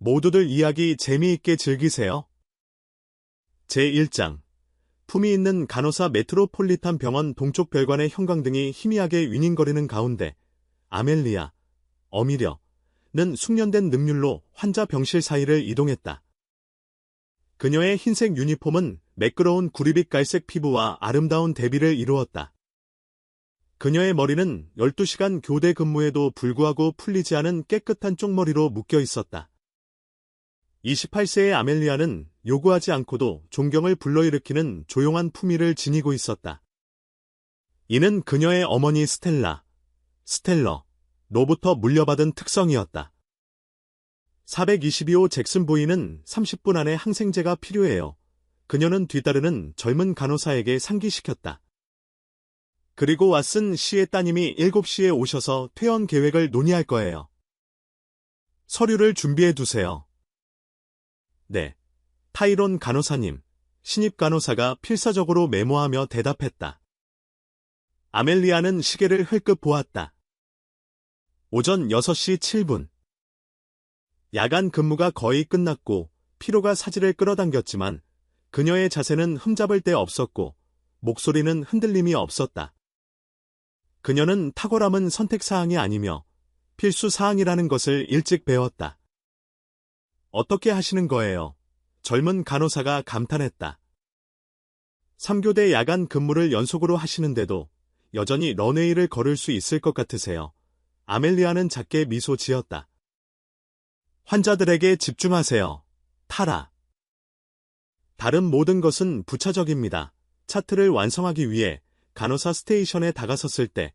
모두들 이야기 재미있게 즐기세요. 제1장 품위 있는 간호사 메트로폴리탄 병원 동쪽 별관의 형광등이 희미하게 윈윈거리는 가운데 아멜리아, 어미려는 숙련된 능률로 환자 병실 사이를 이동했다. 그녀의 흰색 유니폼은 매끄러운 구리빛 갈색 피부와 아름다운 대비를 이루었다. 그녀의 머리는 12시간 교대 근무에도 불구하고 풀리지 않은 깨끗한 쪽머리로 묶여 있었다. 28세의 아멜리아는 요구하지 않고도 존경을 불러일으키는 조용한 품위를 지니고 있었다. 이는 그녀의 어머니 스텔러로부터 물려받은 특성이었다. 422호 잭슨 부인은 30분 안에 항생제가 필요해요. 그녀는 뒤따르는 젊은 간호사에게 상기시켰다. 그리고 왓슨 씨의 따님이 7시에 오셔서 퇴원 계획을 논의할 거예요. 서류를 준비해 두세요. 네. 타이론 간호사님, 신입 간호사가 필사적으로 메모하며 대답했다. 아멜리아는 시계를 흘끗 보았다. 오전 6시 7분. 야간 근무가 거의 끝났고 피로가 사지를 끌어당겼지만 그녀의 자세는 흠잡을 데 없었고 목소리는 흔들림이 없었다. 그녀는 탁월함은 선택사항이 아니며 필수사항이라는 것을 일찍 배웠다. 어떻게 하시는 거예요? 젊은 간호사가 감탄했다. 3교대 야간 근무를 연속으로 하시는데도 여전히 런웨이를 걸을 수 있을 것 같으세요. 아멜리아는 작게 미소 지었다. 환자들에게 집중하세요. 타라. 다른 모든 것은 부차적입니다. 차트를 완성하기 위해 간호사 스테이션에 다가섰을 때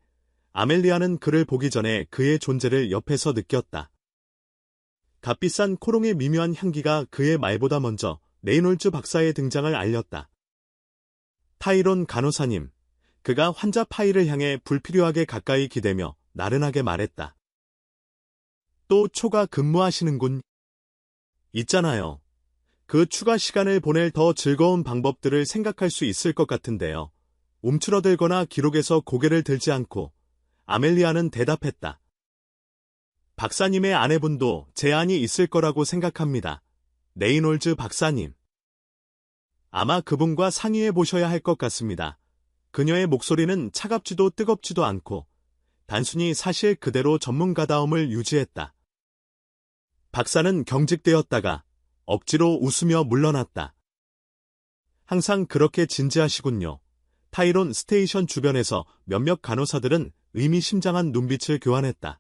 아멜리아는 그를 보기 전에 그의 존재를 옆에서 느꼈다. 값비싼 코롱의 미묘한 향기가 그의 말보다 먼저 레이놀즈 박사의 등장을 알렸다. 타이론 간호사님, 그가 환자 파일을 향해 불필요하게 가까이 기대며 나른하게 말했다. 또 초과 근무하시는군. 있잖아요. 그 추가 시간을 보낼 더 즐거운 방법들을 생각할 수 있을 것 같은데요. 움츠러들거나 기록에서 고개를 들지 않고 아멜리아는 대답했다. 박사님의 아내분도 제안이 있을 거라고 생각합니다. 레이놀즈 박사님. 아마 그분과 상의해 보셔야 할 것 같습니다. 그녀의 목소리는 차갑지도 뜨겁지도 않고 단순히 사실 그대로 전문가다움을 유지했다. 박사는 경직되었다가 억지로 웃으며 물러났다. 항상 그렇게 진지하시군요. 타이론 스테이션 주변에서 몇몇 간호사들은 의미심장한 눈빛을 교환했다.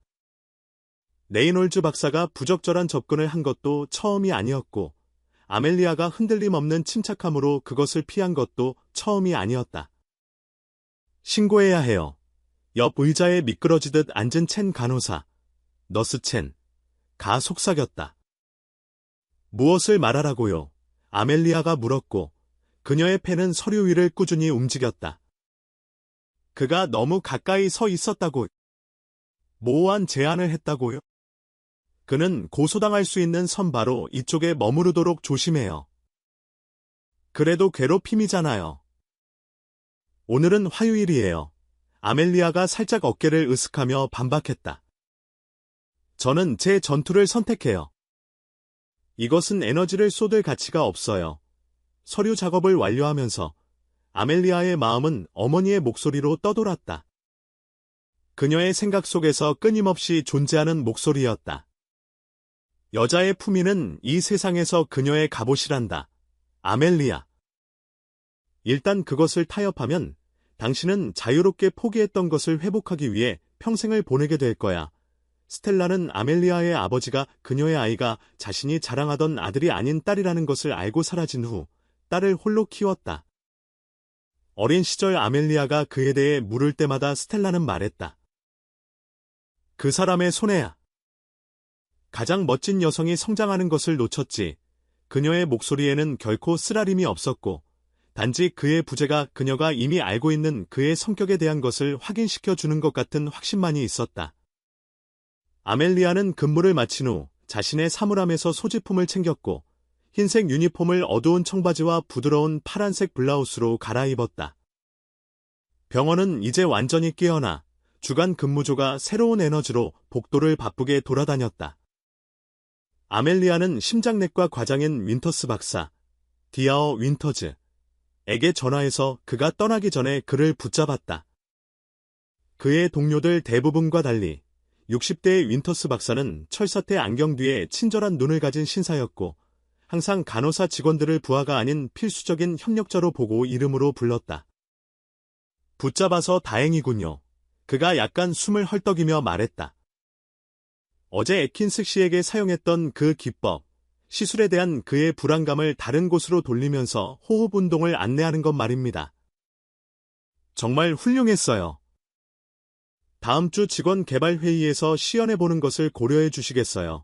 레이놀즈 박사가 부적절한 접근을 한 것도 처음이 아니었고 아멜리아가 흔들림 없는 침착함으로 그것을 피한 것도 처음이 아니었다. 신고해야 해요. 옆 의자에 미끄러지듯 앉은 첸 간호사, 너스 첸가 속삭였다. 무엇을 말하라고요? 아멜리아가 물었고 그녀의 펜은 서류 위를 꾸준히 움직였다. 그가 너무 가까이 서 있었다고. 모호한 제안을 했다고요? 그는 고소당할 수 있는 선 바로 이쪽에 머무르도록 조심해요. 그래도 괴롭힘이잖아요. 오늘은 화요일이에요. 아멜리아가 살짝 어깨를 으쓱하며 반박했다. 저는 제 전투를 선택해요. 이것은 에너지를 쏟을 가치가 없어요. 서류 작업을 완료하면서 아멜리아의 마음은 어머니의 목소리로 떠돌았다. 그녀의 생각 속에서 끊임없이 존재하는 목소리였다. 여자의 품위는 이 세상에서 그녀의 갑옷이란다. 아멜리아. 일단 그것을 타협하면 당신은 자유롭게 포기했던 것을 회복하기 위해 평생을 보내게 될 거야. 스텔라는 아멜리아의 아버지가 그녀의 아이가 자신이 자랑하던 아들이 아닌 딸이라는 것을 알고 사라진 후 딸을 홀로 키웠다. 어린 시절 아멜리아가 그에 대해 물을 때마다 스텔라는 말했다. 그 사람의 손해야. 가장 멋진 여성이 성장하는 것을 놓쳤지. 그녀의 목소리에는 결코 쓰라림이 없었고 단지 그의 부재가 그녀가 이미 알고 있는 그의 성격에 대한 것을 확인시켜 주는 것 같은 확신만이 있었다. 아멜리아는 근무를 마친 후 자신의 사물함에서 소지품을 챙겼고 흰색 유니폼을 어두운 청바지와 부드러운 파란색 블라우스로 갈아입었다. 병원은 이제 완전히 깨어나 주간 근무조가 새로운 에너지로 복도를 바쁘게 돌아다녔다. 아멜리아는 심장내과 과장인 윈터스 박사, 디아어 윈터즈에게 전화해서 그가 떠나기 전에 그를 붙잡았다. 그의 동료들 대부분과 달리 60대의 윈터스 박사는 철사태 안경 뒤에 친절한 눈을 가진 신사였고 항상 간호사 직원들을 부하가 아닌 필수적인 협력자로 보고 이름으로 불렀다. 붙잡아서 다행이군요. 그가 약간 숨을 헐떡이며 말했다. 어제 애킨스 씨에게 사용했던 그 기법, 시술에 대한 그의 불안감을 다른 곳으로 돌리면서 호흡 운동을 안내하는 것 말입니다. 정말 훌륭했어요. 다음 주 직원 개발 회의에서 시연해보는 것을 고려해 주시겠어요?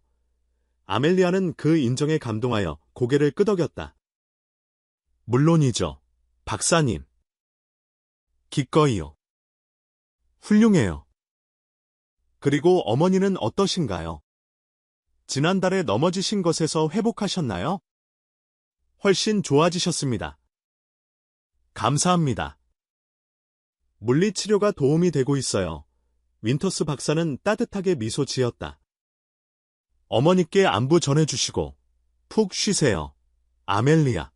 아멜리아는 그 인정에 감동하여 고개를 끄덕였다. 물론이죠, 박사님. 기꺼이요. 훌륭해요. 그리고 어머니는 어떠신가요? 지난달에 넘어지신 것에서 회복하셨나요? 훨씬 좋아지셨습니다. 감사합니다. 물리치료가 도움이 되고 있어요. 윈터스 박사는 따뜻하게 미소 지었다. 어머니께 안부 전해주시고 푹 쉬세요. 아멜리아.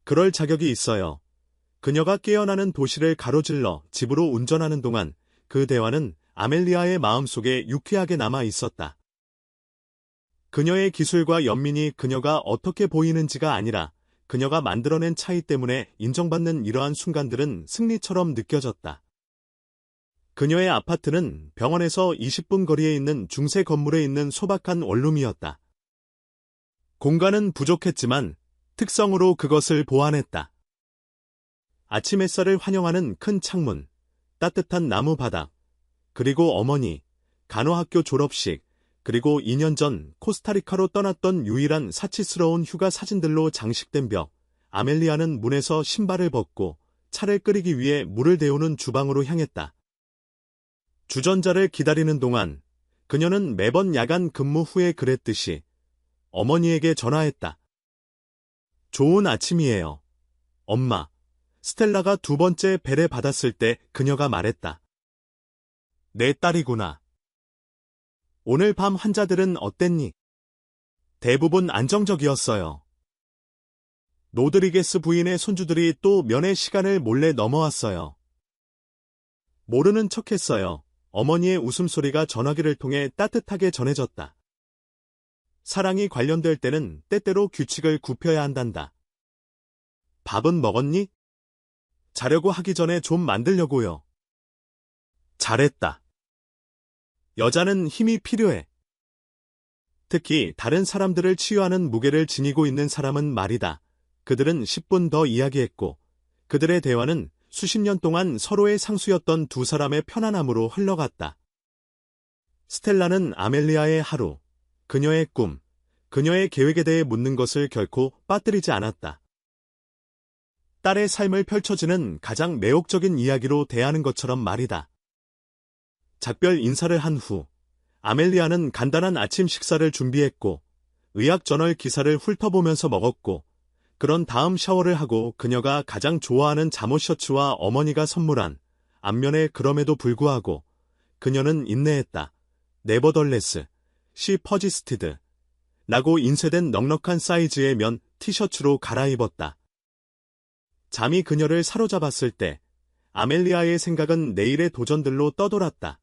그럴 자격이 있어요. 그녀가 깨어나는 도시를 가로질러 집으로 운전하는 동안 그 대화는 아멜리아의 마음속에 유쾌하게 남아 있었다. 그녀의 기술과 연민이 그녀가 어떻게 보이는지가 아니라 그녀가 만들어낸 차이 때문에 인정받는 이러한 순간들은 승리처럼 느껴졌다. 그녀의 아파트는 병원에서 20분 거리에 있는 중세 건물에 있는 소박한 원룸이었다. 공간은 부족했지만 특성으로 그것을 보완했다. 아침 햇살을 환영하는 큰 창문, 따뜻한 나무 바닥, 그리고 어머니, 간호학교 졸업식, 그리고 2년 전 코스타리카로 떠났던 유일한 사치스러운 휴가 사진들로 장식된 벽. 아멜리아는 문에서 신발을 벗고 차를 끓이기 위해 물을 데우는 주방으로 향했다. 주전자를 기다리는 동안 그녀는 매번 야간 근무 후에 그랬듯이 어머니에게 전화했다. 좋은 아침이에요. 엄마. 스텔라가 두 번째 벨을 받았을 때 그녀가 말했다. 내 딸이구나. 오늘 밤 환자들은 어땠니? 대부분 안정적이었어요. 로드리게스 부인의 손주들이 또 면회 시간을 몰래 넘어왔어요. 모르는 척했어요. 어머니의 웃음소리가 전화기를 통해 따뜻하게 전해졌다. 사랑이 관련될 때는 때때로 규칙을 굽혀야 한단다. 밥은 먹었니? 자려고 하기 전에 좀 만들려고요. 잘했다. 여자는 힘이 필요해. 특히 다른 사람들을 치유하는 무게를 지니고 있는 사람은 말이다. 그들은 10분 더 이야기했고 그들의 대화는 수십 년 동안 서로의 상수였던 두 사람의 편안함으로 흘러갔다. 스텔라는 아멜리아의 하루, 그녀의 꿈, 그녀의 계획에 대해 묻는 것을 결코 빠뜨리지 않았다. 딸의 삶을 펼쳐지는 가장 매혹적인 이야기로 대하는 것처럼 말이다. 작별 인사를 한 후 아멜리아는 간단한 아침 식사를 준비했고 의학저널 기사를 훑어보면서 먹었고 그런 다음 샤워를 하고 그녀가 가장 좋아하는 잠옷 셔츠와 어머니가 선물한 앞면에 그럼에도 불구하고 그녀는 인내했다. 네버덜레스, 시 퍼지스티드 라고 인쇄된 넉넉한 사이즈의 면 티셔츠로 갈아입었다. 잠이 그녀를 사로잡았을 때 아멜리아의 생각은 내일의 도전들로 떠돌았다.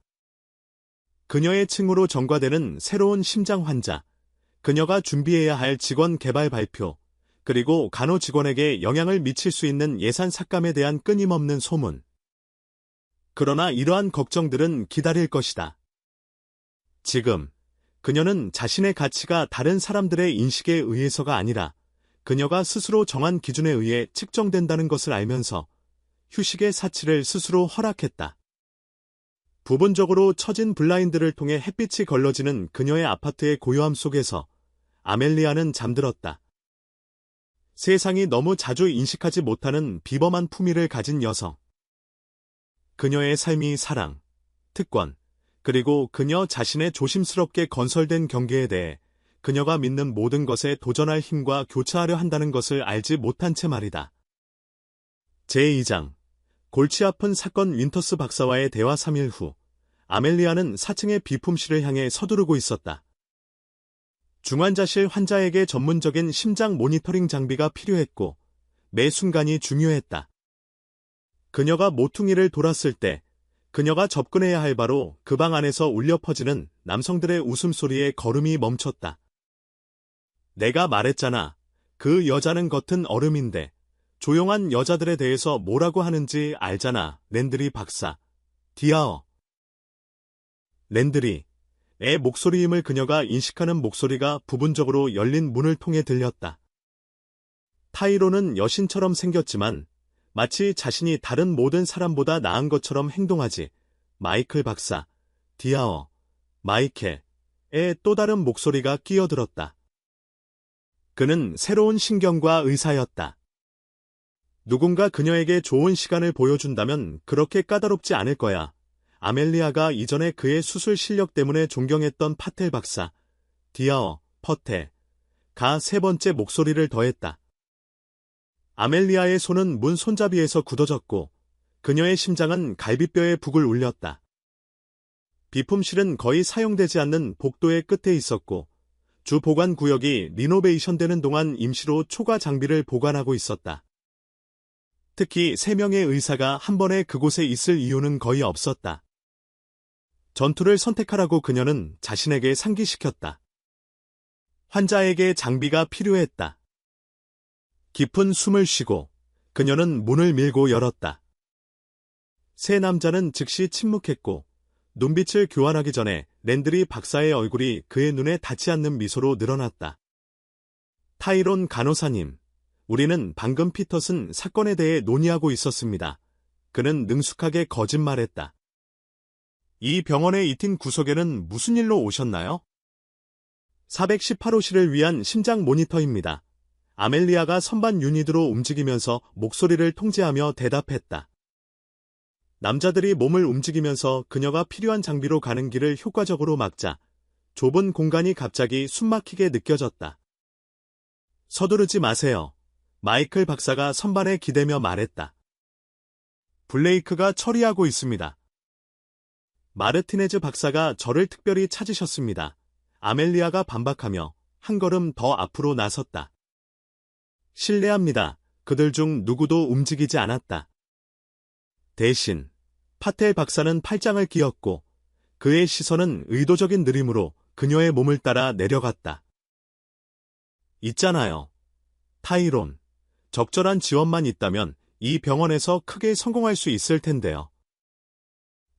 그녀의 층으로 전가되는 새로운 심장 환자, 그녀가 준비해야 할 직원 개발 발표, 그리고 간호 직원에게 영향을 미칠 수 있는 예산 삭감에 대한 끊임없는 소문. 그러나 이러한 걱정들은 기다릴 것이다. 지금 그녀는 자신의 가치가 다른 사람들의 인식에 의해서가 아니라 그녀가 스스로 정한 기준에 의해 측정된다는 것을 알면서 휴식의 사치를 스스로 허락했다. 부분적으로 처진 블라인드를 통해 햇빛이 걸러지는 그녀의 아파트의 고요함 속에서 아멜리아는 잠들었다. 세상이 너무 자주 인식하지 못하는 비범한 품위를 가진 여성. 그녀의 삶이 사랑, 특권, 그리고 그녀 자신의 조심스럽게 건설된 경계에 대해 그녀가 믿는 모든 것에 도전할 힘과 교차하려 한다는 것을 알지 못한 채 말이다. 제2장 골치 아픈 사건. 윈터스 박사와의 대화 3일 후 아멜리아는 4층의 비품실을 향해 서두르고 있었다. 중환자실 환자에게 전문적인 심장 모니터링 장비가 필요했고 매 순간이 중요했다. 그녀가 모퉁이를 돌았을 때 그녀가 접근해야 할 바로 그 방 안에서 울려 퍼지는 남성들의 웃음소리에 걸음이 멈췄다. 내가 말했잖아. 그 여자는 겉은 얼음인데 조용한 여자들에 대해서 뭐라고 하는지 알잖아. 랜드리 박사. 디아어. 랜드리. 의 목소리임을 그녀가 인식하는 목소리가 부분적으로 열린 문을 통해 들렸다. 타이로는 여신처럼 생겼지만 마치 자신이 다른 모든 사람보다 나은 것처럼 행동하지. 마이클 박사. 디아어. 마이켈의 또 다른 목소리가 끼어들었다. 그는 새로운 신경과 의사였다. 누군가 그녀에게 좋은 시간을 보여준다면 그렇게 까다롭지 않을 거야. 아멜리아가 이전에 그의 수술 실력 때문에 존경했던 파텔 박사, 디아어, 퍼텔가 세 번째 목소리를 더했다. 아멜리아의 손은 문 손잡이에서 굳어졌고 그녀의 심장은 갈비뼈에 북을 울렸다. 비품실은 거의 사용되지 않는 복도의 끝에 있었고 주 보관 구역이 리노베이션되는 동안 임시로 초과 장비를 보관하고 있었다. 특히 3명의 의사가 한 번에 그곳에 있을 이유는 거의 없었다. 전투를 선택하라고 그녀는 자신에게 상기시켰다. 환자에게 장비가 필요했다. 깊은 숨을 쉬고 그녀는 문을 밀고 열었다. 세 남자는 즉시 침묵했고 눈빛을 교환하기 전에 랜드리 박사의 얼굴이 그의 눈에 닿지 않는 미소로 늘어났다. 타이론 간호사님, 우리는 방금 피터슨 사건에 대해 논의하고 있었습니다. 그는 능숙하게 거짓말했다. 이 병원의 이팀 구석에는 무슨 일로 오셨나요? 418호실을 위한 심장 모니터입니다. 아멜리아가 선반 유닛으로 움직이면서 목소리를 통제하며 대답했다. 남자들이 몸을 움직이면서 그녀가 필요한 장비로 가는 길을 효과적으로 막자 좁은 공간이 갑자기 숨막히게 느껴졌다. 서두르지 마세요. 마이클 박사가 선반에 기대며 말했다. 블레이크가 처리하고 있습니다. 마르티네즈 박사가 저를 특별히 찾으셨습니다. 아멜리아가 반박하며 한 걸음 더 앞으로 나섰다. 실례합니다. 그들 중 누구도 움직이지 않았다. 대신 파텔 박사는 팔짱을 끼었고 그의 시선은 의도적인 느림으로 그녀의 몸을 따라 내려갔다. 있잖아요. 타이론. 적절한 지원만 있다면 이 병원에서 크게 성공할 수 있을 텐데요.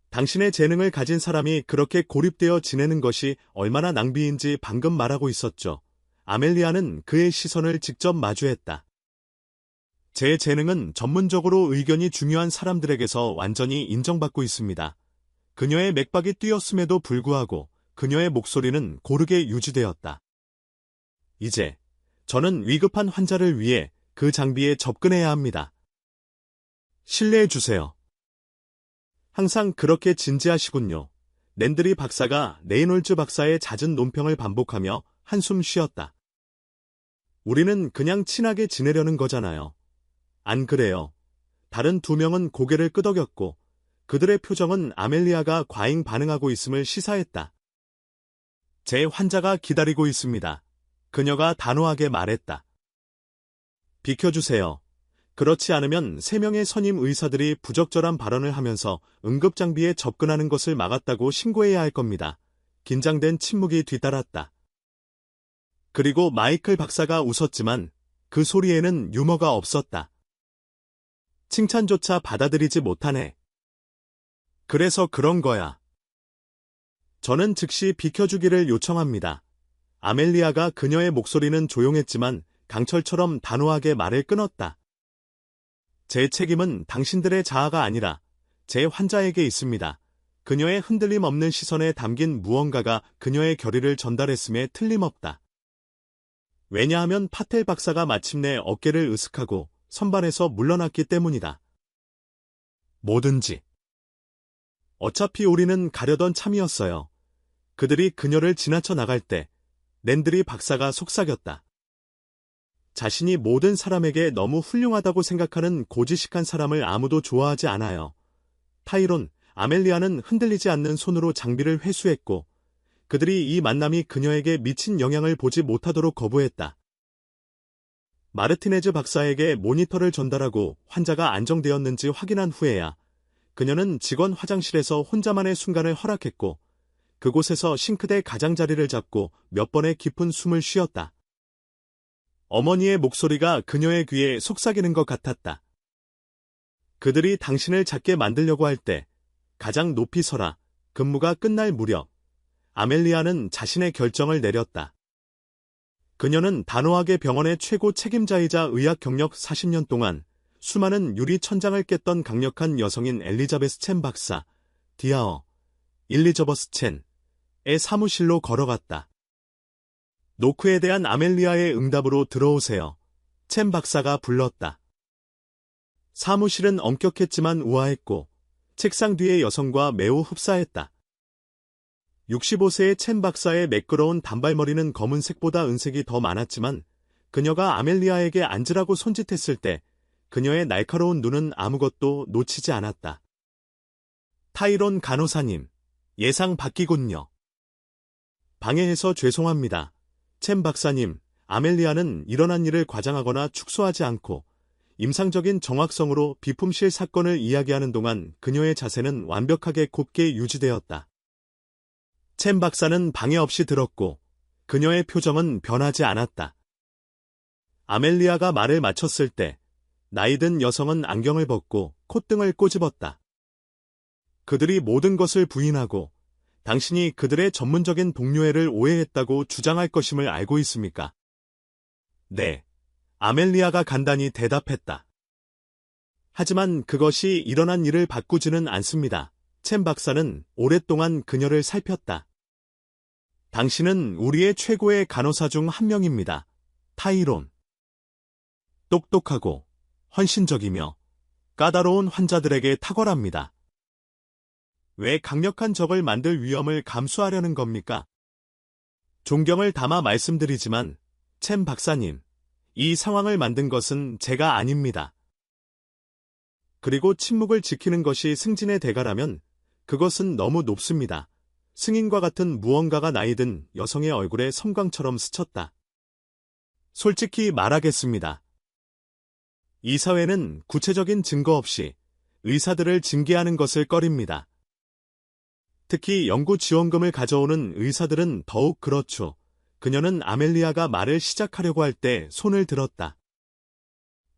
당신의 재능을 가진 사람이 그렇게 고립되어 지내는 것이 얼마나 낭비인지 방금 말하고 있었죠. 아멜리아는 그의 시선을 직접 마주했다. 제 재능은 전문적으로 의견이 중요한 사람들에게서 완전히 인정받고 있습니다. 그녀의 맥박이 뛰었음에도 불구하고 그녀의 목소리는 고르게 유지되었다. 이제 저는 위급한 환자를 위해 그 장비에 접근해야 합니다. 신뢰해 주세요. 항상 그렇게 진지하시군요. 랜드리 박사가 레이놀즈 박사의 잦은 논평을 반복하며 한숨 쉬었다. 우리는 그냥 친하게 지내려는 거잖아요. 안 그래요? 다른 2명은 고개를 끄덕였고 그들의 표정은 아멜리아가 과잉 반응하고 있음을 시사했다. 제 환자가 기다리고 있습니다. 그녀가 단호하게 말했다. 비켜주세요. 그렇지 않으면 3명의 선임 의사들이 부적절한 발언을 하면서 응급장비에 접근하는 것을 막았다고 신고해야 할 겁니다. 긴장된 침묵이 뒤따랐다. 그리고 마이클 박사가 웃었지만 그 소리에는 유머가 없었다. 칭찬조차 받아들이지 못하네. 그래서 그런 거야. 저는 즉시 비켜주기를 요청합니다. 아멜리아가 그녀의 목소리는 조용했지만 강철처럼 단호하게 말을 끊었다. 제 책임은 당신들의 자아가 아니라 제 환자에게 있습니다. 그녀의 흔들림 없는 시선에 담긴 무언가가 그녀의 결의를 전달했음에 틀림없다. 왜냐하면 파텔 박사가 마침내 어깨를 으쓱하고 선반에서 물러났기 때문이다. 뭐든지. 어차피 우리는 가려던 참이었어요. 그들이 그녀를 지나쳐 나갈 때 랜드리 박사가 속삭였다. 자신이 모든 사람에게 너무 훌륭하다고 생각하는 고지식한 사람을 아무도 좋아하지 않아요. 타이론, 아멜리아는 흔들리지 않는 손으로 장비를 회수했고 그들이 이 만남이 그녀에게 미친 영향을 보지 못하도록 거부했다. 마르티네즈 박사에게 모니터를 전달하고 환자가 안정되었는지 확인한 후에야 그녀는 직원 화장실에서 혼자만의 순간을 허락했고 그곳에서 싱크대 가장자리를 잡고 몇 번의 깊은 숨을 쉬었다. 어머니의 목소리가 그녀의 귀에 속삭이는 것 같았다. 그들이 당신을 찾게 만들려고 할 때 가장 높이 서라. 근무가 끝날 무렵 아멜리아는 자신의 결정을 내렸다. 그녀는 단호하게 병원의 최고 책임자이자 의학 경력 40년 동안 수많은 유리 천장을 깼던 강력한 여성인 엘리자베스 첸 박사, 디아어, 일리저버스 첸의 사무실로 걸어갔다. 노크에 대한 아멜리아의 응답으로 들어오세요. 첸 박사가 불렀다. 사무실은 엄격했지만 우아했고 책상 뒤의 여성과 매우 흡사했다. 65세의 첸 박사의 매끄러운 단발머리는 검은색보다 은색이 더 많았지만 그녀가 아멜리아에게 앉으라고 손짓했을 때 그녀의 날카로운 눈은 아무것도 놓치지 않았다. 타이론 간호사님, 예상 밖이군요. 방해해서 죄송합니다. 첸 박사님, 아멜리아는 일어난 일을 과장하거나 축소하지 않고 임상적인 정확성으로 비품실 사건을 이야기하는 동안 그녀의 자세는 완벽하게 곱게 유지되었다. 첸 박사는 방해 없이 들었고 그녀의 표정은 변하지 않았다. 아멜리아가 말을 마쳤을 때 나이든 여성은 안경을 벗고 콧등을 꼬집었다. 그들이 모든 것을 부인하고 당신이 그들의 전문적인 동료애를 오해했다고 주장할 것임을 알고 있습니까? 네. 아멜리아가 간단히 대답했다. 하지만 그것이 일어난 일을 바꾸지는 않습니다. 첸 박사는 오랫동안 그녀를 살폈다. 당신은 우리의 최고의 간호사 중 한 명입니다. 타이론. 똑똑하고 헌신적이며 까다로운 환자들에게 탁월합니다. 왜 강력한 적을 만들 위험을 감수하려는 겁니까? 존경을 담아 말씀드리지만 첸 박사님, 이 상황을 만든 것은 제가 아닙니다. 그리고 침묵을 지키는 것이 승진의 대가라면 그것은 너무 높습니다. 승인과 같은 무언가가 나이든 여성의 얼굴에 섬광처럼 스쳤다. 솔직히 말하겠습니다. 이 사회는 구체적인 증거 없이 의사들을 징계하는 것을 꺼립니다. 특히 연구 지원금을 가져오는 의사들은 더욱 그렇죠. 그녀는 아멜리아가 말을 시작하려고 할 때 손을 들었다.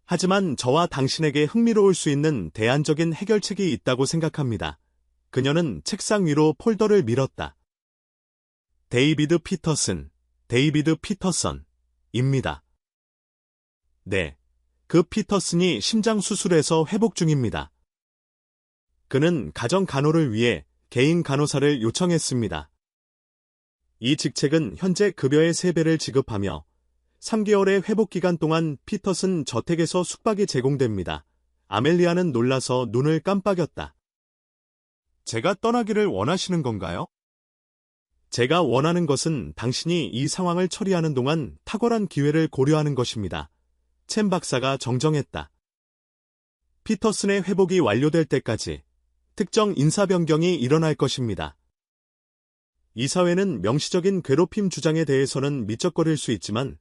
하지만 저와 당신에게 흥미로울 수 있는 대안적인 해결책이 있다고 생각합니다. 그녀는 책상 위로 폴더를 밀었다. 데이비드 피터슨입니다. 네, 그 피터슨이 심장 수술에서 회복 중입니다. 그는 가정 간호를 위해 개인 간호사를 요청했습니다. 이 직책은 현재 급여의 3배를 지급하며 3개월의 회복 기간 동안 피터슨 저택에서 숙박이 제공됩니다. 아멜리아는 놀라서 눈을 깜빡였다. 제가 떠나기를 원하시는 건가요? 제가 원하는 것은 당신이 이 상황을 처리하는 동안 탁월한 기회를 고려하는 것입니다. 첸 박사가 정정했다. 피터슨의 회복이 완료될 때까지 특정 인사 변경이 일어날 것입니다. 이 사회는 명시적인 괴롭힘 주장에 대해서는 미적거릴 수 있지만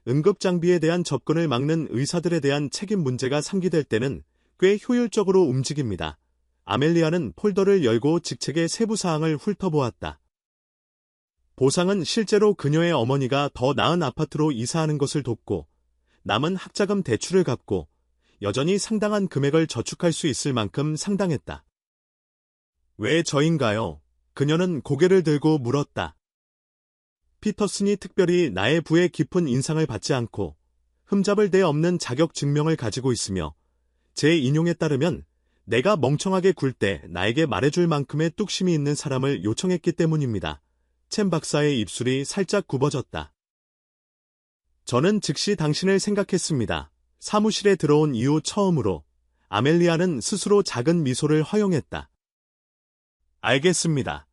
응급장비에 대한 접근을 막는 의사들에 대한 책임 문제가 상기될 때는 꽤 효율적으로 움직입니다. 아멜리아는 폴더를 열고 직책의 세부 사항을 훑어보았다. 보상은 실제로 그녀의 어머니가 더 나은 아파트로 이사하는 것을 돕고 남은 학자금 대출을 갚고 여전히 상당한 금액을 저축할 수 있을 만큼 상당했다. 왜 저인가요? 그녀는 고개를 들고 물었다. 피터슨이 특별히 나의 부에 깊은 인상을 받지 않고 흠잡을 데 없는 자격 증명을 가지고 있으며 제 인용에 따르면 내가 멍청하게 굴 때 나에게 말해줄 만큼의 뚝심이 있는 사람을 요청했기 때문입니다. 첸 박사의 입술이 살짝 굽어졌다. 저는 즉시 당신을 생각했습니다. 사무실에 들어온 이후 처음으로 아멜리아는 스스로 작은 미소를 허용했다. 알겠습니다.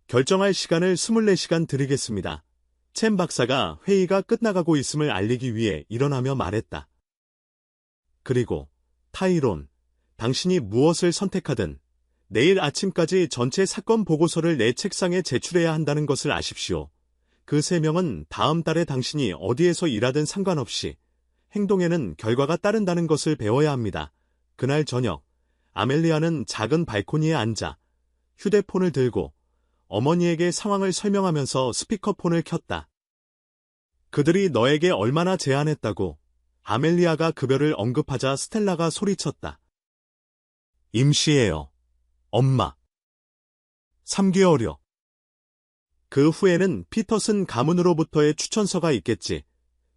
결정할 시간을 24시간 드리겠습니다. 첸 박사가 회의가 끝나가고 있음을 알리기 위해 일어나며 말했다. 그리고 타이론, 당신이 무엇을 선택하든 내일 아침까지 전체 사건 보고서를 내 책상에 제출해야 한다는 것을 아십시오. 그 3명은 다음 달에 당신이 어디에서 일하든 상관없이 행동에는 결과가 따른다는 것을 배워야 합니다. 그날 저녁, 아멜리아는 작은 발코니에 앉아 휴대폰을 들고 어머니에게 상황을 설명하면서 스피커폰을 켰다. 그들이 너에게 얼마나 제안했다고. 아멜리아가 급여를 언급하자 스텔라가 소리쳤다. 임시예요. 엄마. 3개월여. 그 후에는 피터슨 가문으로부터의 추천서가 있겠지.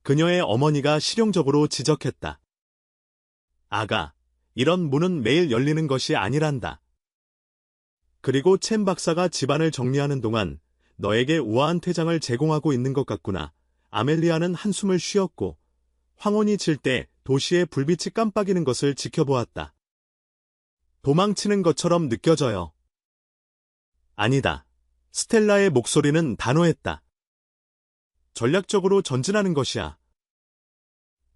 그녀의 어머니가 실용적으로 지적했다. 아가, 이런 문은 매일 열리는 것이 아니란다. 그리고 첸 박사가 집안을 정리하는 동안 너에게 우아한 퇴장을 제공하고 있는 것 같구나. 아멜리아는 한숨을 쉬었고 황혼이 질 때 도시의 불빛이 깜빡이는 것을 지켜보았다. 도망치는 것처럼 느껴져요. 아니다. 스텔라의 목소리는 단호했다. 전략적으로 전진하는 것이야.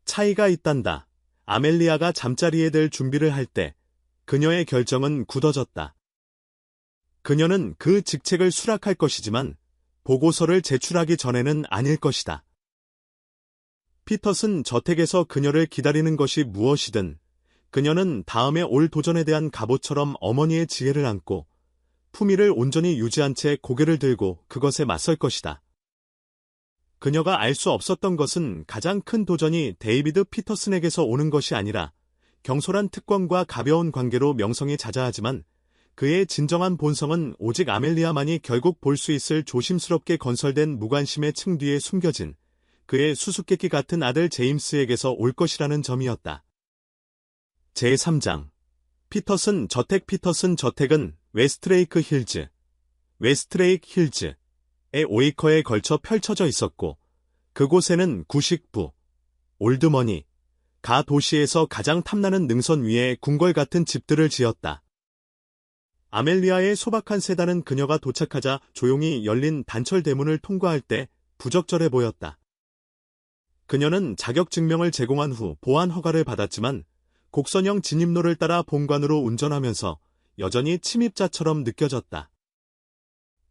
차이가 있단다. 아멜리아가 잠자리에 들 준비를 할 때 그녀의 결정은 굳어졌다. 그녀는 그 직책을 수락할 것이지만 보고서를 제출하기 전에는 아닐 것이다. 피터슨 저택에서 그녀를 기다리는 것이 무엇이든 그녀는 다음에 올 도전에 대한 갑옷처럼 어머니의 지혜를 안고 품위를 온전히 유지한 채 고개를 들고 그것에 맞설 것이다. 그녀가 알 수 없었던 것은 가장 큰 도전이 데이비드 피터슨에게서 오는 것이 아니라 경솔한 특권과 가벼운 관계로 명성이 자자하지만 그의 진정한 본성은 오직 아멜리아만이 결국 볼 수 있을 조심스럽게 건설된 무관심의 층 뒤에 숨겨진 그의 수수께끼 같은 아들 제임스에게서 올 것이라는 점이었다. 제3장 피터슨 저택은 웨스트레이크 힐즈의 5에이커에 걸쳐 펼쳐져 있었고 그곳에는 구식부, 올드머니, 가 도시에서 가장 탐나는 능선 위에 궁궐 같은 집들을 지었다. 아멜리아의 소박한 세단은 그녀가 도착하자 조용히 열린 단철 대문을 통과할 때 부적절해 보였다. 그녀는 자격증명을 제공한 후 보안 허가를 받았지만 곡선형 진입로를 따라 본관으로 운전하면서 여전히 침입자처럼 느껴졌다.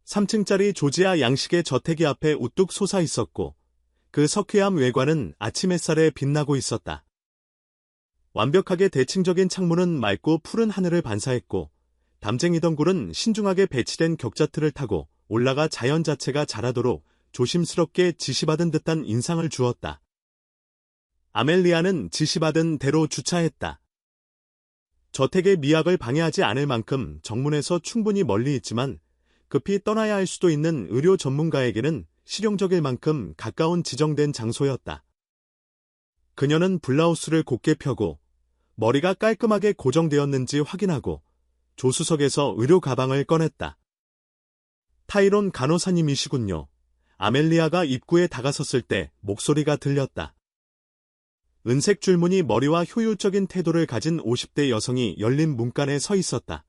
3층짜리 조지아 양식의 저택이 앞에 우뚝 솟아 있었고 그 석회암 외관은 아침 햇살에 빛나고 있었다. 완벽하게 대칭적인 창문은 맑고 푸른 하늘을 반사했고 담쟁이 덩굴은 신중하게 배치된 격자틀을 타고 올라가 자연 자체가 자라도록 조심스럽게 지시받은 듯한 인상을 주었다. 아멜리아는 지시받은 대로 주차했다. 저택의 미학을 방해하지 않을 만큼 정문에서 충분히 멀리 있지만 급히 떠나야 할 수도 있는 의료 전문가에게는 실용적일 만큼 가까운 지정된 장소였다. 그녀는 블라우스를 곧게 펴고 머리가 깔끔하게 고정되었는지 확인하고 조수석에서 의료 가방을 꺼냈다. 타이론 간호사님이시군요. 아멜리아가 입구에 다가섰을 때 목소리가 들렸다. 은색 줄무늬 머리와 효율적인 태도를 가진 50대 여성이 열린 문간에 서 있었다.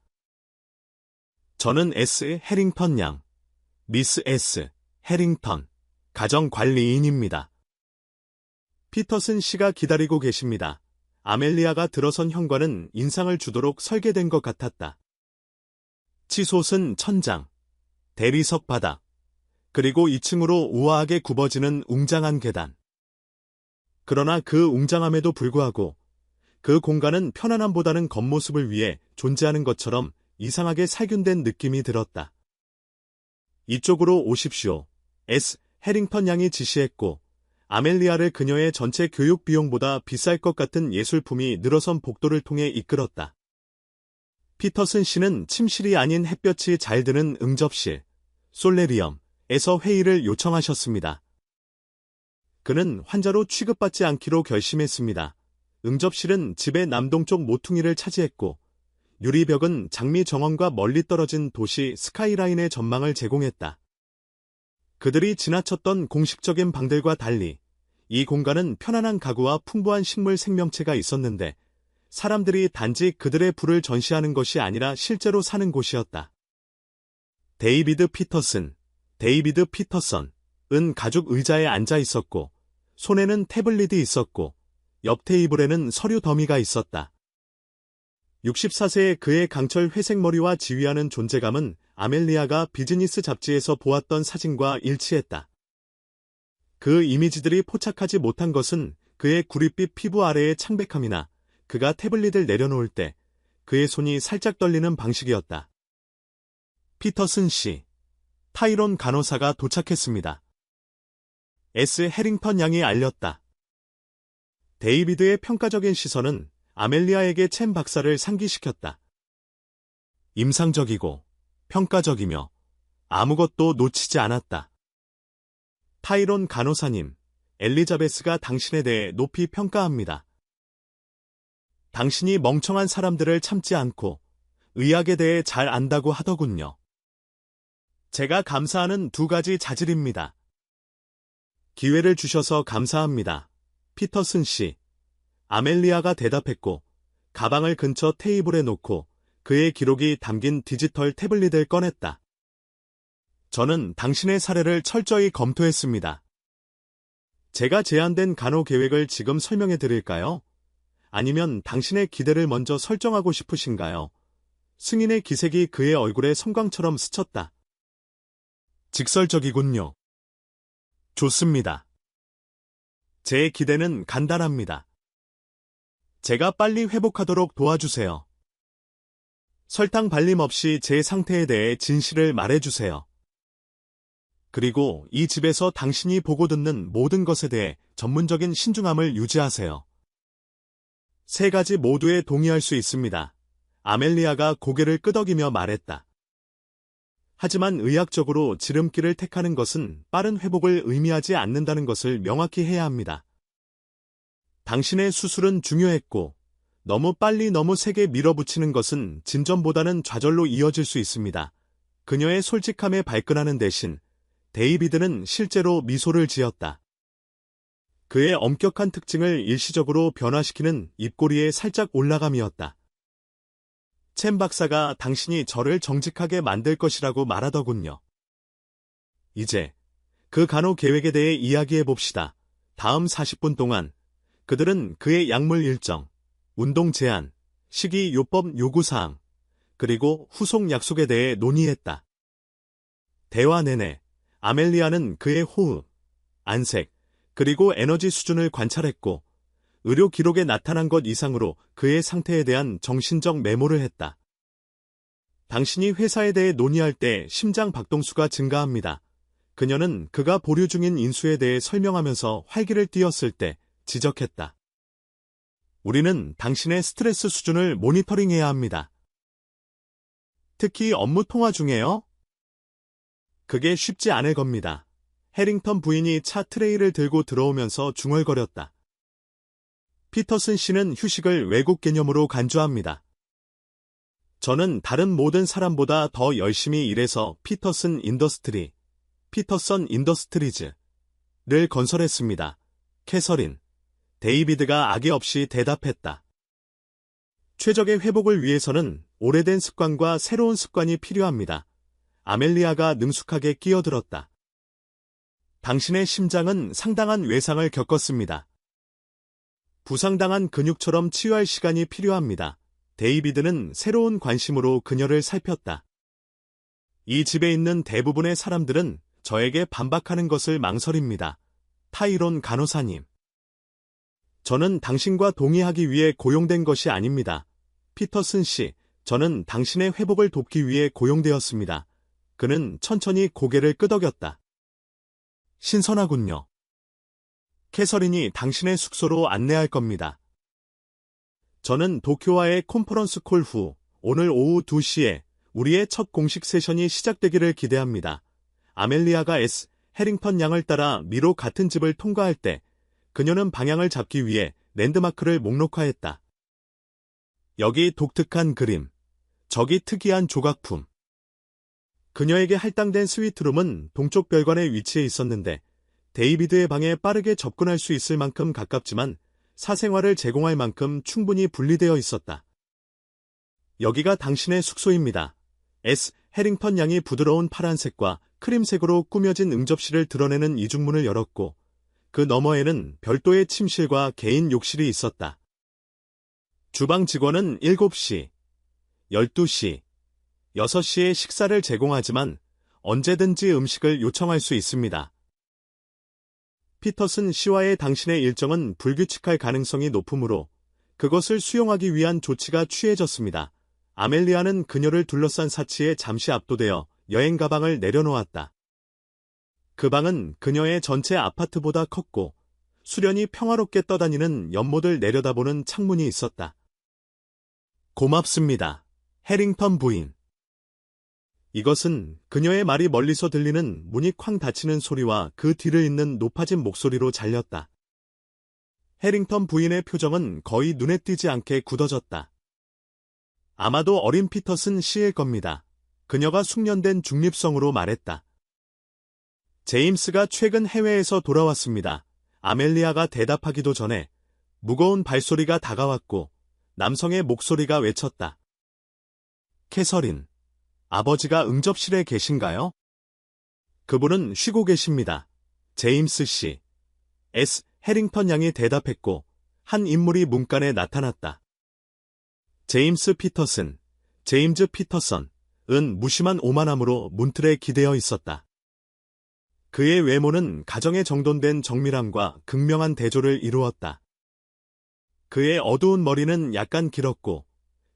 저는 S. 해링턴 양, 미스 S. 해링턴, 가정관리인입니다. 피터슨 씨가 기다리고 계십니다. 아멜리아가 들어선 현관은 인상을 주도록 설계된 것 같았다. 치솟은 천장, 대리석 바닥, 그리고 2층으로 우아하게 굽어지는 웅장한 계단. 그러나 그 웅장함에도 불구하고 그 공간은 편안함보다는 겉모습을 위해 존재하는 것처럼 이상하게 살균된 느낌이 들었다. 이쪽으로 오십시오. S. 해링턴 양이 지시했고 아멜리아를 그녀의 전체 교육 비용보다 비쌀 것 같은 예술품이 늘어선 복도를 통해 이끌었다. 피터슨 씨는 침실이 아닌 햇볕이 잘 드는 응접실, 솔레리엄에서 회의를 요청하셨습니다. 그는 환자로 취급받지 않기로 결심했습니다. 응접실은 집의 남동쪽 모퉁이를 차지했고 유리벽은 장미 정원과 멀리 떨어진 도시 스카이라인의 전망을 제공했다. 그들이 지나쳤던 공식적인 방들과 달리 이 공간은 편안한 가구와 풍부한 식물 생명체가 있었는데 사람들이 단지 그들의 부를 전시하는 것이 아니라 실제로 사는 곳이었다. 데이비드 피터슨은 가죽 의자에 앉아 있었고 손에는 태블릿이 있었고 옆 테이블에는 서류 더미가 있었다. 64세의 그의 강철 회색 머리와 지휘하는 존재감은 아멜리아가 비즈니스 잡지에서 보았던 사진과 일치했다. 그 이미지들이 포착하지 못한 것은 그의 구릿빛 피부 아래의 창백함이나 그가 태블릿을 내려놓을 때 그의 손이 살짝 떨리는 방식이었다. 피터슨 씨, 타이론 간호사가 도착했습니다. S. 해링턴 양이 알렸다. 데이비드의 평가적인 시선은 아멜리아에게 챔 박사를 상기시켰다. 임상적이고 평가적이며 아무것도 놓치지 않았다. 타이론 간호사님, 엘리자베스가 당신에 대해 높이 평가합니다. 당신이 멍청한 사람들을 참지 않고 의학에 대해 잘 안다고 하더군요. 제가 감사하는 두 가지 자질입니다. 기회를 주셔서 감사합니다. 피터슨 씨. 아멜리아가 대답했고 가방을 근처 테이블에 놓고 그의 기록이 담긴 디지털 태블릿을 꺼냈다. 저는 당신의 사례를 철저히 검토했습니다. 제가 제안된 간호 계획을 지금 설명해 드릴까요? 아니면 당신의 기대를 먼저 설정하고 싶으신가요? 승인의 기색이 그의 얼굴에 섬광처럼 스쳤다. 직설적이군요. 좋습니다. 제 기대는 간단합니다. 제가 빨리 회복하도록 도와주세요. 설탕 발림 없이 제 상태에 대해 진실을 말해주세요. 그리고 이 집에서 당신이 보고 듣는 모든 것에 대해 전문적인 신중함을 유지하세요. 세 가지 모두에 동의할 수 있습니다. 아멜리아가 고개를 끄덕이며 말했다. 하지만 의학적으로 지름길을 택하는 것은 빠른 회복을 의미하지 않는다는 것을 명확히 해야 합니다. 당신의 수술은 중요했고 너무 빨리 너무 세게 밀어붙이는 것은 진전보다는 좌절로 이어질 수 있습니다. 그녀의 솔직함에 발끈하는 대신 데이비드는 실제로 미소를 지었다. 그의 엄격한 특징을 일시적으로 변화시키는 입꼬리의 살짝 올라감이었다. 챔 박사가 당신이 저를 정직하게 만들 것이라고 말하더군요. 이제 그 간호 계획에 대해 이야기해 봅시다. 다음 40분 동안 그들은 그의 약물 일정, 운동 제한, 식이 요법 요구사항, 그리고 후속 약속에 대해 논의했다. 대화 내내 아멜리아는 그의 호흡, 안색, 그리고 에너지 수준을 관찰했고 의료 기록에 나타난 것 이상으로 그의 상태에 대한 정신적 메모를 했다. 당신이 회사에 대해 논의할 때 심장 박동수가 증가합니다. 그녀는 그가 보류 중인 인수에 대해 설명하면서 활기를 띄었을 때 지적했다. 우리는 당신의 스트레스 수준을 모니터링해야 합니다. 특히 업무 통화 중에요? 그게 쉽지 않을 겁니다. 해링턴 부인이 차 트레이를 들고 들어오면서 중얼거렸다. 피터슨 씨는 휴식을 외국 개념으로 간주합니다. 저는 다른 모든 사람보다 더 열심히 일해서 피터슨 인더스트리즈를 건설했습니다. 캐서린, 데이비드가 악의 없이 대답했다. 최적의 회복을 위해서는 오래된 습관과 새로운 습관이 필요합니다. 아멜리아가 능숙하게 끼어들었다. 당신의 심장은 상당한 외상을 겪었습니다. 부상당한 근육처럼 치유할 시간이 필요합니다. 데이비드는 새로운 관심으로 그녀를 살폈다. 이 집에 있는 대부분의 사람들은 저에게 반박하는 것을 망설입니다. 타이론 간호사님. 저는 당신과 동의하기 위해 고용된 것이 아닙니다. 피터슨 씨, 저는 당신의 회복을 돕기 위해 고용되었습니다. 그는 천천히 고개를 끄덕였다. 신선하군요. 캐서린이 당신의 숙소로 안내할 겁니다. 저는 도쿄와의 컨퍼런스 콜 후 오늘 오후 2시에 우리의 첫 공식 세션이 시작되기를 기대합니다. 아멜리아가 S. 해링턴 양을 따라 미로 같은 집을 통과할 때 그녀는 방향을 잡기 위해 랜드마크를 목록화했다. 여기 독특한 그림, 저기 특이한 조각품. 그녀에게 할당된 스위트룸은 동쪽 별관에 위치해 있었는데 데이비드의 방에 빠르게 접근할 수 있을 만큼 가깝지만 사생활을 제공할 만큼 충분히 분리되어 있었다. 여기가 당신의 숙소입니다. S. 해링턴 양이 부드러운 파란색과 크림색으로 꾸며진 응접실을 드러내는 이중문을 열었고 그 너머에는 별도의 침실과 개인 욕실이 있었다. 주방 직원은 7시, 12시, 6시에 식사를 제공하지만 언제든지 음식을 요청할 수 있습니다. 피터슨 씨와의 당신의 일정은 불규칙할 가능성이 높으므로 그것을 수용하기 위한 조치가 취해졌습니다. 아멜리아는 그녀를 둘러싼 사치에 잠시 압도되어 여행 가방을 내려놓았다. 그 방은 그녀의 전체 아파트보다 컸고 수련이 평화롭게 떠다니는 연못을 내려다보는 창문이 있었다. 고맙습니다. 해링턴 부인. 이것은 그녀의 말이 멀리서 들리는 문이 쾅 닫히는 소리와 그 뒤를 잇는 높아진 목소리로 잘렸다. 해링턴 부인의 표정은 거의 눈에 띄지 않게 굳어졌다. 아마도 어린 피터슨 씨일 겁니다. 그녀가 숙련된 중립성으로 말했다. 제임스가 최근 해외에서 돌아왔습니다. 아멜리아가 대답하기도 전에 무거운 발소리가 다가왔고 남성의 목소리가 외쳤다. 캐서린, 아버지가 응접실에 계신가요? 그분은 쉬고 계십니다. 제임스 씨. S. 해링턴 양이 대답했고 한 인물이 문간에 나타났다. 제임스 피터슨, 제임즈 피터선은 무심한 오만함으로 문틀에 기대어 있었다. 그의 외모는 가정에 정돈된 정밀함과 극명한 대조를 이루었다. 그의 어두운 머리는 약간 길었고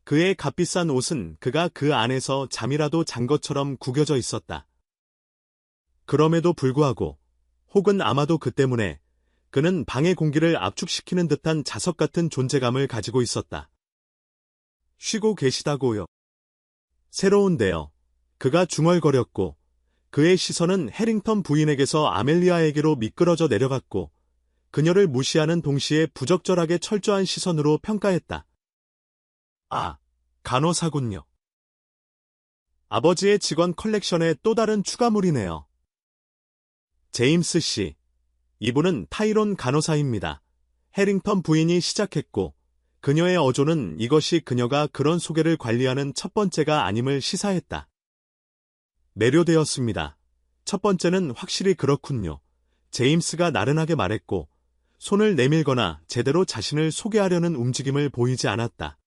그의 값비싼 옷은 그가 그 안에서 잠이라도 잔 것처럼 구겨져 있었다. 그럼에도 불구하고 혹은 아마도 그 때문에 그는 방의 공기를 압축시키는 듯한 자석 같은 존재감을 가지고 있었다. 쉬고 계시다고요. 새로운데요. 그가 중얼거렸고 그의 시선은 해링턴 부인에게서 아멜리아에게로 미끄러져 내려갔고 그녀를 무시하는 동시에 부적절하게 철저한 시선으로 평가했다. 아, 간호사군요. 아버지의 직원 컬렉션의 또 다른 추가물이네요. 제임스 씨. 이분은 타이론 간호사입니다. 해링턴 부인이 시작했고 그녀의 어조는 이것이 그녀가 그런 소개를 관리하는 첫 번째가 아님을 시사했다. 매료되었습니다. 첫 번째는 확실히 그렇군요. 제임스가 나른하게 말했고 손을 내밀거나 제대로 자신을 소개하려는 움직임을 보이지 않았다.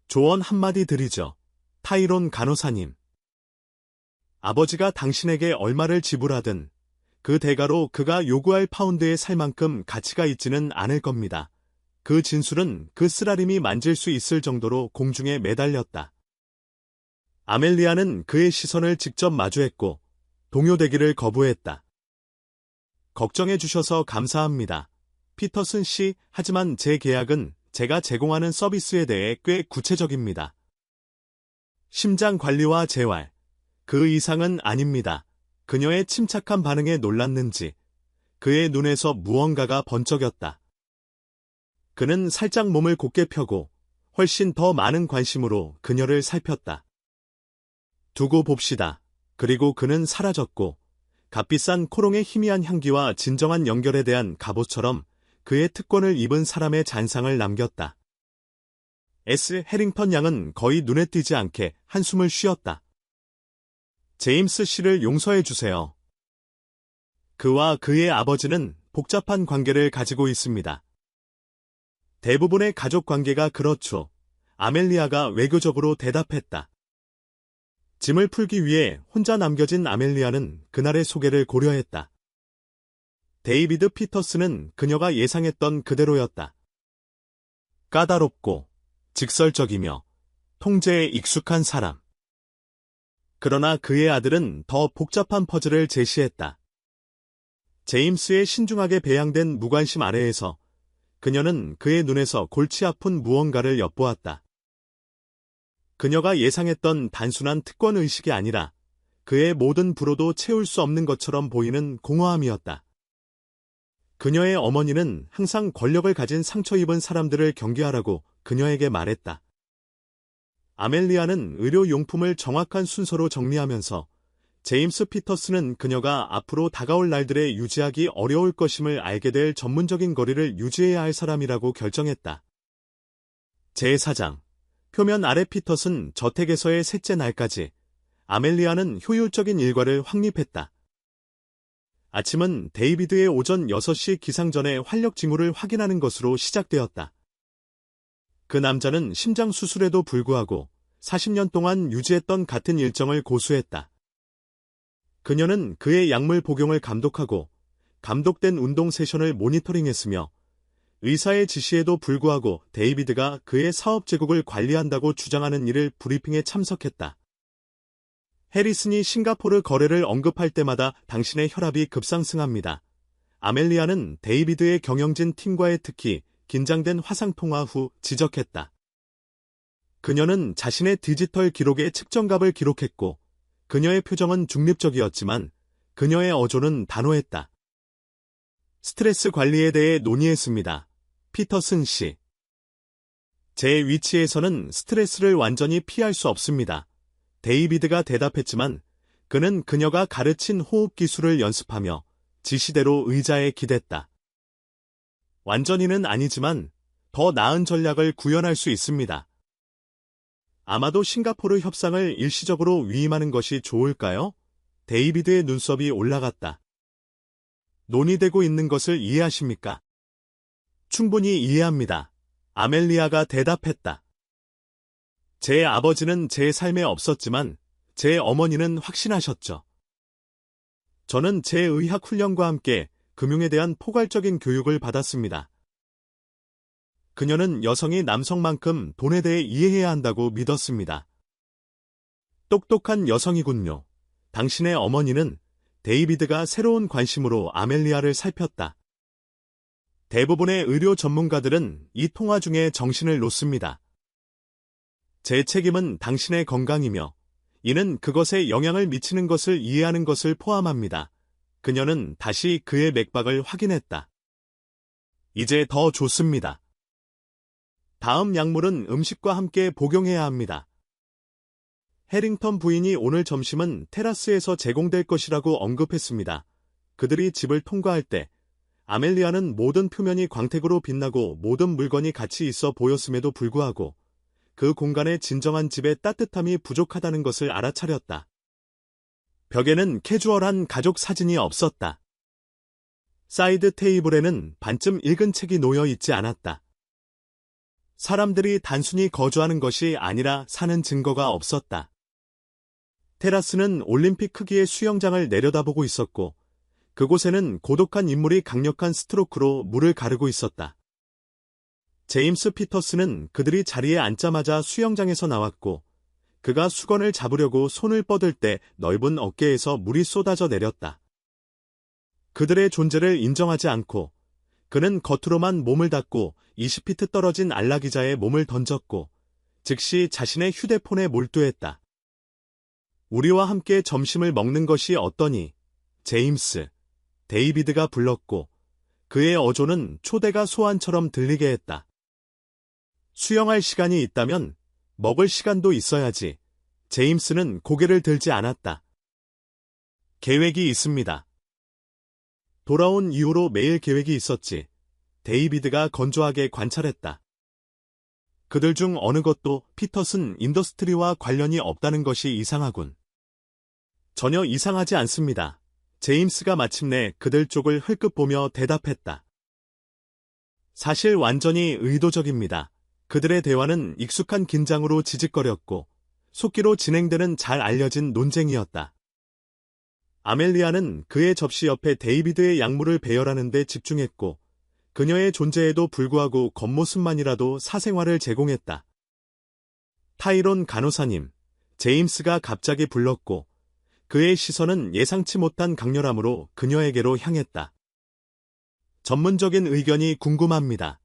조언 한마디 드리죠. 타이론 간호사님. 아버지가 당신에게 얼마를 지불하든 그 대가로 그가 요구할 파운드에 살 만큼 가치가 있지는 않을 겁니다. 그 진술은 그 쓰라림이 만질 수 있을 정도로 공중에 매달렸다. 아멜리아는 그의 시선을 직접 마주했고 동요되기를 거부했다. 걱정해 주셔서 감사합니다. 피터슨 씨, 하지만 제 계약은 제가 제공하는 서비스에 대해 꽤 구체적입니다. 심장 관리와 재활. 그 이상은 아닙니다. 그녀의 침착한 반응에 놀랐는지 그의 눈에서 무언가가 번쩍였다. 그는 살짝 몸을 곧게 펴고 훨씬 더 많은 관심으로 그녀를 살폈다. 두고 봅시다. 그리고 그는 사라졌고 값비싼 코롱의 희미한 향기와 진정한 연결에 대한 갑옷처럼 그의 특권을 입은 사람의 잔상을 남겼다. S. 해링턴 양은 거의 눈에 띄지 않게 한숨을 쉬었다. 제임스 씨를 용서해 주세요. 그와 그의 아버지는 복잡한 관계를 가지고 있습니다. 대부분의 가족 관계가 그렇죠. 아멜리아가 외교적으로 대답했다. 짐을 풀기 위해 혼자 남겨진 아멜리아는 그날의 소개를 고려했다. 데이비드 피터스는 그녀가 예상했던 그대로였다. 까다롭고 직설적이며 통제에 익숙한 사람. 그러나 그의 아들은 더 복잡한 퍼즐을 제시했다. 제임스의 신중하게 배양된 무관심 아래에서 그녀는 그의 눈에서 골치 아픈 무언가를 엿보았다. 그녀가 예상했던 단순한 특권 의식이 아니라 그의 모든 불호도 채울 수 없는 것처럼 보이는 공허함이었다. 그녀의 어머니는 항상 권력을 가진 상처 입은 사람들을 경계하라고 그녀에게 말했다. 아멜리아는 의료용품을 정확한 순서로 정리하면서 제임스 피터스는 그녀가 앞으로 다가올 날들에 유지하기 어려울 것임을 알게 될 전문적인 거리를 유지해야 할 사람이라고 결정했다. 제4장. 표면 아래 피터슨 저택에서의 셋째 날까지 아멜리아는 효율적인 일과를 확립했다. 아침은 데이비드의 오전 6시 기상 전에 활력 징후를 확인하는 것으로 시작되었다. 그 남자는 심장 수술에도 불구하고 40년 동안 유지했던 같은 일정을 고수했다. 그녀는 그의 약물 복용을 감독하고 감독된 운동 세션을 모니터링했으며 의사의 지시에도 불구하고 데이비드가 그의 사업 제국을 관리한다고 주장하는 일을 브리핑에 참석했다. 해리슨이 싱가포르 거래를 언급할 때마다 당신의 혈압이 급상승합니다. 아멜리아는 데이비드의 경영진 팀과의 특히 긴장된 화상통화 후 지적했다. 그녀는 자신의 디지털 기록에 측정값을 기록했고 그녀의 표정은 중립적이었지만 그녀의 어조는 단호했다. 스트레스 관리에 대해 논의했습니다. 피터슨 씨. 제 위치에서는 스트레스를 완전히 피할 수 없습니다. 데이비드가 대답했지만 그는 그녀가 가르친 호흡 기술을 연습하며 지시대로 의자에 기댔다. 완전히는 아니지만 더 나은 전략을 구현할 수 있습니다. 아마도 싱가포르 협상을 일시적으로 위임하는 것이 좋을까요? 데이비드의 눈썹이 올라갔다. 논의되고 있는 것을 이해하십니까? 충분히 이해합니다. 아멜리아가 대답했다. 제 아버지는 제 삶에 없었지만 제 어머니는 확신하셨죠. 저는 제 의학 훈련과 함께 금융에 대한 포괄적인 교육을 받았습니다. 그녀는 여성이 남성만큼 돈에 대해 이해해야 한다고 믿었습니다. 똑똑한 여성이군요. 당신의 어머니는 데이비드가 새로운 관심으로 아멜리아를 살폈다. 대부분의 의료 전문가들은 이 통화 중에 정신을 놓습니다. 제 책임은 당신의 건강이며 이는 그것에 영향을 미치는 것을 이해하는 것을 포함합니다. 그녀는 다시 그의 맥박을 확인했다. 이제 더 좋습니다. 다음 약물은 음식과 함께 복용해야 합니다. 해링턴 부인이 오늘 점심은 테라스에서 제공될 것이라고 언급했습니다. 그들이 집을 통과할 때 아멜리아는 모든 표면이 광택으로 빛나고 모든 물건이 같이 있어 보였음에도 불구하고 그 공간의 진정한 집의 따뜻함이 부족하다는 것을 알아차렸다. 벽에는 캐주얼한 가족 사진이 없었다. 사이드 테이블에는 반쯤 읽은 책이 놓여 있지 않았다. 사람들이 단순히 거주하는 것이 아니라 사는 증거가 없었다. 테라스는 올림픽 크기의 수영장을 내려다보고 있었고 그곳에는 고독한 인물이 강력한 스트로크로 물을 가르고 있었다. 제임스 피터스는 그들이 자리에 앉자마자 수영장에서 나왔고 그가 수건을 잡으려고 손을 뻗을 때 넓은 어깨에서 물이 쏟아져 내렸다. 그들의 존재를 인정하지 않고 그는 겉으로만 몸을 닫고 20피트 떨어진 알라 기자의 몸을 던졌고 즉시 자신의 휴대폰에 몰두했다. 우리와 함께 점심을 먹는 것이 어떠니? 제임스, 데이비드가 불렀고 그의 어조는 초대가 소환처럼 들리게 했다. 수영할 시간이 있다면 먹을 시간도 있어야지. 제임스는 고개를 들지 않았다. 계획이 있습니다. 돌아온 이후로 매일 계획이 있었지. 데이비드가 건조하게 관찰했다. 그들 중 어느 것도 피터슨 인더스트리와 관련이 없다는 것이 이상하군. 전혀 이상하지 않습니다. 제임스가 마침내 그들 쪽을 흘끗 보며 대답했다. 사실 완전히 의도적입니다. 그들의 대화는 익숙한 긴장으로 지직거렸고 속기로 진행되는 잘 알려진 논쟁이었다. 아멜리아는 그의 접시 옆에 데이비드의 약물을 배열하는 데 집중했고 그녀의 존재에도 불구하고 겉모습만이라도 사생활을 제공했다. 타이론 간호사님, 제임스가 갑자기 불렀고 그의 시선은 예상치 못한 강렬함으로 그녀에게로 향했다. 전문적인 의견이 궁금합니다.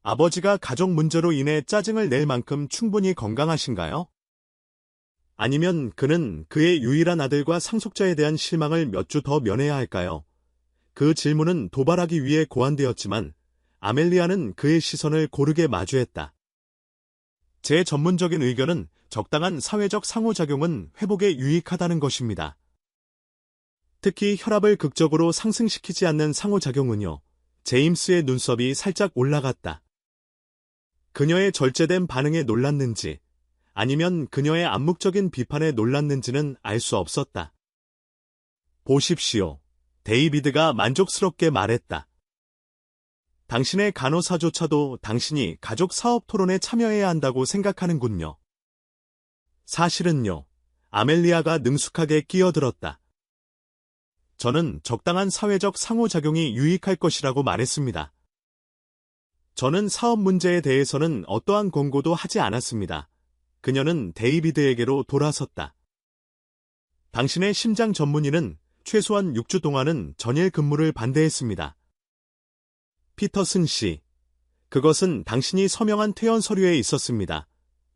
아버지가 가족 문제로 인해 짜증을 낼 만큼 충분히 건강하신가요? 아니면 그는 그의 유일한 아들과 상속자에 대한 실망을 몇 주 더 면해야 할까요? 그 질문은 도발하기 위해 고안되었지만 아멜리아는 그의 시선을 고르게 마주했다. 제 전문적인 의견은 적당한 사회적 상호작용은 회복에 유익하다는 것입니다. 특히 혈압을 극적으로 상승시키지 않는 상호작용은요. 제임스의 눈썹이 살짝 올라갔다. 그녀의 절제된 반응에 놀랐는지 아니면 그녀의 암묵적인 비판에 놀랐는지는 알 수 없었다. 보십시오. 데이비드가 만족스럽게 말했다. 당신의 간호사조차도 당신이 가족 사업 토론에 참여해야 한다고 생각하는군요. 사실은요. 아멜리아가 능숙하게 끼어들었다. 저는 적당한 사회적 상호작용이 유익할 것이라고 말했습니다. 저는 사업 문제에 대해서는 어떠한 권고도 하지 않았습니다. 그녀는 데이비드에게로 돌아섰다. 당신의 심장 전문의는 최소한 6주 동안은 전일 근무를 반대했습니다. 피터슨 씨, 그것은 당신이 서명한 퇴원 서류에 있었습니다.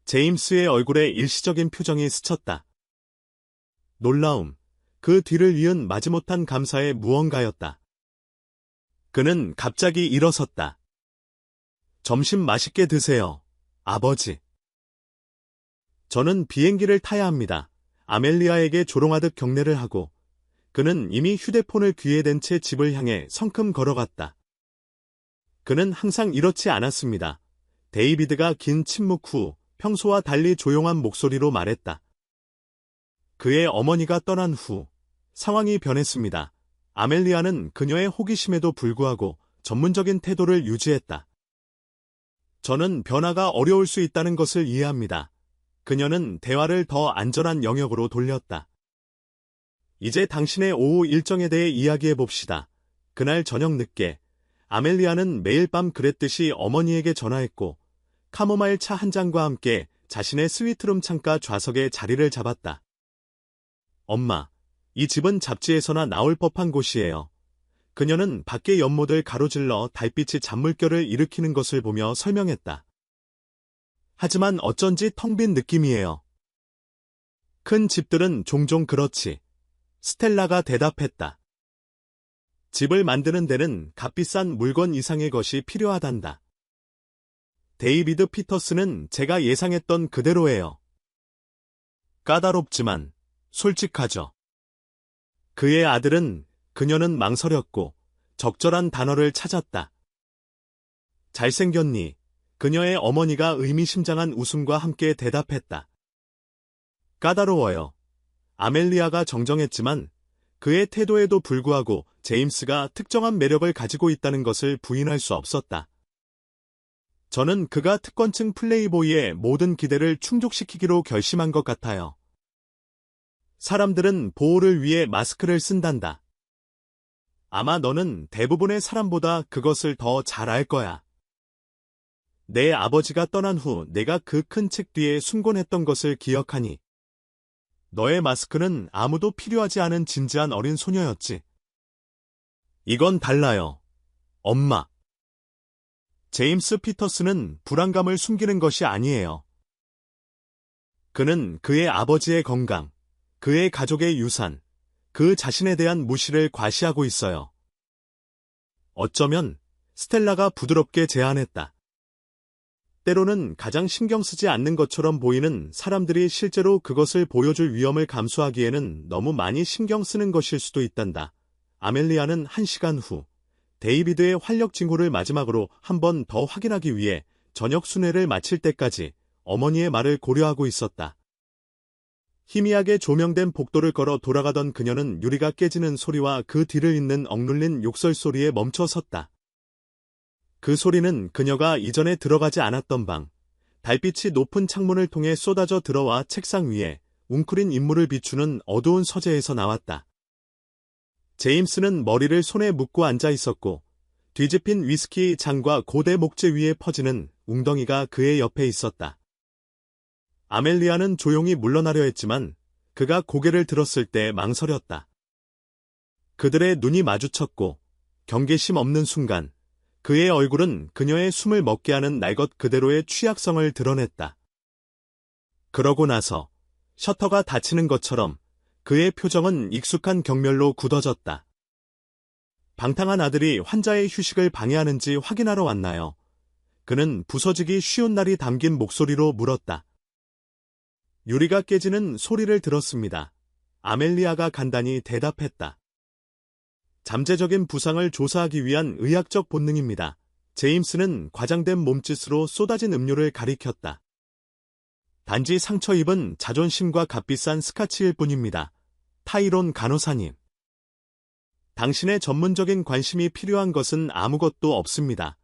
제임스의 얼굴에 일시적인 표정이 스쳤다. 놀라움, 그 뒤를 이은 마지못한 감사의 무언가였다. 그는 갑자기 일어섰다. 점심 맛있게 드세요, 아버지. 저는 비행기를 타야 합니다. 아멜리아에게 조롱하듯 경례를 하고 그는 이미 휴대폰을 귀에 댄 채 집을 향해 성큼 걸어갔다. 그는 항상 이렇지 않았습니다. 데이비드가 긴 침묵 후 평소와 달리 조용한 목소리로 말했다. 그의 어머니가 떠난 후 상황이 변했습니다. 아멜리아는 그녀의 호기심에도 불구하고 전문적인 태도를 유지했다. 저는 변화가 어려울 수 있다는 것을 이해합니다. 그녀는 대화를 더 안전한 영역으로 돌렸다. 이제 당신의 오후 일정에 대해 이야기해 봅시다. 그날 저녁 늦게 아멜리아는 매일 밤 그랬듯이 어머니에게 전화했고 카모마일 차 한 잔과 함께 자신의 스위트룸 창가 좌석에 자리를 잡았다. 엄마, 이 집은 잡지에서나 나올 법한 곳이에요. 그녀는 밖의 연못을 가로질러 달빛이 잔물결을 일으키는 것을 보며 설명했다. 하지만 어쩐지 텅 빈 느낌이에요. 큰 집들은 종종 그렇지. 스텔라가 대답했다. 집을 만드는 데는 값비싼 물건 이상의 것이 필요하단다. 데이비드 피터스는 제가 예상했던 그대로예요. 까다롭지만 솔직하죠. 그의 아들은 그녀는 망설였고 적절한 단어를 찾았다. 잘생겼니? 그녀의 어머니가 의미심장한 웃음과 함께 대답했다. 까다로워요. 아멜리아가 정정했지만 그의 태도에도 불구하고 제임스가 특정한 매력을 가지고 있다는 것을 부인할 수 없었다. 저는 그가 특권층 플레이보이의 모든 기대를 충족시키기로 결심한 것 같아요. 사람들은 보호를 위해 마스크를 쓴단다. 아마 너는 대부분의 사람보다 그것을 더 잘 알 거야. 내 아버지가 떠난 후 내가 그 큰 책 뒤에 숨곤했던 것을 기억하니 너의 마스크는 아무도 필요하지 않은 진지한 어린 소녀였지. 이건 달라요. 엄마. 제임스 피터스는 불안감을 숨기는 것이 아니에요. 그는 그의 아버지의 건강, 그의 가족의 유산, 그 자신에 대한 무시를 과시하고 있어요. 어쩌면 스텔라가 부드럽게 제안했다. 때로는 가장 신경 쓰지 않는 것처럼 보이는 사람들이 실제로 그것을 보여줄 위험을 감수하기에는 너무 많이 신경 쓰는 것일 수도 있단다. 아멜리아는 1시간 후 데이비드의 활력 징후를 마지막으로 한 번 더 확인하기 위해 저녁 순회를 마칠 때까지 어머니의 말을 고려하고 있었다. 희미하게 조명된 복도를 걸어 돌아가던 그녀는 유리가 깨지는 소리와 그 뒤를 잇는 억눌린 욕설 소리에 멈춰 섰다. 그 소리는 그녀가 이전에 들어가지 않았던 방, 달빛이 높은 창문을 통해 쏟아져 들어와 책상 위에 웅크린 인물을 비추는 어두운 서재에서 나왔다. 제임스는 머리를 손에 묶고 앉아 있었고 뒤집힌 위스키 잔과 고대 목재 위에 퍼지는 웅덩이가 그의 옆에 있었다. 아멜리아는 조용히 물러나려 했지만 그가 고개를 들었을 때 망설였다. 그들의 눈이 마주쳤고 경계심 없는 순간 그의 얼굴은 그녀의 숨을 먹게 하는 날 것 그대로의 취약성을 드러냈다. 그러고 나서 셔터가 닫히는 것처럼 그의 표정은 익숙한 경멸로 굳어졌다. 방탕한 아들이 환자의 휴식을 방해하는지 확인하러 왔나요? 그는 부서지기 쉬운 날이 담긴 목소리로 물었다. 유리가 깨지는 소리를 들었습니다. 아멜리아가 간단히 대답했다. 잠재적인 부상을 조사하기 위한 의학적 본능입니다. 제임스는 과장된 몸짓으로 쏟아진 음료를 가리켰다. 단지 상처 입은 자존심과 값비싼 스카치일 뿐입니다. 타이론 간호사님. 당신의 전문적인 관심이 필요한 것은 아무것도 없습니다.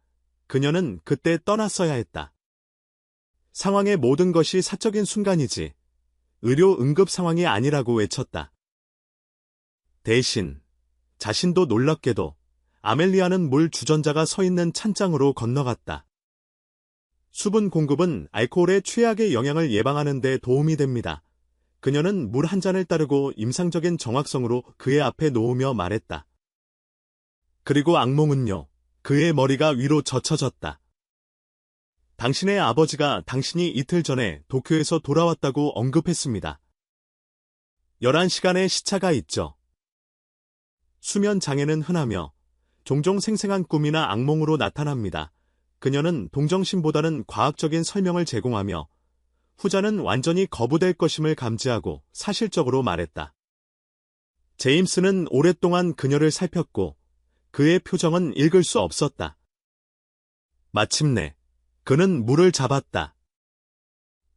그녀는 그때 떠났어야 했다. 상황의 모든 것이 사적인 순간이지 의료 응급 상황이 아니라고 외쳤다. 대신 자신도 놀랍게도 아멜리아는 물 주전자가 서 있는 찬장으로 건너갔다. 수분 공급은 알코올의 최악의 영향을 예방하는 데 도움이 됩니다. 그녀는 물 한 잔을 따르고 임상적인 정확성으로 그의 앞에 놓으며 말했다. 그리고 악몽은요, 그의 머리가 위로 젖혀졌다. 당신의 아버지가 당신이 이틀 전에 도쿄에서 돌아왔다고 언급했습니다. 11시간의 시차가 있죠. 수면 장애는 흔하며 종종 생생한 꿈이나 악몽으로 나타납니다. 그녀는 동정심보다는 과학적인 설명을 제공하며 후자는 완전히 거부될 것임을 감지하고 사실적으로 말했다. 제임스는 오랫동안 그녀를 살폈고 그의 표정은 읽을 수 없었다. 마침내 그는 물을 잡았다.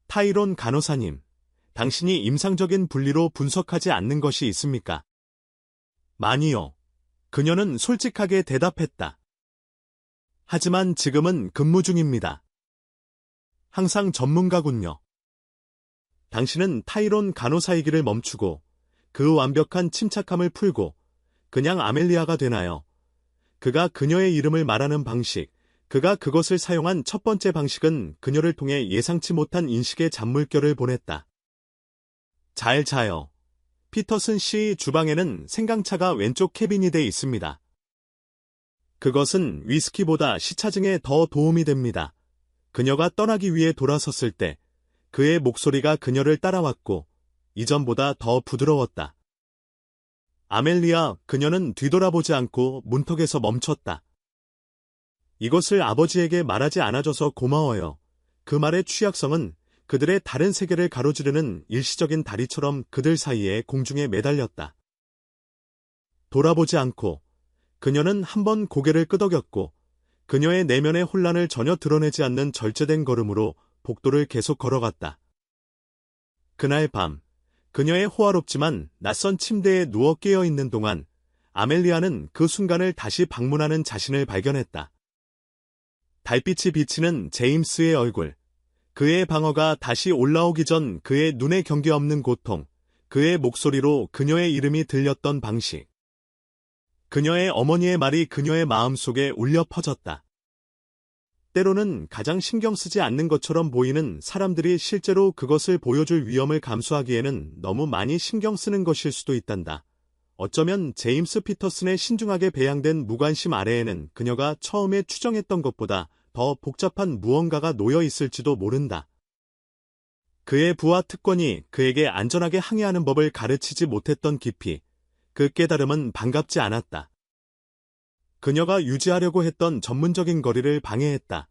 타이론 간호사님, 당신이 임상적인 분리로 분석하지 않는 것이 있습니까? 많이요. 그녀는 솔직하게 대답했다. 하지만 지금은 근무 중입니다. 항상 전문가군요. 당신은 타이론 간호사이기를 멈추고 그 완벽한 침착함을 풀고 그냥 아멜리아가 되나요? 그가 그녀의 이름을 말하는 방식, 그가 그것을 사용한 첫 번째 방식은 그녀를 통해 예상치 못한 인식의 잔물결을 보냈다. 잘 자요. 피터슨 씨 주방에는 생강차가 왼쪽 캐비닛에 있습니다. 그것은 위스키보다 시차증에 더 도움이 됩니다. 그녀가 떠나기 위해 돌아섰을 때 그의 목소리가 그녀를 따라왔고 이전보다 더 부드러웠다. 아멜리아, 그녀는 뒤돌아보지 않고 문턱에서 멈췄다. 이것을 아버지에게 말하지 않아줘서 고마워요. 그 말의 취약성은 그들의 다른 세계를 가로지르는 일시적인 다리처럼 그들 사이에 공중에 매달렸다. 돌아보지 않고 그녀는 한 번 고개를 끄덕였고 그녀의 내면의 혼란을 전혀 드러내지 않는 절제된 걸음으로 복도를 계속 걸어갔다. 그날 밤, 그녀의 호화롭지만 낯선 침대에 누워 깨어있는 동안 아멜리아는 그 순간을 다시 방문하는 자신을 발견했다. 달빛이 비치는 제임스의 얼굴, 그의 방어가 다시 올라오기 전 그의 눈에 경계 없는 고통, 그의 목소리로 그녀의 이름이 들렸던 방식. 그녀의 어머니의 말이 그녀의 마음속에 울려 퍼졌다. 때로는 가장 신경 쓰지 않는 것처럼 보이는 사람들이 실제로 그것을 보여줄 위험을 감수하기에는 너무 많이 신경 쓰는 것일 수도 있단다. 어쩌면 제임스 피터슨의 신중하게 배양된 무관심 아래에는 그녀가 처음에 추정했던 것보다 더 복잡한 무언가가 놓여 있을지도 모른다. 그의 부하 특권이 그에게 안전하게 항해하는 법을 가르치지 못했던 깊이, 그 깨달음은 반갑지 않았다. 그녀가 유지하려고 했던 전문적인 거리를 방해했다.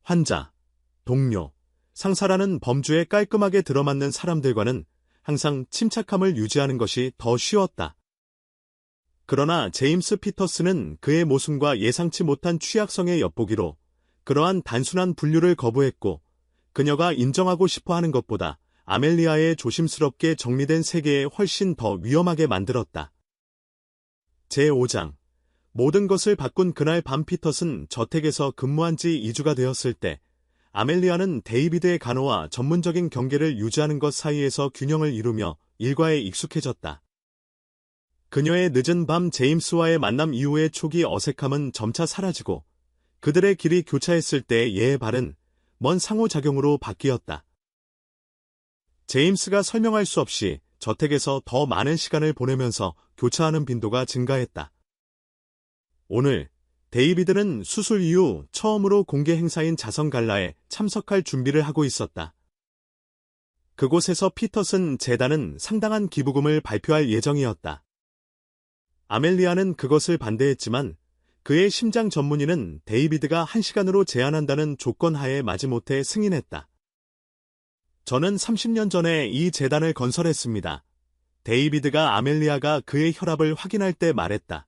환자, 동료, 상사라는 범주에 깔끔하게 들어맞는 사람들과는 항상 침착함을 유지하는 것이 더 쉬웠다. 그러나 제임스 피터슨은 그의 모순과 예상치 못한 취약성의 엿보기로 그러한 단순한 분류를 거부했고 그녀가 인정하고 싶어 하는 것보다 아멜리아의 조심스럽게 정리된 세계에 훨씬 더 위험하게 만들었다. 제5장 모든 것을 바꾼 그날 밤 피터슨 저택에서 근무한 지 2주가 되었을 때 아멜리아는 데이비드의 간호와 전문적인 경계를 유지하는 것 사이에서 균형을 이루며 일과에 익숙해졌다. 그녀의 늦은 밤 제임스와의 만남 이후의 초기 어색함은 점차 사라지고 그들의 길이 교차했을 때의 예의 바른 먼 상호작용으로 바뀌었다. 제임스가 설명할 수 없이 저택에서 더 많은 시간을 보내면서 교차하는 빈도가 증가했다. 오늘 데이비드는 수술 이후 처음으로 공개 행사인 자선 갈라에 참석할 준비를 하고 있었다. 그곳에서 피터슨 재단은 상당한 기부금을 발표할 예정이었다. 아멜리아는 그것을 반대했지만 그의 심장 전문의는 데이비드가 1시간으로 제한한다는 조건 하에 마지못해 승인했다. 저는 30년 전에 이 재단을 건설했습니다. 데이비드가 아멜리아가 그의 혈압을 확인할 때 말했다.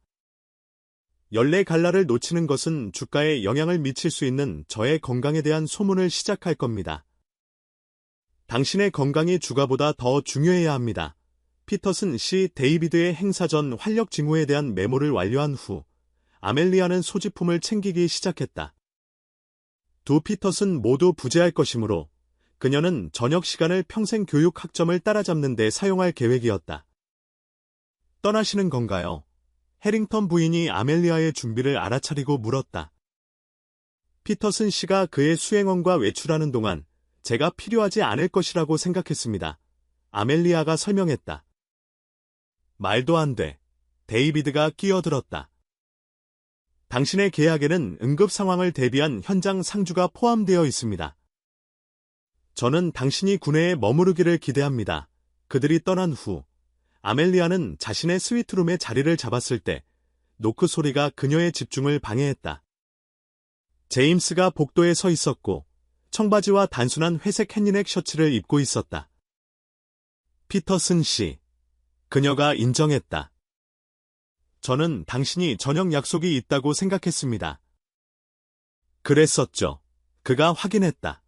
연례 갈라를 놓치는 것은 주가에 영향을 미칠 수 있는 저의 건강에 대한 소문을 시작할 겁니다. 당신의 건강이 주가보다 더 중요해야 합니다. 피터슨 씨 데이비드의 행사 전 활력 징후에 대한 메모를 완료한 후 아멜리아는 소지품을 챙기기 시작했다. 두 피터슨 모두 부재할 것이므로 그녀는 저녁 시간을 평생 교육 학점을 따라잡는 데 사용할 계획이었다. 떠나시는 건가요? 해링턴 부인이 아멜리아의 준비를 알아차리고 물었다. 피터슨 씨가 그의 수행원과 외출하는 동안 제가 필요하지 않을 것이라고 생각했습니다. 아멜리아가 설명했다. 말도 안 돼. 데이비드가 끼어들었다. 당신의 계약에는 응급 상황을 대비한 현장 상주가 포함되어 있습니다. 저는 당신이 군내에 머무르기를 기대합니다. 그들이 떠난 후 아멜리아는 자신의 스위트룸에 자리를 잡았을 때 노크 소리가 그녀의 집중을 방해했다. 제임스가 복도에 서 있었고 청바지와 단순한 회색 햇니넥 셔츠를 입고 있었다. 피터슨 씨. 그녀가 인정했다. 저는 당신이 저녁 약속이 있다고 생각했습니다. 그랬었죠. 그가 확인했다.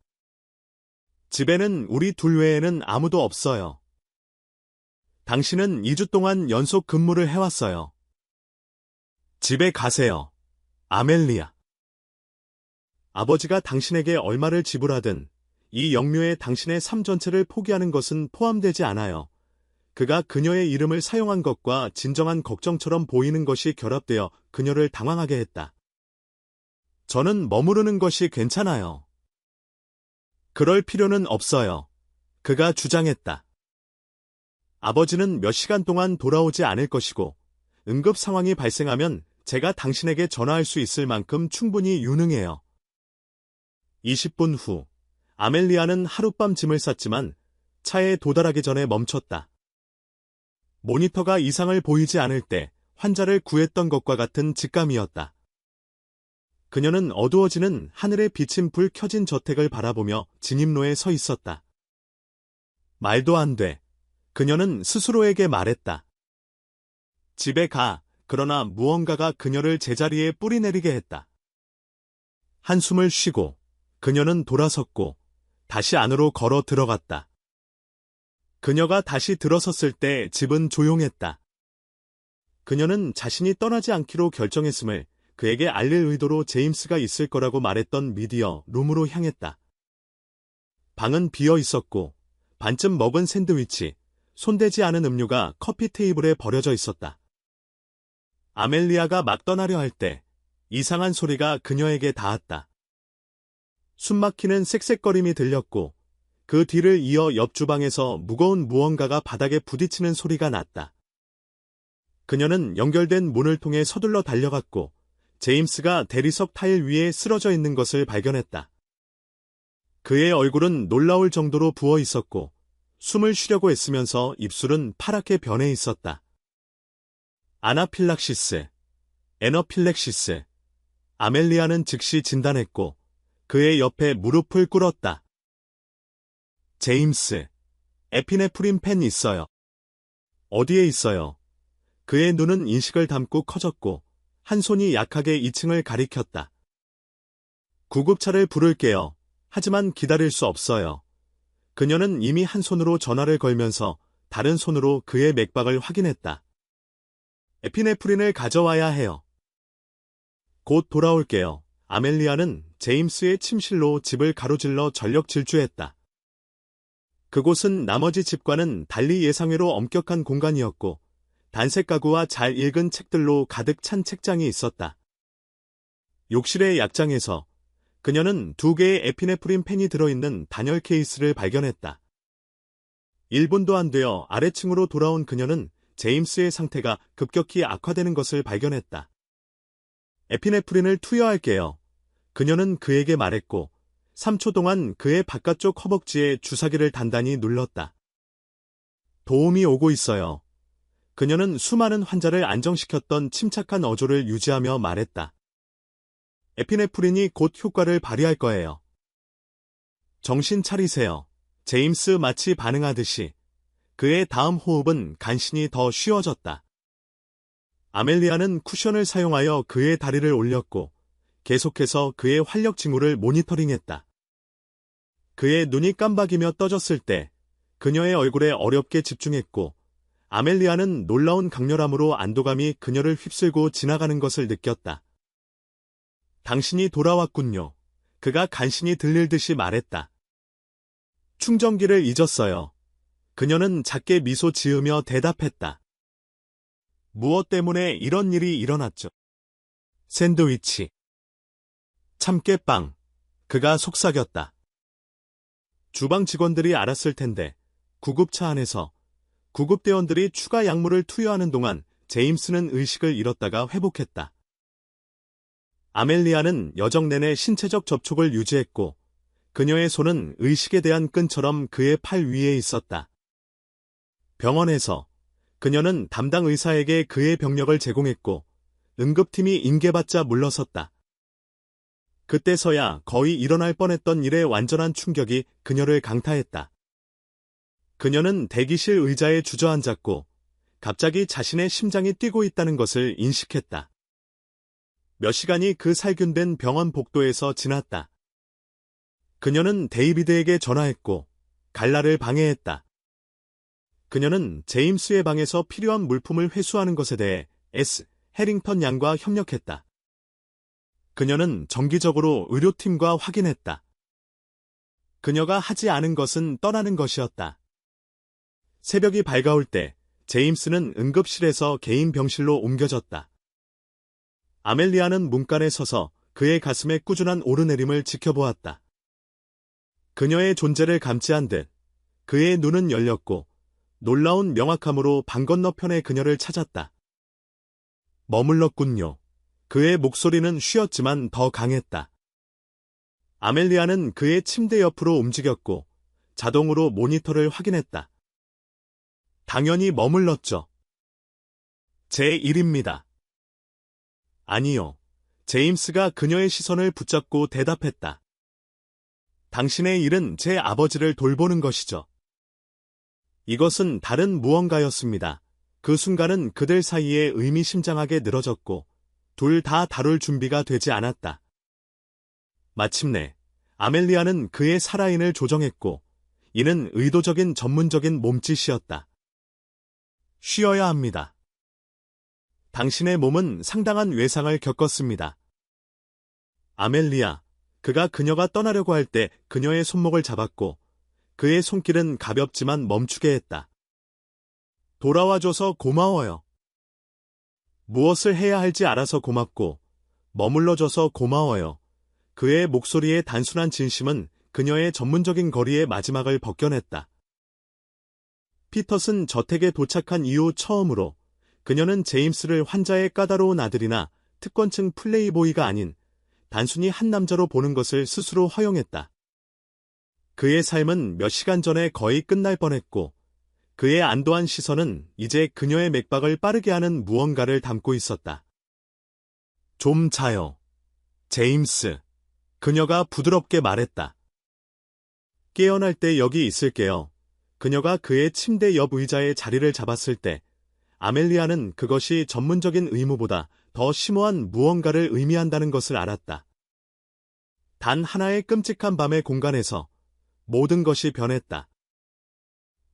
집에는 우리 둘 외에는 아무도 없어요. 당신은 2주 동안 연속 근무를 해왔어요. 집에 가세요. 아멜리아. 아버지가 당신에게 얼마를 지불하든 이 영묘에 당신의 삶 전체를 포기하는 것은 포함되지 않아요. 그가 그녀의 이름을 사용한 것과 진정한 걱정처럼 보이는 것이 결합되어 그녀를 당황하게 했다. 저는 머무르는 것이 괜찮아요. 그럴 필요는 없어요. 그가 주장했다. 아버지는 몇 시간 동안 돌아오지 않을 것이고 응급 상황이 발생하면 제가 당신에게 전화할 수 있을 만큼 충분히 유능해요. 20분 후 아멜리아는 하룻밤 짐을 쌌지만 차에 도달하기 전에 멈췄다. 모니터가 이상을 보이지 않을 때 환자를 구했던 것과 같은 직감이었다. 그녀는 어두워지는 하늘에 비친 불 켜진 저택을 바라보며 진입로에 서 있었다. 말도 안 돼. 그녀는 스스로에게 말했다. 집에 가. 그러나 무언가가 그녀를 제자리에 뿌리내리게 했다. 한숨을 쉬고 그녀는 돌아섰고 다시 안으로 걸어 들어갔다. 그녀가 다시 들어섰을 때 집은 조용했다. 그녀는 자신이 떠나지 않기로 결정했음을 그에게 알릴 의도로 제임스가 있을 거라고 말했던 미디어 룸으로 향했다. 방은 비어 있었고 반쯤 먹은 샌드위치, 손대지 않은 음료가 커피 테이블에 버려져 있었다. 아멜리아가 막 떠나려 할 때 이상한 소리가 그녀에게 닿았다. 숨막히는 쌕쌕거림이 들렸고 그 뒤를 이어 옆 주방에서 무거운 무언가가 바닥에 부딪히는 소리가 났다. 그녀는 연결된 문을 통해 서둘러 달려갔고 제임스가 대리석 타일 위에 쓰러져 있는 것을 발견했다. 그의 얼굴은 놀라울 정도로 부어 있었고 숨을 쉬려고 애쓰면서 입술은 파랗게 변해 있었다. 아나필락시스, 에너필렉시스. 아멜리아는 즉시 진단했고 그의 옆에 무릎을 꿇었다. 제임스, 에피네프린 펜 있어요. 어디에 있어요? 그의 눈은 인식을 담고 커졌고 한 손이 약하게 2층을 가리켰다. 구급차를 부를게요. 하지만 기다릴 수 없어요. 그녀는 이미 한 손으로 전화를 걸면서 다른 손으로 그의 맥박을 확인했다. 에피네프린을 가져와야 해요. 곧 돌아올게요. 아멜리아는 제임스의 침실로 집을 가로질러 전력 질주했다. 그곳은 나머지 집과는 달리 예상외로 엄격한 공간이었고 단색 가구와 잘 읽은 책들로 가득 찬 책장이 있었다. 욕실의 약장에서 그녀는 2개의 에피네프린 펜이 들어있는 단열 케이스를 발견했다. 1분도 안 되어 아래층으로 돌아온 그녀는 제임스의 상태가 급격히 악화되는 것을 발견했다. 에피네프린을 투여할게요. 그녀는 그에게 말했고 3초 동안 그의 바깥쪽 허벅지에 주사기를 단단히 눌렀다. 도움이 오고 있어요. 그녀는 수많은 환자를 안정시켰던 침착한 어조를 유지하며 말했다. 에피네프린이 곧 효과를 발휘할 거예요. 정신 차리세요. 제임스 마치 반응하듯이 그의 다음 호흡은 간신히 더 쉬워졌다. 아멜리아는 쿠션을 사용하여 그의 다리를 올렸고 계속해서 그의 활력 징후를 모니터링했다. 그의 눈이 깜박이며 떠졌을 때 그녀의 얼굴에 어렵게 집중했고 아멜리아는 놀라운 강렬함으로 안도감이 그녀를 휩쓸고 지나가는 것을 느꼈다. 당신이 돌아왔군요. 그가 간신히 들릴 듯이 말했다. 충전기를 잊었어요. 그녀는 작게 미소 지으며 대답했다. 무엇 때문에 이런 일이 일어났죠? 샌드위치. 참깨빵. 그가 속삭였다. 주방 직원들이 알았을 텐데 구급차 안에서 구급대원들이 추가 약물을 투여하는 동안 제임스는 의식을 잃었다가 회복했다. 아멜리아는 여정 내내 신체적 접촉을 유지했고 그녀의 손은 의식에 대한 끈처럼 그의 팔 위에 있었다. 병원에서 그녀는 담당 의사에게 그의 병력을 제공했고 응급팀이 인계받자 물러섰다. 그때서야 거의 일어날 뻔했던 일의 완전한 충격이 그녀를 강타했다. 그녀는 대기실 의자에 주저앉았고 갑자기 자신의 심장이 뛰고 있다는 것을 인식했다. 몇 시간이 그 살균된 병원 복도에서 지났다. 그녀는 데이비드에게 전화했고 갈라를 방해했다. 그녀는 제임스의 방에서 필요한 물품을 회수하는 것에 대해 해링턴 양과 협력했다. 그녀는 정기적으로 의료팀과 확인했다. 그녀가 하지 않은 것은 떠나는 것이었다. 새벽이 밝아올 때 제임스는 응급실에서 개인 병실로 옮겨졌다. 아멜리아는 문간에 서서 그의 가슴의 꾸준한 오르내림을 지켜보았다. 그녀의 존재를 감지한 듯 그의 눈은 열렸고 놀라운 명확함으로 방 건너편의 그녀를 찾았다. 머물렀군요. 그의 목소리는 쉬었지만 더 강했다. 아멜리아는 그의 침대 옆으로 움직였고 자동으로 모니터를 확인했다. 당연히 머물렀죠. 제 일입니다. 아니요. 제임스가 그녀의 시선을 붙잡고 대답했다. 당신의 일은 제 아버지를 돌보는 것이죠. 이것은 다른 무언가였습니다. 그 순간은 그들 사이에 의미심장하게 늘어졌고 둘 다 다룰 준비가 되지 않았다. 마침내 아멜리아는 그의 살아인을 조정했고 이는 의도적인 전문적인 몸짓이었다. 쉬어야 합니다. 당신의 몸은 상당한 외상을 겪었습니다. 아멜리아, 그가 그녀가 떠나려고 할 때 그녀의 손목을 잡았고 그의 손길은 가볍지만 멈추게 했다. 돌아와줘서 고마워요. 무엇을 해야 할지 알아서 고맙고 머물러줘서 고마워요. 그의 목소리의 단순한 진심은 그녀의 전문적인 거리의 마지막을 벗겨냈다. 피터슨 저택에 도착한 이후 처음으로 그녀는 제임스를 환자의 까다로운 아들이나 특권층 플레이보이가 아닌 단순히 한 남자로 보는 것을 스스로 허용했다. 그의 삶은 몇 시간 전에 거의 끝날 뻔했고 그의 안도한 시선은 이제 그녀의 맥박을 빠르게 하는 무언가를 담고 있었다. 좀 자요. 제임스. 그녀가 부드럽게 말했다. 깨어날 때 여기 있을게요. 그녀가 그의 침대 옆 의자에 자리를 잡았을 때 아멜리아는 그것이 전문적인 의무보다 더 심오한 무언가를 의미한다는 것을 알았다. 단 하나의 끔찍한 밤의 공간에서 모든 것이 변했다.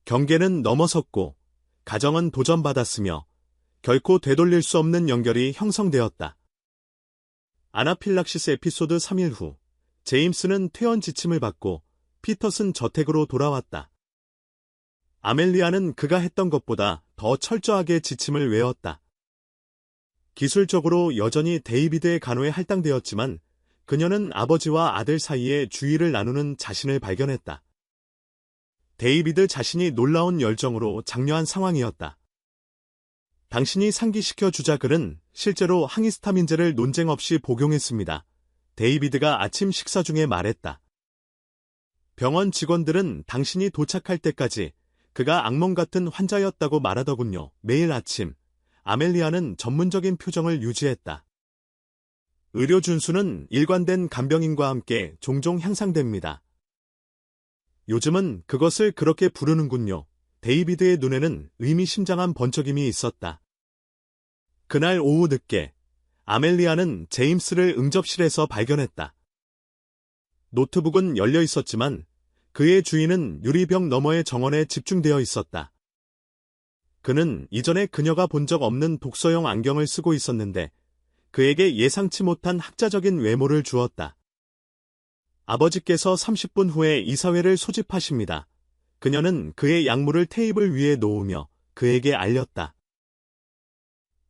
경계는 넘어섰고 가정은 도전받았으며 결코 되돌릴 수 없는 연결이 형성되었다. 아나필락시스 에피소드 3일 후 제임스는 퇴원 지침을 받고 피터슨 저택으로 돌아왔다. 아멜리아는 그가 했던 것보다 더 철저하게 지침을 외웠다. 기술적으로 여전히 데이비드의 간호에 할당되었지만 그녀는 아버지와 아들 사이에 주의를 나누는 자신을 발견했다. 데이비드 자신이 놀라운 열정으로 장려한 상황이었다. 당신이 상기시켜 주자 글은 실제로 항히스타민제를 논쟁 없이 복용했습니다. 데이비드가 아침 식사 중에 말했다. 병원 직원들은 당신이 도착할 때까지 그가 악몽 같은 환자였다고 말하더군요. 매일 아침 아멜리아는 전문적인 표정을 유지했다. 의료 준수는 일관된 간병인과 함께 종종 향상됩니다. 요즘은 그것을 그렇게 부르는군요. 데이비드의 눈에는 의미심장한 번쩍임이 있었다. 그날 오후 늦게 아멜리아는 제임스를 응접실에서 발견했다. 노트북은 열려 있었지만 그의 주인은 유리벽 너머의 정원에 집중되어 있었다. 그는 이전에 그녀가 본 적 없는 독서용 안경을 쓰고 있었는데 그에게 예상치 못한 학자적인 외모를 주었다. 아버지께서 30분 후에 이사회를 소집하십니다. 그녀는 그의 약물을 테이블 위에 놓으며 그에게 알렸다.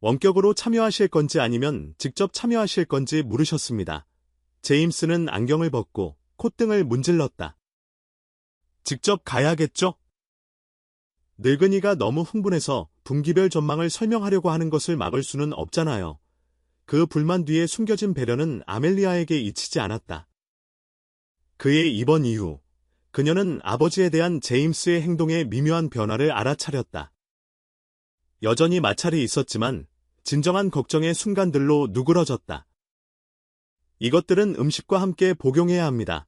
원격으로 참여하실 건지 아니면 직접 참여하실 건지 물으셨습니다. 제임스는 안경을 벗고 콧등을 문질렀다. 직접 가야겠죠? 늙은이가 너무 흥분해서 분기별 전망을 설명하려고 하는 것을 막을 수는 없잖아요. 그 불만 뒤에 숨겨진 배려는 아멜리아에게 잊히지 않았다. 그의 입원 이후 그녀는 아버지에 대한 제임스의 행동의 미묘한 변화를 알아차렸다. 여전히 마찰이 있었지만 진정한 걱정의 순간들로 누그러졌다. 이것들은 음식과 함께 복용해야 합니다.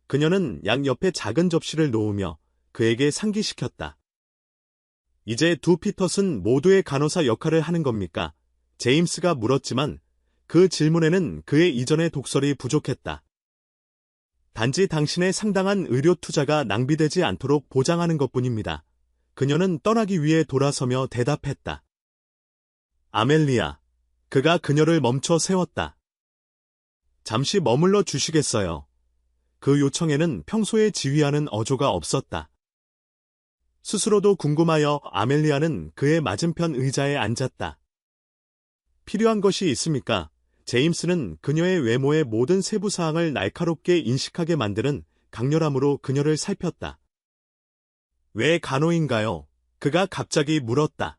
그녀는 약 옆에 작은 접시를 놓으며 그에게 상기시켰다. 이제 두 피터슨 모두의 간호사 역할을 하는 겁니까? 제임스가 물었지만 그 질문에는 그의 이전의 독설이 부족했다. 단지 당신의 상당한 의료 투자가 낭비되지 않도록 보장하는 것뿐입니다. 그녀는 떠나기 위해 돌아서며 대답했다. 아멜리아, 그가 그녀를 멈춰 세웠다. 잠시 머물러 주시겠어요. 그 요청에는 평소에 지휘하는 어조가 없었다. 스스로도 궁금하여 아멜리아는 그의 맞은편 의자에 앉았다. 필요한 것이 있습니까? 제임스는 그녀의 외모의 모든 세부 사항을 날카롭게 인식하게 만드는 강렬함으로 그녀를 살폈다. 왜 간호인가요? 그가 갑자기 물었다.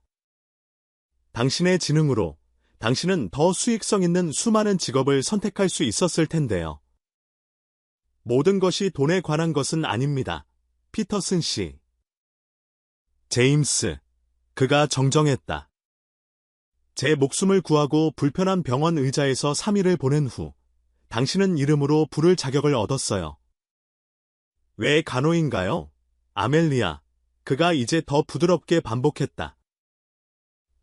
당신의 지능으로 당신은 더 수익성 있는 수많은 직업을 선택할 수 있었을 텐데요. 모든 것이 돈에 관한 것은 아닙니다. 피터슨 씨. 제임스. 그가 정정했다. 제 목숨을 구하고 불편한 병원 의자에서 3일을 보낸 후 당신은 이름으로 부를 자격을 얻었어요. 왜 간호인가요? 아멜리아. 그가 이제 더 부드럽게 반복했다.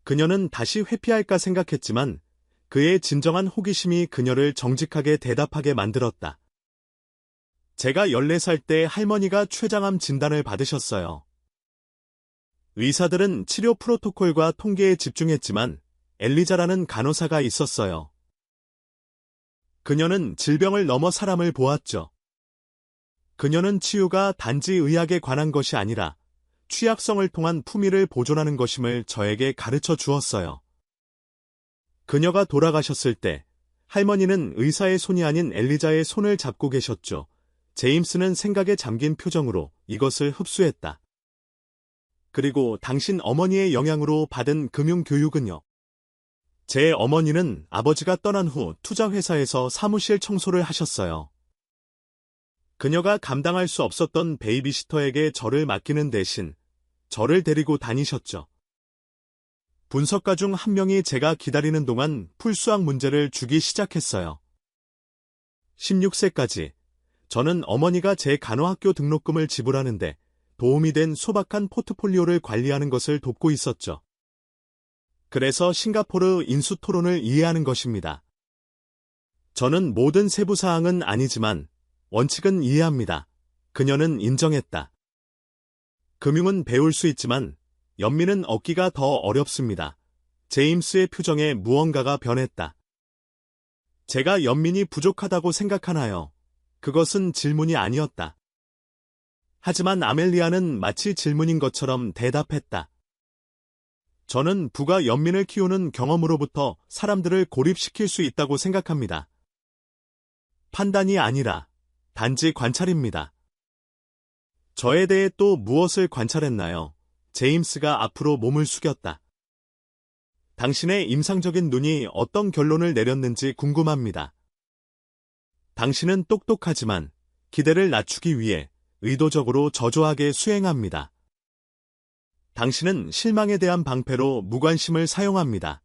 그녀는 다시 회피할까 생각했지만 그의 진정한 호기심이 그녀를 정직하게 대답하게 만들었다. 제가 14살 때 할머니가 췌장암 진단을 받으셨어요. 의사들은 치료 프로토콜과 통계에 집중했지만 엘리자라는 간호사가 있었어요. 그녀는 질병을 넘어 사람을 보았죠. 그녀는 치유가 단지 의학에 관한 것이 아니라 취약성을 통한 품위를 보존하는 것임을 저에게 가르쳐 주었어요. 그녀가 돌아가셨을 때 할머니는 의사의 손이 아닌 엘리자의 손을 잡고 계셨죠. 제임스는 생각에 잠긴 표정으로 이것을 흡수했다. 그리고 당신 어머니의 영향으로 받은 금융교육은요? 제 어머니는 아버지가 떠난 후 투자회사에서 사무실 청소를 하셨어요. 그녀가 감당할 수 없었던 베이비시터에게 저를 맡기는 대신 저를 데리고 다니셨죠. 분석가 중 한 명이 제가 기다리는 동안 풀수학 문제를 주기 시작했어요. 16세까지 저는 어머니가 제 간호학교 등록금을 지불하는데 도움이 된 소박한 포트폴리오를 관리하는 것을 돕고 있었죠. 그래서 싱가포르 인수토론을 이해하는 것입니다. 저는 모든 세부 사항은 아니지만 원칙은 이해합니다. 그녀는 인정했다. 금융은 배울 수 있지만 연민은 얻기가 더 어렵습니다. 제임스의 표정에 무언가가 변했다. 제가 연민이 부족하다고 생각하나요? 그것은 질문이 아니었다. 하지만 아멜리아는 마치 질문인 것처럼 대답했다. 저는 부가 연민을 키우는 경험으로부터 사람들을 고립시킬 수 있다고 생각합니다. 판단이 아니라 단지 관찰입니다. 저에 대해 또 무엇을 관찰했나요? 제임스가 앞으로 몸을 숙였다. 당신의 임상적인 눈이 어떤 결론을 내렸는지 궁금합니다. 당신은 똑똑하지만 기대를 낮추기 위해 의도적으로 저조하게 수행합니다. 당신은 실망에 대한 방패로 무관심을 사용합니다.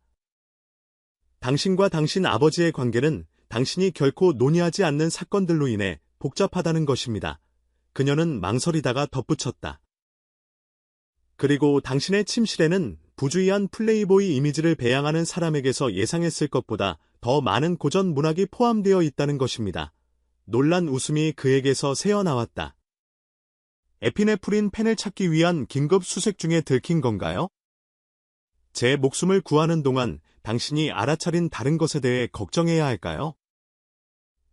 당신과 당신 아버지의 관계는 당신이 결코 논의하지 않는 사건들로 인해 복잡하다는 것입니다. 그녀는 망설이다가 덧붙였다. 그리고 당신의 침실에는 부주의한 플레이보이 이미지를 배양하는 사람에게서 예상했을 것보다 더 많은 고전 문학이 포함되어 있다는 것입니다. 놀란 웃음이 그에게서 새어나왔다. 에피네프린 펜을 찾기 위한 긴급 수색 중에 들킨 건가요? 제 목숨을 구하는 동안 당신이 알아차린 다른 것에 대해 걱정해야 할까요?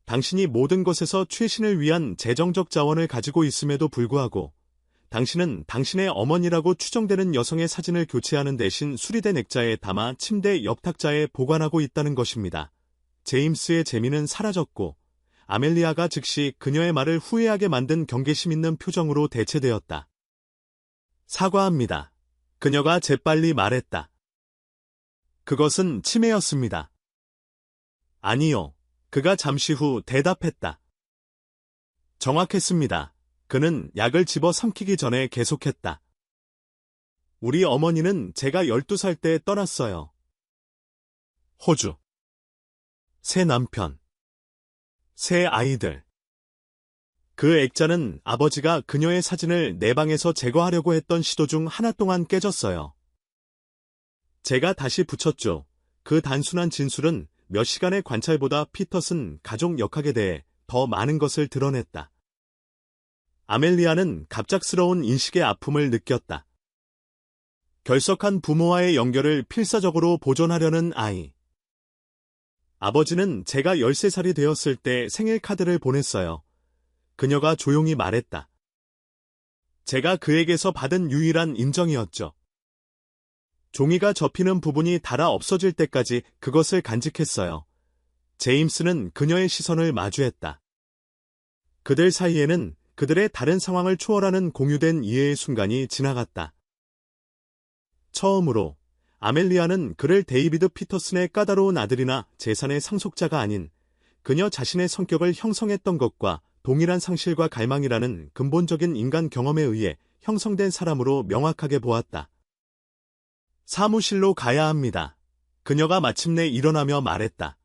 당신이 모든 것에서 최신을 위한 재정적 자원을 가지고 있음에도 불구하고 당신은 당신의 어머니라고 추정되는 여성의 사진을 교체하는 대신 수리된 액자에 담아 침대 옆 탁자에 보관하고 있다는 것입니다. 제임스의 재미는 사라졌고 아멜리아가 즉시 그녀의 말을 후회하게 만든 경계심 있는 표정으로 대체되었다. 사과합니다. 그녀가 재빨리 말했다. 그것은 치매였습니다. 아니요. 그가 잠시 후 대답했다. 정확했습니다. 그는 약을 집어 삼키기 전에 계속했다. 우리 어머니는 제가 12살 때 떠났어요. 호주. 새 남편. 새 아이들. 그 액자는 아버지가 그녀의 사진을 내 방에서 제거하려고 했던 시도 중 하나 동안 깨졌어요. 제가 다시 붙였죠. 그 단순한 진술은 몇 시간의 관찰보다 피터슨 가족 역학에 대해 더 많은 것을 드러냈다. 아멜리아는 갑작스러운 인식의 아픔을 느꼈다. 결석한 부모와의 연결을 필사적으로 보존하려는 아이. 아버지는 제가 13살이 되었을 때 생일 카드를 보냈어요. 그녀가 조용히 말했다. 제가 그에게서 받은 유일한 인정이었죠. 종이가 접히는 부분이 닳아 없어질 때까지 그것을 간직했어요. 제임스는 그녀의 시선을 마주했다. 그들 사이에는 그들의 다른 상황을 초월하는 공유된 이해의 순간이 지나갔다. 처음으로 아멜리아는 그를 데이비드 피터슨의 까다로운 아들이나 재산의 상속자가 아닌 그녀 자신의 성격을 형성했던 것과 동일한 상실과 갈망이라는 근본적인 인간 경험에 의해 형성된 사람으로 명확하게 보았다. 사무실로 가야 합니다. 그녀가 마침내 일어나며 말했다.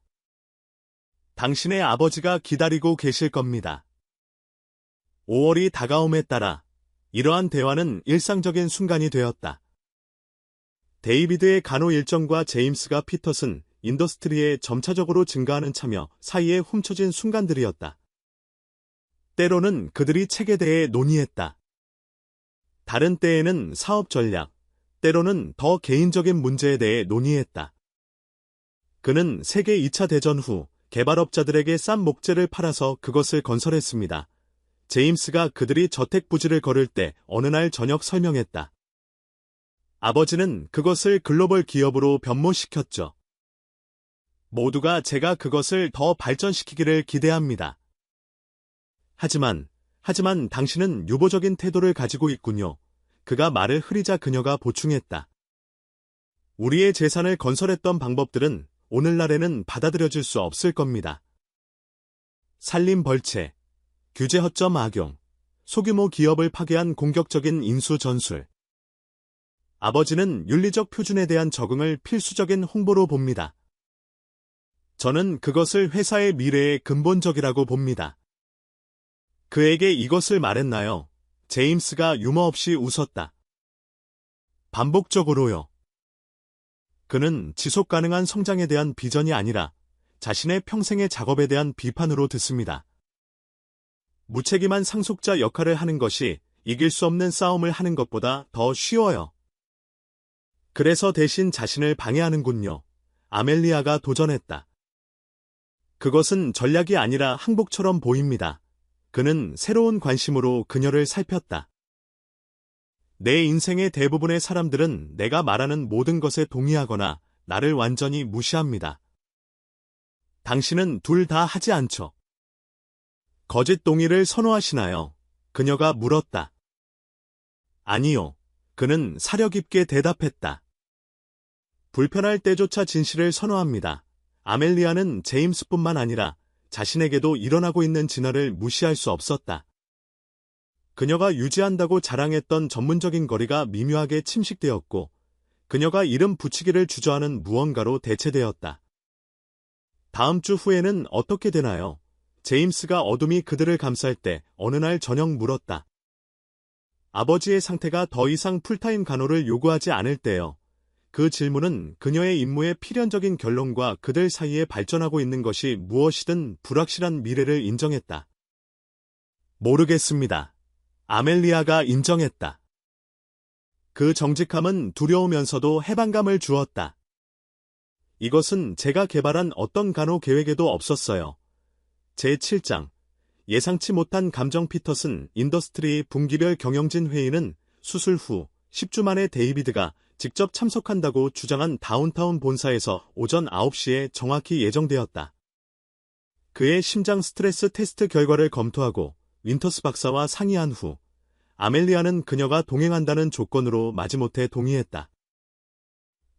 당신의 아버지가 기다리고 계실 겁니다. 5월이 다가옴에 따라 이러한 대화는 일상적인 순간이 되었다. 데이비드의 간호 일정과 제임스가 피터슨 인더스트리에 점차적으로 증가하는 참여 사이에 훔쳐진 순간들이었다. 때로는 그들이 책에 대해 논의했다. 다른 때에는 사업 전략, 때로는 더 개인적인 문제에 대해 논의했다. 그는 세계 2차 대전 후 개발업자들에게 싼 목재를 팔아서 그것을 건설했습니다. 제임스가 그들이 저택 부지를 걸을 때 어느 날 저녁 설명했다. 아버지는 그것을 글로벌 기업으로 변모시켰죠. 모두가 제가 그것을 더 발전시키기를 기대합니다. 하지만 당신은 유보적인 태도를 가지고 있군요. 그가 말을 흐리자 그녀가 보충했다. 우리의 재산을 건설했던 방법들은 오늘날에는 받아들여질 수 없을 겁니다. 살림 벌채, 규제 허점 악용, 소규모 기업을 파괴한 공격적인 인수 전술. 아버지는 윤리적 표준에 대한 적응을 필수적인 홍보로 봅니다. 저는 그것을 회사의 미래의 근본적이라고 봅니다. 그에게 이것을 말했나요? 제임스가 유머 없이 웃었다. 반복적으로요. 그는 지속 가능한 성장에 대한 비전이 아니라 자신의 평생의 작업에 대한 비판으로 듣습니다. 무책임한 상속자 역할을 하는 것이 이길 수 없는 싸움을 하는 것보다 더 쉬워요. 그래서 대신 자신을 방해하는군요. 아멜리아가 도전했다. 그것은 전략이 아니라 항복처럼 보입니다. 그는 새로운 관심으로 그녀를 살폈다. 내 인생의 대부분의 사람들은 내가 말하는 모든 것에 동의하거나 나를 완전히 무시합니다. 당신은 둘 다 하지 않죠. 거짓 동의를 선호하시나요? 그녀가 물었다. 아니요. 그는 사려 깊게 대답했다. 불편할 때조차 진실을 선호합니다. 아멜리아는 제임스뿐만 아니라 자신에게도 일어나고 있는 진화를 무시할 수 없었다. 그녀가 유지한다고 자랑했던 전문적인 거리가 미묘하게 침식되었고 그녀가 이름 붙이기를 주저하는 무언가로 대체되었다. 다음 주 후에는 어떻게 되나요? 제임스가 어둠이 그들을 감쌀 때 어느 날 저녁 물었다. 아버지의 상태가 더 이상 풀타임 간호를 요구하지 않을 때요. 그 질문은 그녀의 임무의 필연적인 결론과 그들 사이에 발전하고 있는 것이 무엇이든 불확실한 미래를 인정했다. 모르겠습니다. 아멜리아가 인정했다. 그 정직함은 두려우면서도 해방감을 주었다. 이것은 제가 개발한 어떤 간호 계획에도 없었어요. 제7장 예상치 못한 감정. 피터슨 인더스트리 분기별 경영진 회의는 수술 후 10주 만에 데이비드가 직접 참석한다고 주장한 다운타운 본사에서 오전 9시에 정확히 예정되었다. 그의 심장 스트레스 테스트 결과를 검토하고 윈터스 박사와 상의한 후 아멜리아는 그녀가 동행한다는 조건으로 마지못해 동의했다.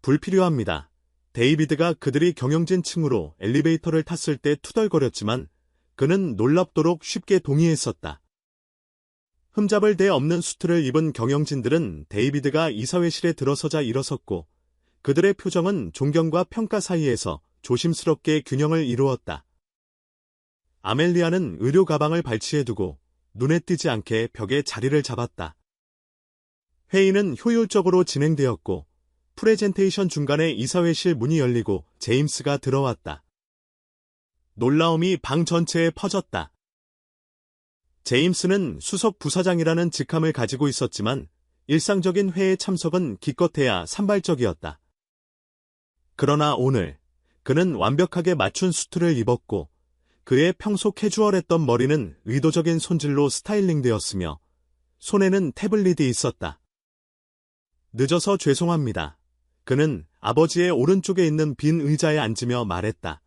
불필요합니다. 데이비드가 그들이 경영진 층으로 엘리베이터를 탔을 때 투덜거렸지만 그는 놀랍도록 쉽게 동의했었다. 흠잡을 데 없는 수트를 입은 경영진들은 데이비드가 이사회실에 들어서자 일어섰고 그들의 표정은 존경과 평가 사이에서 조심스럽게 균형을 이루었다. 아멜리아는 의료 가방을 발치해두고 눈에 띄지 않게 벽에 자리를 잡았다. 회의는 효율적으로 진행되었고 프레젠테이션 중간에 이사회실 문이 열리고 제임스가 들어왔다. 놀라움이 방 전체에 퍼졌다. 제임스는 수석 부사장이라는 직함을 가지고 있었지만 일상적인 회의 참석은 기껏해야 산발적이었다. 그러나 오늘 그는 완벽하게 맞춘 수트를 입었고 그의 평소 캐주얼했던 머리는 의도적인 손질로 스타일링되었으며 손에는 태블릿이 있었다. 늦어서 죄송합니다. 그는 아버지의 오른쪽에 있는 빈 의자에 앉으며 말했다.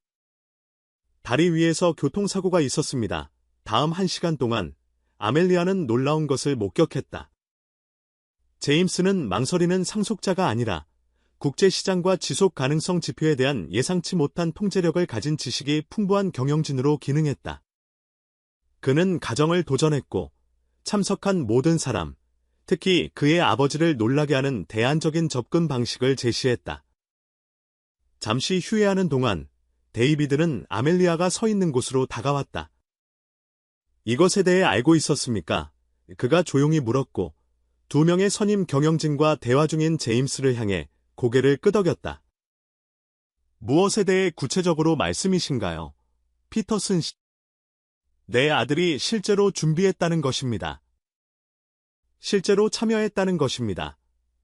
다리 위에서 교통사고가 있었습니다. 다음 1시간 동안 아멜리아는 놀라운 것을 목격했다. 제임스는 망설이는 상속자가 아니라 국제시장과 지속 가능성 지표에 대한 예상치 못한 통제력을 가진 지식이 풍부한 경영진으로 기능했다. 그는 가정을 도전했고 참석한 모든 사람, 특히 그의 아버지를 놀라게 하는 대안적인 접근 방식을 제시했다. 잠시 휴회하는 동안 데이비드는 아멜리아가 서 있는 곳으로 다가왔다. 이것에 대해 알고 있었습니까? 그가 조용히 물었고 2명의 선임 경영진과 대화 중인 제임스를 향해 고개를 끄덕였다. 무엇에 대해 구체적으로 말씀이신가요? 피터슨 씨. 내 아들이 실제로 준비했다는 것입니다. 실제로 참여했다는 것입니다.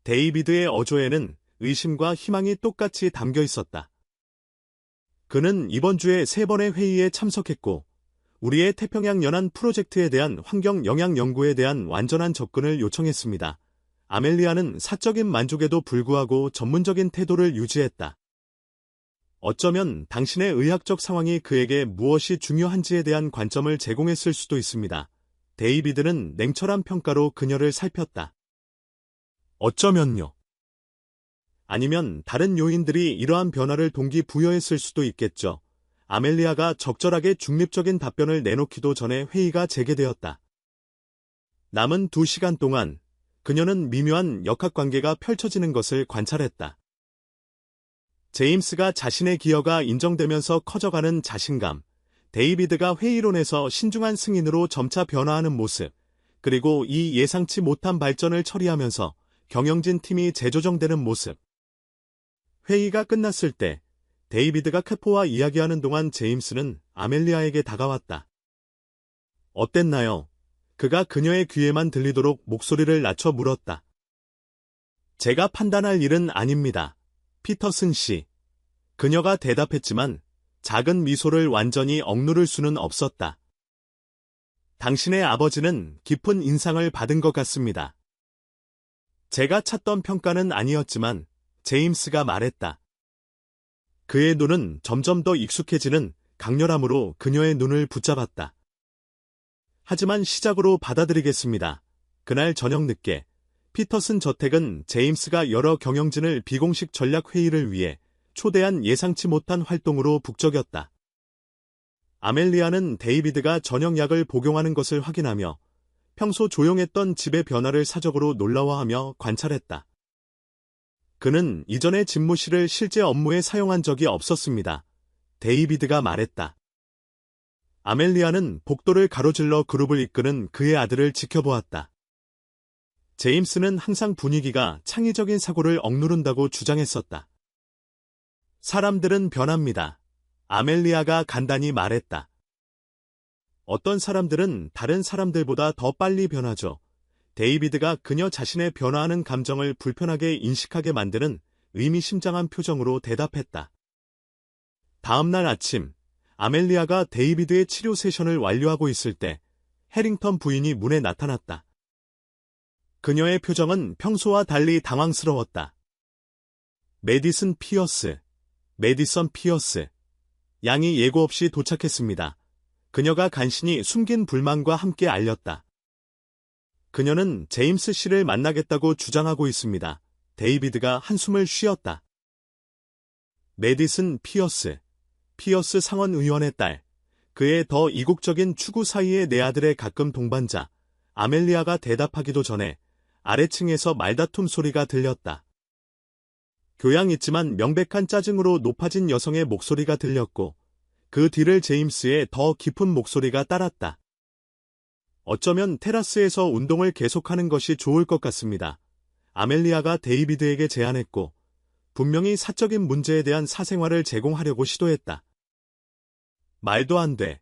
데이비드의 어조에는 의심과 희망이 똑같이 담겨 있었다. 그는 이번 주에 3번의 회의에 참석했고 우리의 태평양 연안 프로젝트에 대한 환경 영향 연구에 대한 완전한 접근을 요청했습니다. 아멜리아는 사적인 만족에도 불구하고 전문적인 태도를 유지했다. 어쩌면 당신의 의학적 상황이 그에게 무엇이 중요한지에 대한 관점을 제공했을 수도 있습니다. 데이비드는 냉철한 평가로 그녀를 살폈다. 어쩌면요. 아니면 다른 요인들이 이러한 변화를 동기부여했을 수도 있겠죠. 아멜리아가 적절하게 중립적인 답변을 내놓기도 전에 회의가 재개되었다. 남은 2시간 동안 그녀는 미묘한 역학관계가 펼쳐지는 것을 관찰했다. 제임스가 자신의 기여가 인정되면서 커져가는 자신감, 데이비드가 회의론에서 신중한 승인으로 점차 변화하는 모습, 그리고 이 예상치 못한 발전을 처리하면서 경영진 팀이 재조정되는 모습. 회의가 끝났을 때 데이비드가 캐포와 이야기하는 동안 제임스는 아멜리아에게 다가왔다. 어땠나요? 그가 그녀의 귀에만 들리도록 목소리를 낮춰 물었다. 제가 판단할 일은 아닙니다. 피터슨 씨. 그녀가 대답했지만 작은 미소를 완전히 억누를 수는 없었다. 당신의 아버지는 깊은 인상을 받은 것 같습니다. 제가 찾던 평가는 아니었지만 제임스가 말했다. 그의 눈은 점점 더 익숙해지는 강렬함으로 그녀의 눈을 붙잡았다. 하지만 시작으로 받아들이겠습니다. 그날 저녁 늦게 피터슨 저택은 제임스가 여러 경영진을 비공식 전략회의를 위해 초대한 예상치 못한 활동으로 북적였다. 아멜리아는 데이비드가 저녁약을 복용하는 것을 확인하며 평소 조용했던 집의 변화를 사적으로 놀라워하며 관찰했다. 그는 이전에 집무실을 실제 업무에 사용한 적이 없었습니다. 데이비드가 말했다. 아멜리아는 복도를 가로질러 그룹을 이끄는 그의 아들을 지켜보았다. 제임스는 항상 분위기가 창의적인 사고를 억누른다고 주장했었다. 사람들은 변합니다. 아멜리아가 간단히 말했다. 어떤 사람들은 다른 사람들보다 더 빨리 변하죠. 데이비드가 그녀 자신의 변화하는 감정을 불편하게 인식하게 만드는 의미심장한 표정으로 대답했다. 다음 날 아침, 아멜리아가 데이비드의 치료 세션을 완료하고 있을 때 해링턴 부인이 문에 나타났다. 그녀의 표정은 평소와 달리 당황스러웠다. 메디슨 피어스, 메디선 피어스. 양이 예고 없이 도착했습니다. 그녀가 간신히 숨긴 불만과 함께 알렸다. 그녀는 제임스 씨를 만나겠다고 주장하고 있습니다. 데이비드가 한숨을 쉬었다. 메디슨 피어스, 피어스 상원 의원의 딸, 그의 더 이국적인 추구 사이의 내 아들의 가끔 동반자, 아멜리아가 대답하기도 전에 아래층에서 말다툼 소리가 들렸다. 교양 있지만 명백한 짜증으로 높아진 여성의 목소리가 들렸고 그 뒤를 제임스의 더 깊은 목소리가 따랐다. 어쩌면 테라스에서 운동을 계속하는 것이 좋을 것 같습니다. 아멜리아가 데이비드에게 제안했고 분명히 사적인 문제에 대한 사생활을 제공하려고 시도했다. 말도 안 돼.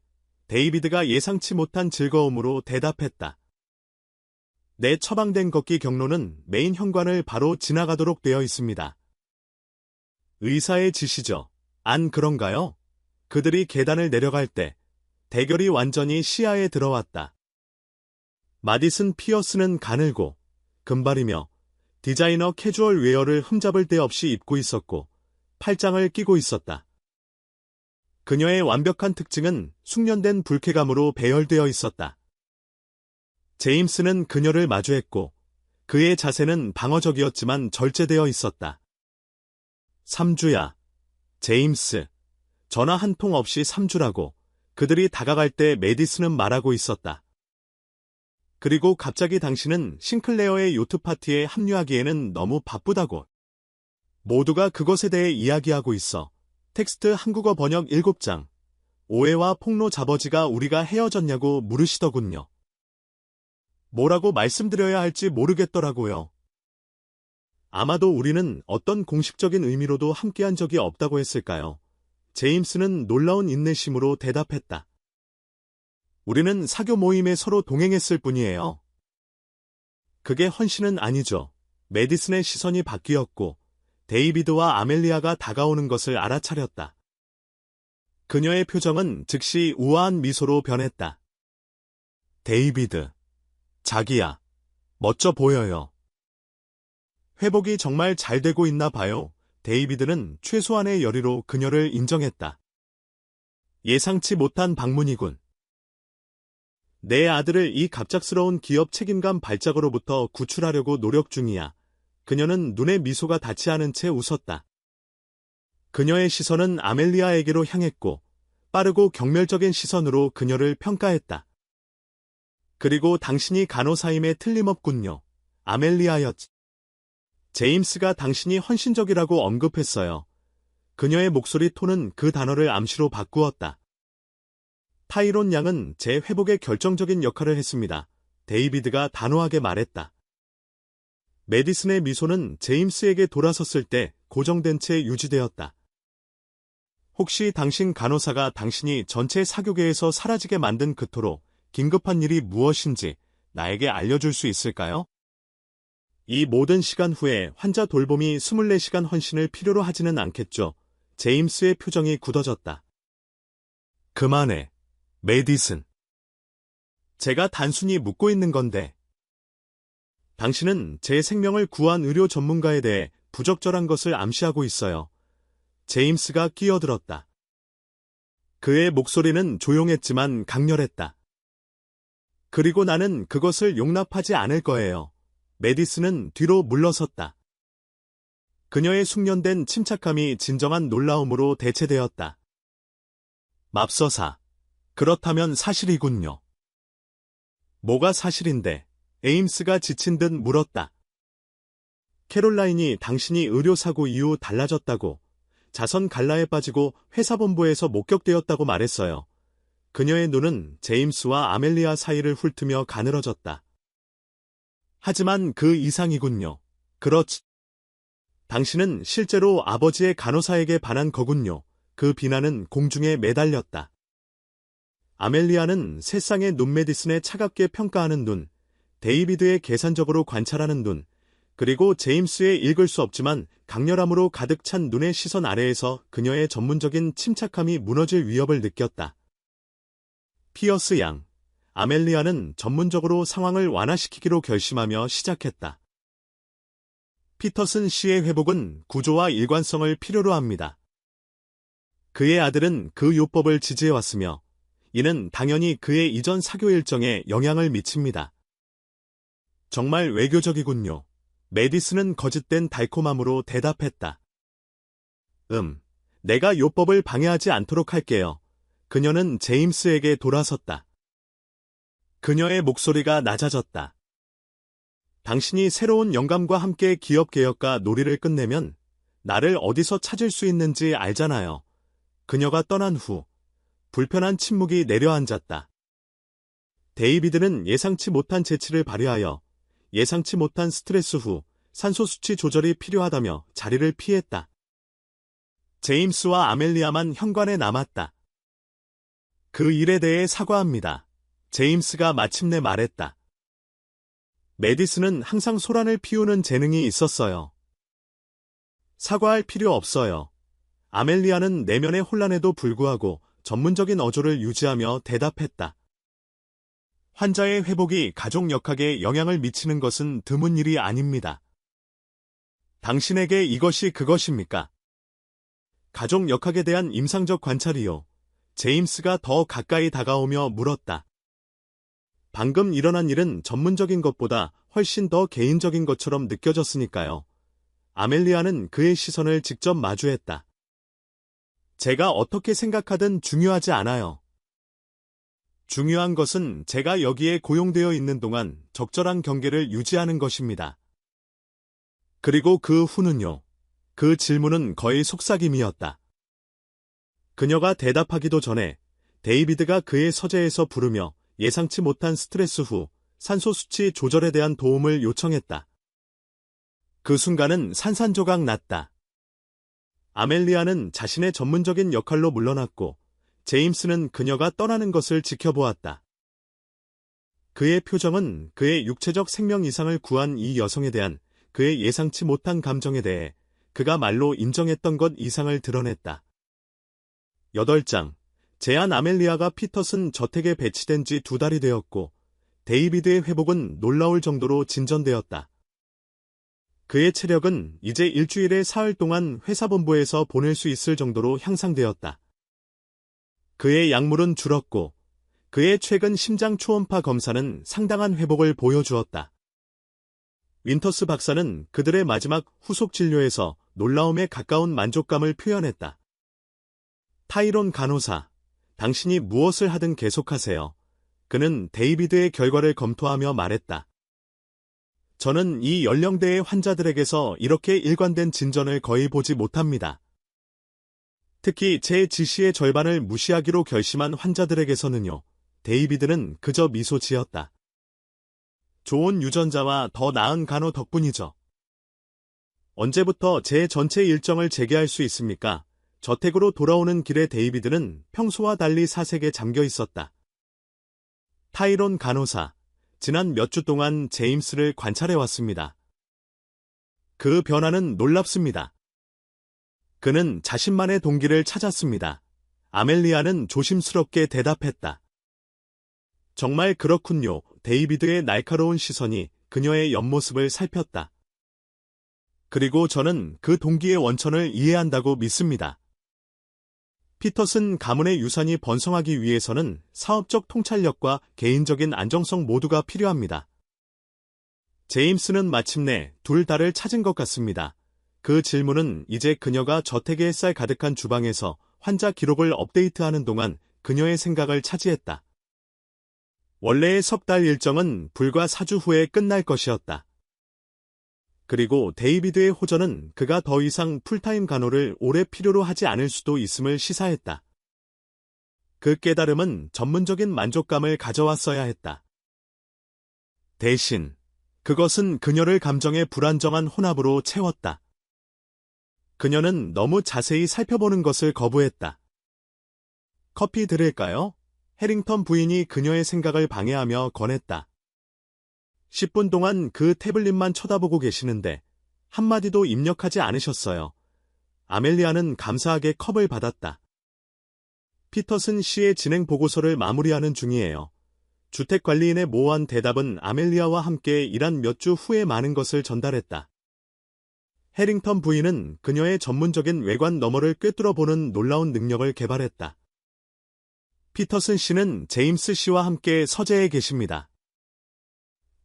데이비드가 예상치 못한 즐거움으로 대답했다. 내 처방된 걷기 경로는 메인 현관을 바로 지나가도록 되어 있습니다. 의사의 지시죠. 안 그런가요? 그들이 계단을 내려갈 때 대결이 완전히 시야에 들어왔다. 마디슨 피어스는 가늘고 금발이며 디자이너 캐주얼 웨어를 흠잡을 데 없이 입고 있었고 팔짱을 끼고 있었다. 그녀의 완벽한 특징은 숙련된 불쾌감으로 배열되어 있었다. 제임스는 그녀를 마주했고 그의 자세는 방어적이었지만 절제되어 있었다. 3주야. 제임스. 전화 한 통 없이 3주라고 그들이 다가갈 때 메디슨은 말하고 있었다. 그리고 갑자기 당신은 싱클레어의 요트 파티에 합류하기에는 너무 바쁘다고. 모두가 그것에 대해 이야기하고 있어. 텍스트 한국어 번역 7장. 오해와 폭로 잡어지가 우리가 헤어졌냐고 물으시더군요. 뭐라고 말씀드려야 할지 모르겠더라고요. 아마도 우리는 어떤 공식적인 의미로도 함께한 적이 없다고 했을까요? 제임스는 놀라운 인내심으로 대답했다. 우리는 사교 모임에 서로 동행했을 뿐이에요. 그게 헌신은 아니죠. 메디슨의 시선이 바뀌었고 데이비드와 아멜리아가 다가오는 것을 알아차렸다. 그녀의 표정은 즉시 우아한 미소로 변했다. 데이비드. 자기야. 멋져 보여요. 회복이 정말 잘 되고 있나 봐요. 데이비드는 최소한의 열의로 그녀를 인정했다. 예상치 못한 방문이군. 내 아들을 이 갑작스러운 기업 책임감 발작으로부터 구출하려고 노력 중이야. 그녀는 눈에 미소가 닿지 않은 채 웃었다. 그녀의 시선은 아멜리아에게로 향했고 빠르고 경멸적인 시선으로 그녀를 평가했다. 그리고 당신이 간호사임에 틀림없군요. 아멜리아였. 제임스가 당신이 헌신적이라고 언급했어요. 그녀의 목소리 톤은 그 단어를 암시로 바꾸었다. 타이론 양은 제 회복에 결정적인 역할을 했습니다. 데이비드가 단호하게 말했다. 메디슨의 미소는 제임스에게 돌아섰을 때 고정된 채 유지되었다. 혹시 당신 간호사가 당신이 전체 사교계에서 사라지게 만든 그토록 긴급한 일이 무엇인지 나에게 알려줄 수 있을까요? 이 모든 시간 후에 환자 돌봄이 24시간 헌신을 필요로 하지는 않겠죠. 제임스의 표정이 굳어졌다. 그만해. 메디슨. 제가 단순히 묻고 있는 건데. 당신은 제 생명을 구한 의료 전문가에 대해 부적절한 것을 암시하고 있어요. 제임스가 끼어들었다. 그의 목소리는 조용했지만 강렬했다. 그리고 나는 그것을 용납하지 않을 거예요. 메디슨은 뒤로 물러섰다. 그녀의 숙련된 침착함이 진정한 놀라움으로 대체되었다. 맙서사. 그렇다면 사실이군요. 뭐가 사실인데? 에임스가 지친 듯 물었다. 캐롤라인이 당신이 의료사고 이후 달라졌다고, 자선 갈라에 빠지고 회사 본부에서 목격되었다고 말했어요. 그녀의 눈은 제임스와 아멜리아 사이를 훑으며 가늘어졌다. 하지만 그 이상이군요. 그렇지. 당신은 실제로 아버지의 간호사에게 반한 거군요. 그 비난은 공중에 매달렸다. 아멜리아는 세상의 눈 메디슨의 차갑게 평가하는 눈, 데이비드의 계산적으로 관찰하는 눈, 그리고 제임스의 읽을 수 없지만 강렬함으로 가득 찬 눈의 시선 아래에서 그녀의 전문적인 침착함이 무너질 위협을 느꼈다. 피어스 양, 아멜리아는 전문적으로 상황을 완화시키기로 결심하며 시작했다. 피터슨 씨의 회복은 구조와 일관성을 필요로 합니다. 그의 아들은 그 요법을 지지해왔으며 이는 당연히 그의 이전 사교 일정에 영향을 미칩니다. 정말 외교적이군요. 메디슨은 거짓된 달콤함으로 대답했다. 내가 요법을 방해하지 않도록 할게요. 그녀는 제임스에게 돌아섰다. 그녀의 목소리가 낮아졌다. 당신이 새로운 영감과 함께 기업 개혁과 놀이를 끝내면 나를 어디서 찾을 수 있는지 알잖아요. 그녀가 떠난 후 불편한 침묵이 내려앉았다. 데이비드는 예상치 못한 재치를 발휘하여 예상치 못한 스트레스 후 산소 수치 조절이 필요하다며 자리를 피했다. 제임스와 아멜리아만 현관에 남았다. 그 일에 대해 사과합니다. 제임스가 마침내 말했다. 메디슨은 항상 소란을 피우는 재능이 있었어요. 사과할 필요 없어요. 아멜리아는 내면의 혼란에도 불구하고 전문적인 어조를 유지하며 대답했다. 환자의 회복이 가족 역학에 영향을 미치는 것은 드문 일이 아닙니다. 당신에게 이것이 그것입니까? 가족 역학에 대한 임상적 관찰이요. 제임스가 더 가까이 다가오며 물었다. 방금 일어난 일은 전문적인 것보다 훨씬 더 개인적인 것처럼 느껴졌으니까요. 아멜리아는 그의 시선을 직접 마주했다. 제가 어떻게 생각하든 중요하지 않아요. 중요한 것은 제가 여기에 고용되어 있는 동안 적절한 경계를 유지하는 것입니다. 그리고 그 후는요. 그 질문은 거의 속삭임이었다. 그녀가 대답하기도 전에 데이비드가 그의 서재에서 부르며 예상치 못한 스트레스 후 산소 수치 조절에 대한 도움을 요청했다. 그 순간은 산산조각 났다. 아멜리아는 자신의 전문적인 역할로 물러났고 제임스는 그녀가 떠나는 것을 지켜보았다. 그의 표정은 그의 육체적 생명 이상을 구한 이 여성에 대한 그의 예상치 못한 감정에 대해 그가 말로 인정했던 것 이상을 드러냈다. 8장. 제안 아멜리아가 피터슨 저택에 배치된 지 2달이 되었고 데이비드의 회복은 놀라울 정도로 진전되었다. 그의 체력은 이제 일주일에 사흘 동안 회사 본부에서 보낼 수 있을 정도로 향상되었다. 그의 약물은 줄었고 그의 최근 심장 초음파 검사는 상당한 회복을 보여주었다. 윈터스 박사는 그들의 마지막 후속 진료에서 놀라움에 가까운 만족감을 표현했다. 타이론 간호사, 당신이 무엇을 하든 계속하세요. 그는 데이비드의 결과를 검토하며 말했다. 저는 이 연령대의 환자들에게서 이렇게 일관된 진전을 거의 보지 못합니다. 특히 제 지시의 절반을 무시하기로 결심한 환자들에게서는요. 데이비드는 그저 미소 지었다. 좋은 유전자와 더 나은 간호 덕분이죠. 언제부터 제 전체 일정을 재개할 수 있습니까? 저택으로 돌아오는 길에 데이비드는 평소와 달리 사색에 잠겨 있었다. 타이론 간호사, 지난 몇 주 동안 제임스를 관찰해왔습니다. 그 변화는 놀랍습니다. 그는 자신만의 동기를 찾았습니다. 아멜리아는 조심스럽게 대답했다. 정말 그렇군요. 데이비드의 날카로운 시선이 그녀의 옆모습을 살폈다. 그리고 저는 그 동기의 원천을 이해한다고 믿습니다. 피터슨 가문의 유산이 번성하기 위해서는 사업적 통찰력과 개인적인 안정성 모두가 필요합니다. 제임스는 마침내 둘 다를 찾은 것 같습니다. 그 질문은 이제 그녀가 저택의 햇살 가득한 주방에서 환자 기록을 업데이트하는 동안 그녀의 생각을 차지했다. 원래의 석 달 일정은 불과 4주 후에 끝날 것이었다. 그리고 데이비드의 호전은 그가 더 이상 풀타임 간호를 오래 필요로 하지 않을 수도 있음을 시사했다. 그 깨달음은 전문적인 만족감을 가져왔어야 했다. 대신 그것은 그녀를 감정의 불안정한 혼합으로 채웠다. 그녀는 너무 자세히 살펴보는 것을 거부했다. 커피 드릴까요? 해링턴 부인이 그녀의 생각을 방해하며 권했다. 10분 동안 그 태블릿만 쳐다보고 계시는데 한마디도 입력하지 않으셨어요. 아멜리아는 감사하게 컵을 받았다. 피터슨 씨의 진행 보고서를 마무리하는 중이에요. 주택관리인의 모호한 대답은 아멜리아와 함께 일한 몇 주 후에 많은 것을 전달했다. 해링턴 부인은 그녀의 전문적인 외관 너머를 꿰뚫어보는 놀라운 능력을 개발했다. 피터슨 씨는 제임스 씨와 함께 서재에 계십니다.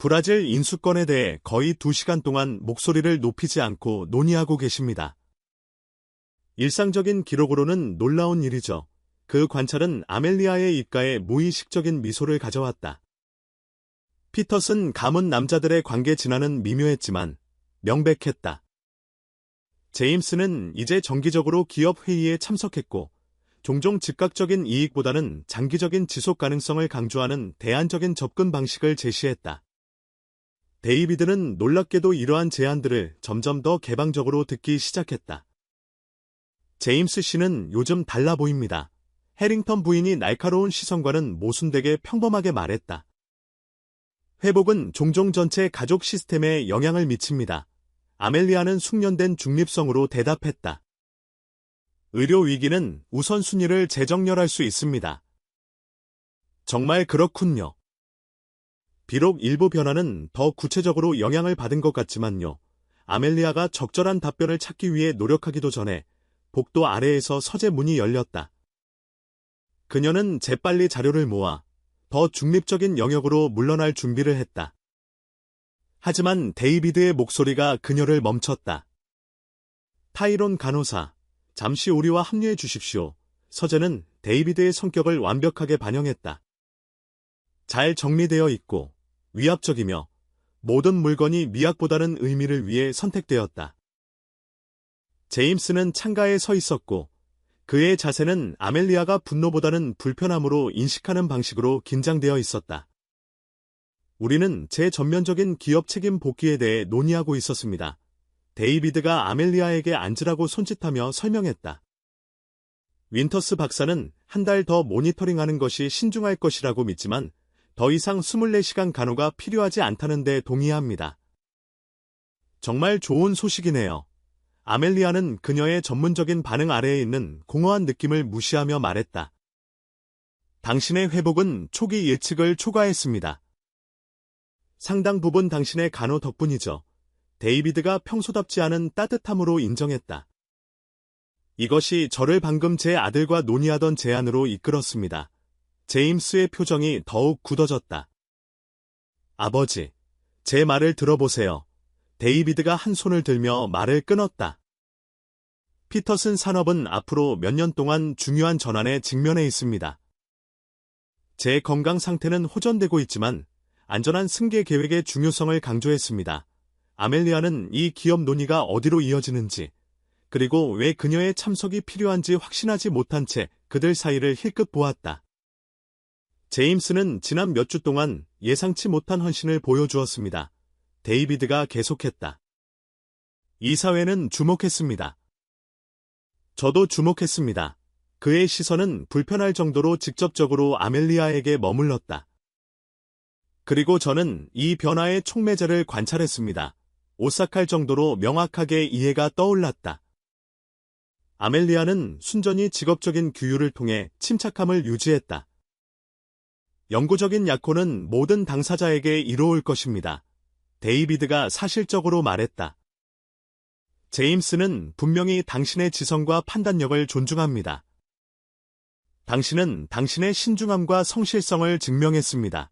브라질 인수권에 대해 거의 2시간 동안 목소리를 높이지 않고 논의하고 계십니다. 일상적인 기록으로는 놀라운 일이죠. 그 관찰은 아멜리아의 입가에 무의식적인 미소를 가져왔다. 피터슨 가문 남자들의 관계 진화는 미묘했지만 명백했다. 제임스는 이제 정기적으로 기업 회의에 참석했고 종종 즉각적인 이익보다는 장기적인 지속 가능성을 강조하는 대안적인 접근 방식을 제시했다. 데이비드는 놀랍게도 이러한 제안들을 점점 더 개방적으로 듣기 시작했다. 제임스 씨는 요즘 달라 보입니다. 해링턴 부인이 날카로운 시선과는 모순되게 평범하게 말했다. 회복은 종종 전체 가족 시스템에 영향을 미칩니다. 아멜리아는 숙련된 중립성으로 대답했다. 의료 위기는 우선순위를 재정렬할 수 있습니다. 정말 그렇군요. 비록 일부 변화는 더 구체적으로 영향을 받은 것 같지만요. 아멜리아가 적절한 답변을 찾기 위해 노력하기도 전에 복도 아래에서 서재 문이 열렸다. 그녀는 재빨리 자료를 모아 더 중립적인 영역으로 물러날 준비를 했다. 하지만 데이비드의 목소리가 그녀를 멈췄다. 타이론 간호사, 잠시 우리와 합류해 주십시오. 서재는 데이비드의 성격을 완벽하게 반영했다. 잘 정리되어 있고 위압적이며 모든 물건이 미학보다는 의미를 위해 선택되었다. 제임스는 창가에 서 있었고 그의 자세는 아멜리아가 분노보다는 불편함으로 인식하는 방식으로 긴장되어 있었다. 우리는 제전면적인 기업 책임 복귀에 대해 논의하고 있었습니다. 데이비드가 아멜리아에게 앉으라고 손짓하며 설명했다. 윈터스 박사는 한 달 더 모니터링하는 것이 신중할 것이라고 믿지만 더 이상 24시간 간호가 필요하지 않다는 데 동의합니다. 정말 좋은 소식이네요. 아멜리아는 그녀의 전문적인 반응 아래에 있는 공허한 느낌을 무시하며 말했다. 당신의 회복은 초기 예측을 초과했습니다. 상당 부분 당신의 간호 덕분이죠. 데이비드가 평소답지 않은 따뜻함으로 인정했다. 이것이 저를 방금 제 아들과 논의하던 제안으로 이끌었습니다. 제임스의 표정이 더욱 굳어졌다. 아버지, 제 말을 들어보세요. 데이비드가 한 손을 들며 말을 끊었다. 피터슨 산업은 앞으로 몇 년 동안 중요한 전환에 직면해 있습니다. 제 건강 상태는 호전되고 있지만 안전한 승계 계획의 중요성을 강조했습니다. 아멜리아는 이 기업 논의가 어디로 이어지는지, 그리고 왜 그녀의 참석이 필요한지 확신하지 못한 채 그들 사이를 힐끗 보았다. 제임스는 지난 몇 주 동안 예상치 못한 헌신을 보여주었습니다. 데이비드가 계속했다. 이사회는 주목했습니다. 저도 주목했습니다. 그의 시선은 불편할 정도로 직접적으로 아멜리아에게 머물렀다. 그리고 저는 이 변화의 촉매제를 관찰했습니다. 오싹할 정도로 명확하게 이해가 떠올랐다. 아멜리아는 순전히 직업적인 규율을 통해 침착함을 유지했다. 영구적인 약혼은 모든 당사자에게 이로울 것입니다. 데이비드가 사실적으로 말했다. 제임스는 분명히 당신의 지성과 판단력을 존중합니다. 당신은 당신의 신중함과 성실성을 증명했습니다.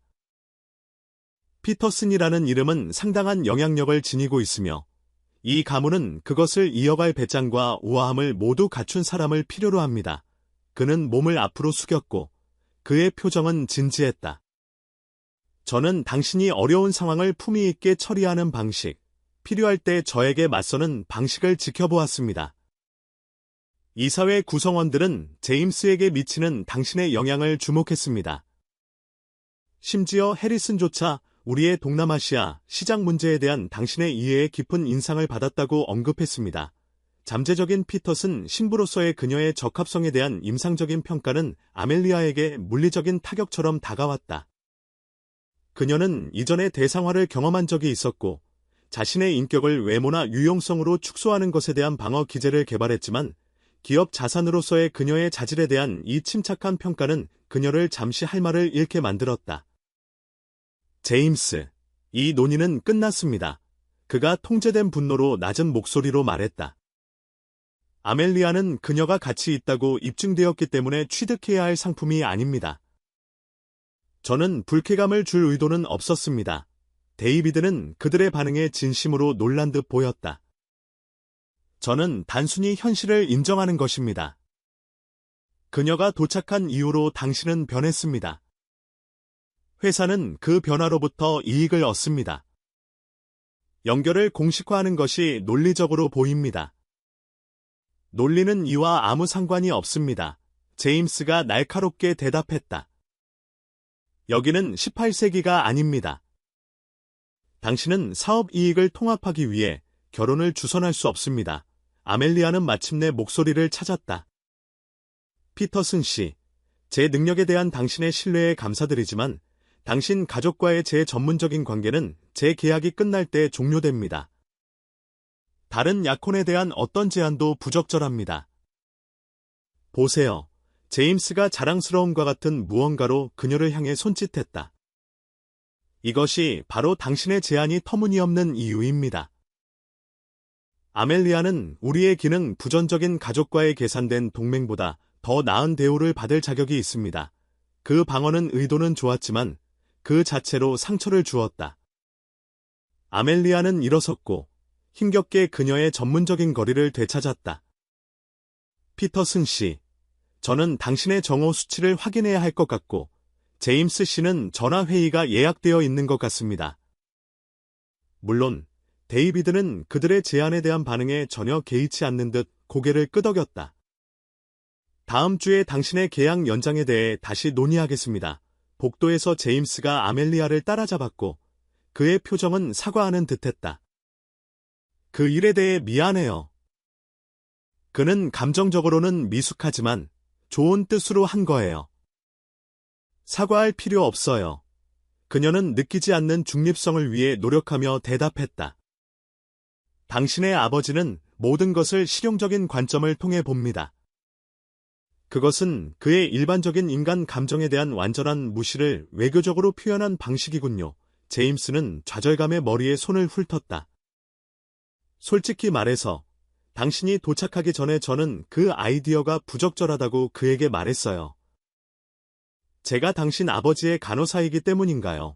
피터슨이라는 이름은 상당한 영향력을 지니고 있으며 이 가문은 그것을 이어갈 배짱과 우아함을 모두 갖춘 사람을 필요로 합니다. 그는 몸을 앞으로 숙였고 그의 표정은 진지했다. 저는 당신이 어려운 상황을 품위 있게 처리하는 방식, 필요할 때 저에게 맞서는 방식을 지켜보았습니다. 이사회 구성원들은 제임스에게 미치는 당신의 영향을 주목했습니다. 심지어 해리슨조차 우리의 동남아시아 시장 문제에 대한 당신의 이해에 깊은 인상을 받았다고 언급했습니다. 잠재적인 피터슨 신부로서의 그녀의 적합성에 대한 임상적인 평가는 아멜리아에게 물리적인 타격처럼 다가왔다. 그녀는 이전에 대상화를 경험한 적이 있었고 자신의 인격을 외모나 유용성으로 축소하는 것에 대한 방어 기제를 개발했지만 기업 자산으로서의 그녀의 자질에 대한 이 침착한 평가는 그녀를 잠시 할 말을 잃게 만들었다. 제임스, 이 논의는 끝났습니다. 그가 통제된 분노로 낮은 목소리로 말했다. 아멜리아는 그녀가 가치 있다고 입증되었기 때문에 취득해야 할 상품이 아닙니다. 저는 불쾌감을 줄 의도는 없었습니다. 데이비드는 그들의 반응에 진심으로 놀란 듯 보였다. 저는 단순히 현실을 인정하는 것입니다. 그녀가 도착한 이후로 당신은 변했습니다. 회사는 그 변화로부터 이익을 얻습니다. 연결을 공식화하는 것이 논리적으로 보입니다. 논리는 이와 아무 상관이 없습니다. 제임스가 날카롭게 대답했다. 여기는 18세기가 아닙니다. 당신은 사업 이익을 통합하기 위해 결혼을 주선할 수 없습니다. 아멜리아는 마침내 목소리를 찾았다. 피터슨 씨, 제 능력에 대한 당신의 신뢰에 감사드리지만 당신 가족과의 제 전문적인 관계는 제 계약이 끝날 때 종료됩니다. 다른 약혼에 대한 어떤 제안도 부적절합니다. 보세요. 제임스가 자랑스러움과 같은 무언가로 그녀를 향해 손짓했다. 이것이 바로 당신의 제안이 터무니없는 이유입니다. 아멜리아는 우리의 기능 부전적인 가족과의 계산된 동맹보다 더 나은 대우를 받을 자격이 있습니다. 그 방언은 의도는 좋았지만 그 자체로 상처를 주었다. 아멜리아는 일어섰고 힘겹게 그녀의 전문적인 거리를 되찾았다. 피터슨 씨, 저는 당신의 정오 수치를 확인해야 할 것 같고 제임스 씨는 전화회의가 예약되어 있는 것 같습니다. 물론 데이비드는 그들의 제안에 대한 반응에 전혀 개의치 않는 듯 고개를 끄덕였다. 다음 주에 당신의 계약 연장에 대해 다시 논의하겠습니다. 복도에서 제임스가 아멜리아를 따라잡았고 그의 표정은 사과하는 듯했다. 그 일에 대해 미안해요. 그는 감정적으로는 미숙하지만 좋은 뜻으로 한 거예요. 사과할 필요 없어요. 그녀는 느끼지 않는 중립성을 위해 노력하며 대답했다. 당신의 아버지는 모든 것을 실용적인 관점을 통해 봅니다. 그것은 그의 일반적인 인간 감정에 대한 완전한 무시를 외교적으로 표현한 방식이군요. 제임스는 좌절감에 머리에 손을 훑었다. 솔직히 말해서 당신이 도착하기 전에 저는 그 아이디어가 부적절하다고 그에게 말했어요. 제가 당신 아버지의 간호사이기 때문인가요?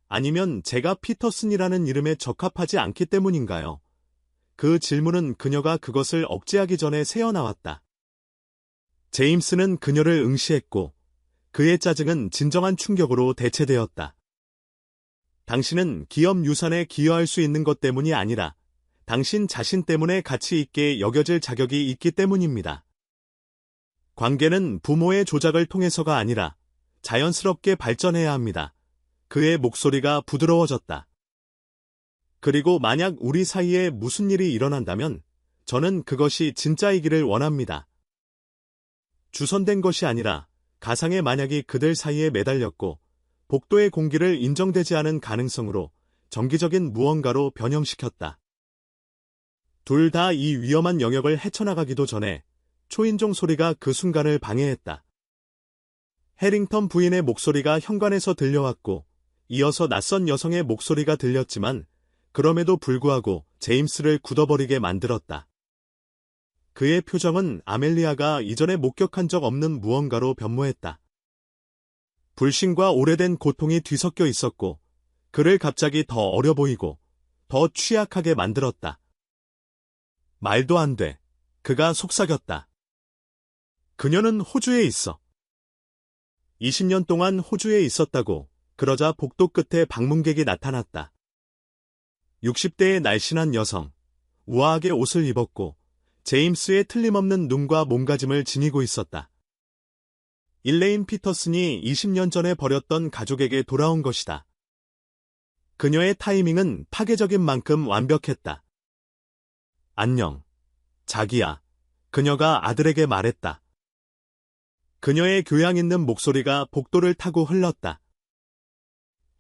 아니면 제가 피터슨이라는 이름에 적합하지 않기 때문인가요? 그 질문은 그녀가 그것을 억제하기 전에 새어나왔다. 제임스는 그녀를 응시했고 그의 짜증은 진정한 충격으로 대체되었다. 당신은 기업 유산에 기여할 수 있는 것 때문이 아니라 당신 자신 때문에 가치 있게 여겨질 자격이 있기 때문입니다. 관계는 부모의 조작을 통해서가 아니라 자연스럽게 발전해야 합니다. 그의 목소리가 부드러워졌다. 그리고 만약 우리 사이에 무슨 일이 일어난다면 저는 그것이 진짜이기를 원합니다. 주선된 것이 아니라 가상의 만약이 그들 사이에 매달렸고 복도의 공기를 인정되지 않은 가능성으로 정기적인 무언가로 변형시켰다. 둘 다 이 위험한 영역을 헤쳐나가기도 전에 초인종 소리가 그 순간을 방해했다. 해링턴 부인의 목소리가 현관에서 들려왔고 이어서 낯선 여성의 목소리가 들렸지만 그럼에도 불구하고 제임스를 굳어버리게 만들었다. 그의 표정은 아멜리아가 이전에 목격한 적 없는 무언가로 변모했다. 불신과 오래된 고통이 뒤섞여 있었고 그를 갑자기 더 어려 보이고 더 취약하게 만들었다. 말도 안 돼. 그가 속삭였다. 그녀는 호주에 있어. 20년 동안 호주에 있었다고. 그러자 복도 끝에 방문객이 나타났다. 60대의 날씬한 여성. 우아하게 옷을 입었고 제임스의 틀림없는 눈과 몸가짐을 지니고 있었다. 일레인 피터슨이 20년 전에 버렸던 가족에게 돌아온 것이다. 그녀의 타이밍은 파괴적인 만큼 완벽했다. 안녕. 자기야. 그녀가 아들에게 말했다. 그녀의 교양 있는 목소리가 복도를 타고 흘렀다.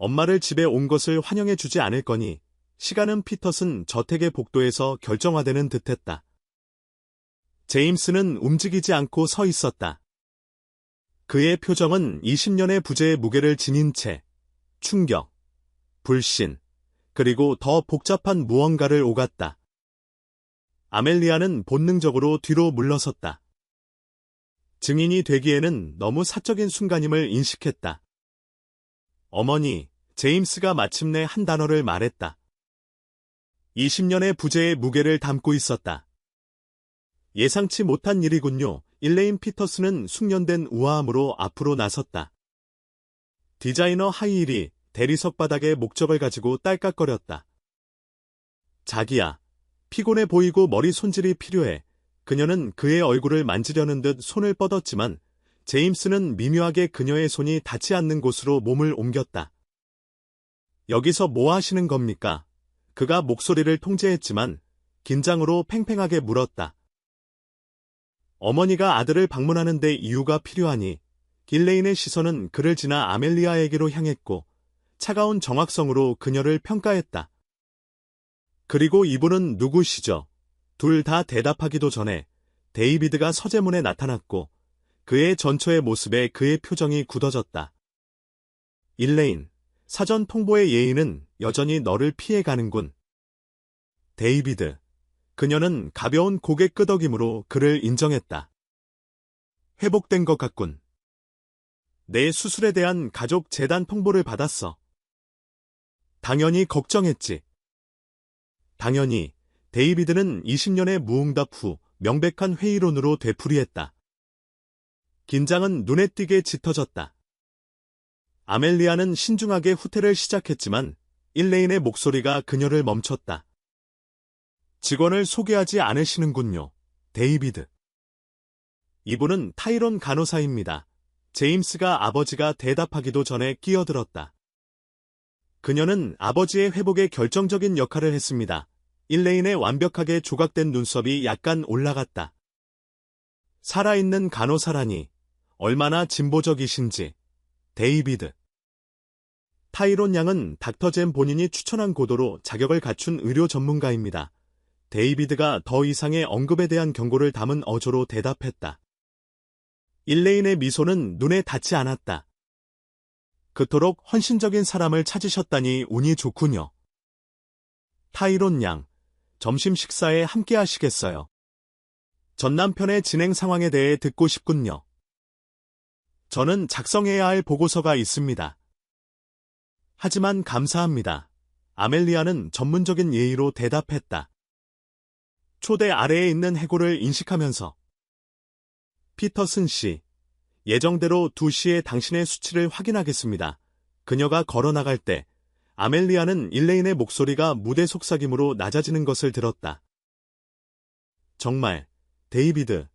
엄마를 집에 온 것을 환영해주지 않을 거니 시간은 피터슨 저택의 복도에서 결정화되는 듯했다. 제임스는 움직이지 않고 서 있었다. 그의 표정은 20년의 부재의 무게를 지닌 채 충격, 불신, 그리고 더 복잡한 무언가를 오갔다. 아멜리아는 본능적으로 뒤로 물러섰다. 증인이 되기에는 너무 사적인 순간임을 인식했다. 어머니, 제임스가 마침내 한 단어를 말했다. 20년의 부재의 무게를 담고 있었다. 예상치 못한 일이군요. 일레인 피터슨은 숙련된 우아함으로 앞으로 나섰다. 디자이너 하이힐이 대리석 바닥에 목적을 가지고 딸깍거렸다. 자기야, 피곤해 보이고 머리 손질이 필요해. 그녀는 그의 얼굴을 만지려는 듯 손을 뻗었지만 제임스는 미묘하게 그녀의 손이 닿지 않는 곳으로 몸을 옮겼다. 여기서 뭐 하시는 겁니까? 그가 목소리를 통제했지만 긴장으로 팽팽하게 물었다. 어머니가 아들을 방문하는데 이유가 필요하니. 길레인의 시선은 그를 지나 아멜리아에게로 향했고 차가운 정확성으로 그녀를 평가했다. 그리고 이분은 누구시죠? 둘 다 대답하기도 전에 데이비드가 서재문에 나타났고 그의 전초의 모습에 그의 표정이 굳어졌다. 일레인, 사전 통보의 예의는 여전히 너를 피해가는군. 데이비드. 그녀는 가벼운 고개 끄덕임으로 그를 인정했다. 회복된 것 같군. 내 수술에 대한 가족 재단 통보를 받았어. 당연히 걱정했지. 당연히 데이비드는 20년의 무응답 후 명백한 회의론으로 되풀이했다. 긴장은 눈에 띄게 짙어졌다. 아멜리아는 신중하게 후퇴를 시작했지만 일레인의 목소리가 그녀를 멈췄다. 직원을 소개하지 않으시는군요, 데이비드. 이분은 타이론 간호사입니다. 제임스가 아버지가 대답하기도 전에 끼어들었다. 그녀는 아버지의 회복에 결정적인 역할을 했습니다. 일레인의 완벽하게 조각된 눈썹이 약간 올라갔다. 살아있는 간호사라니 얼마나 진보적이신지, 데이비드. 타이론 양은 닥터잼 본인이 추천한 고도로 자격을 갖춘 의료 전문가입니다. 데이비드가 더 이상의 언급에 대한 경고를 담은 어조로 대답했다. 일레인의 미소는 눈에 닿지 않았다. 그토록 헌신적인 사람을 찾으셨다니 운이 좋군요. 타이론 양, 점심 식사에 함께 하시겠어요? 전 남편의 진행 상황에 대해 듣고 싶군요. 저는 작성해야 할 보고서가 있습니다. 하지만 감사합니다. 아멜리아는 전문적인 예의로 대답했다. 초대 아래에 있는 해고를 인식하면서 피터슨 씨, 예정대로 2시에 당신의 수치를 확인하겠습니다. 그녀가 걸어나갈 때 아멜리아는 일레인의 목소리가 무대 속삭임으로 낮아지는 것을 들었다. 정말, 데이비드,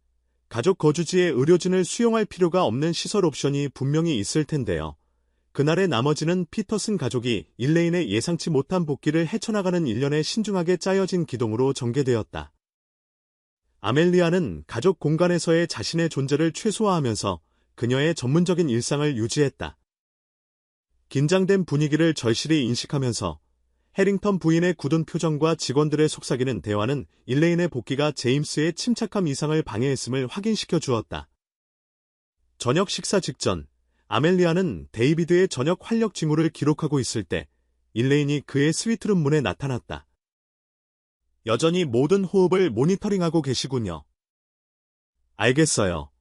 가족 거주지에 의료진을 수용할 필요가 없는 시설 옵션이 분명히 있을 텐데요. 그날의 나머지는 피터슨 가족이 일레인의 예상치 못한 복귀를 헤쳐나가는 일련의 신중하게 짜여진 기동으로 전개되었다. 아멜리아는 가족 공간에서의 자신의 존재를 최소화하면서 그녀의 전문적인 일상을 유지했다. 긴장된 분위기를 절실히 인식하면서 해링턴 부인의 굳은 표정과 직원들의 속삭이는 대화는 일레인의 복귀가 제임스의 침착함 이상을 방해했음을 확인시켜 주었다. 저녁 식사 직전, 아멜리아는 데이비드의 저녁 활력 징후를 기록하고 있을 때 일레인이 그의 스위트룸 문에 나타났다. 여전히 모든 호흡을 모니터링하고 계시군요. 알겠어요.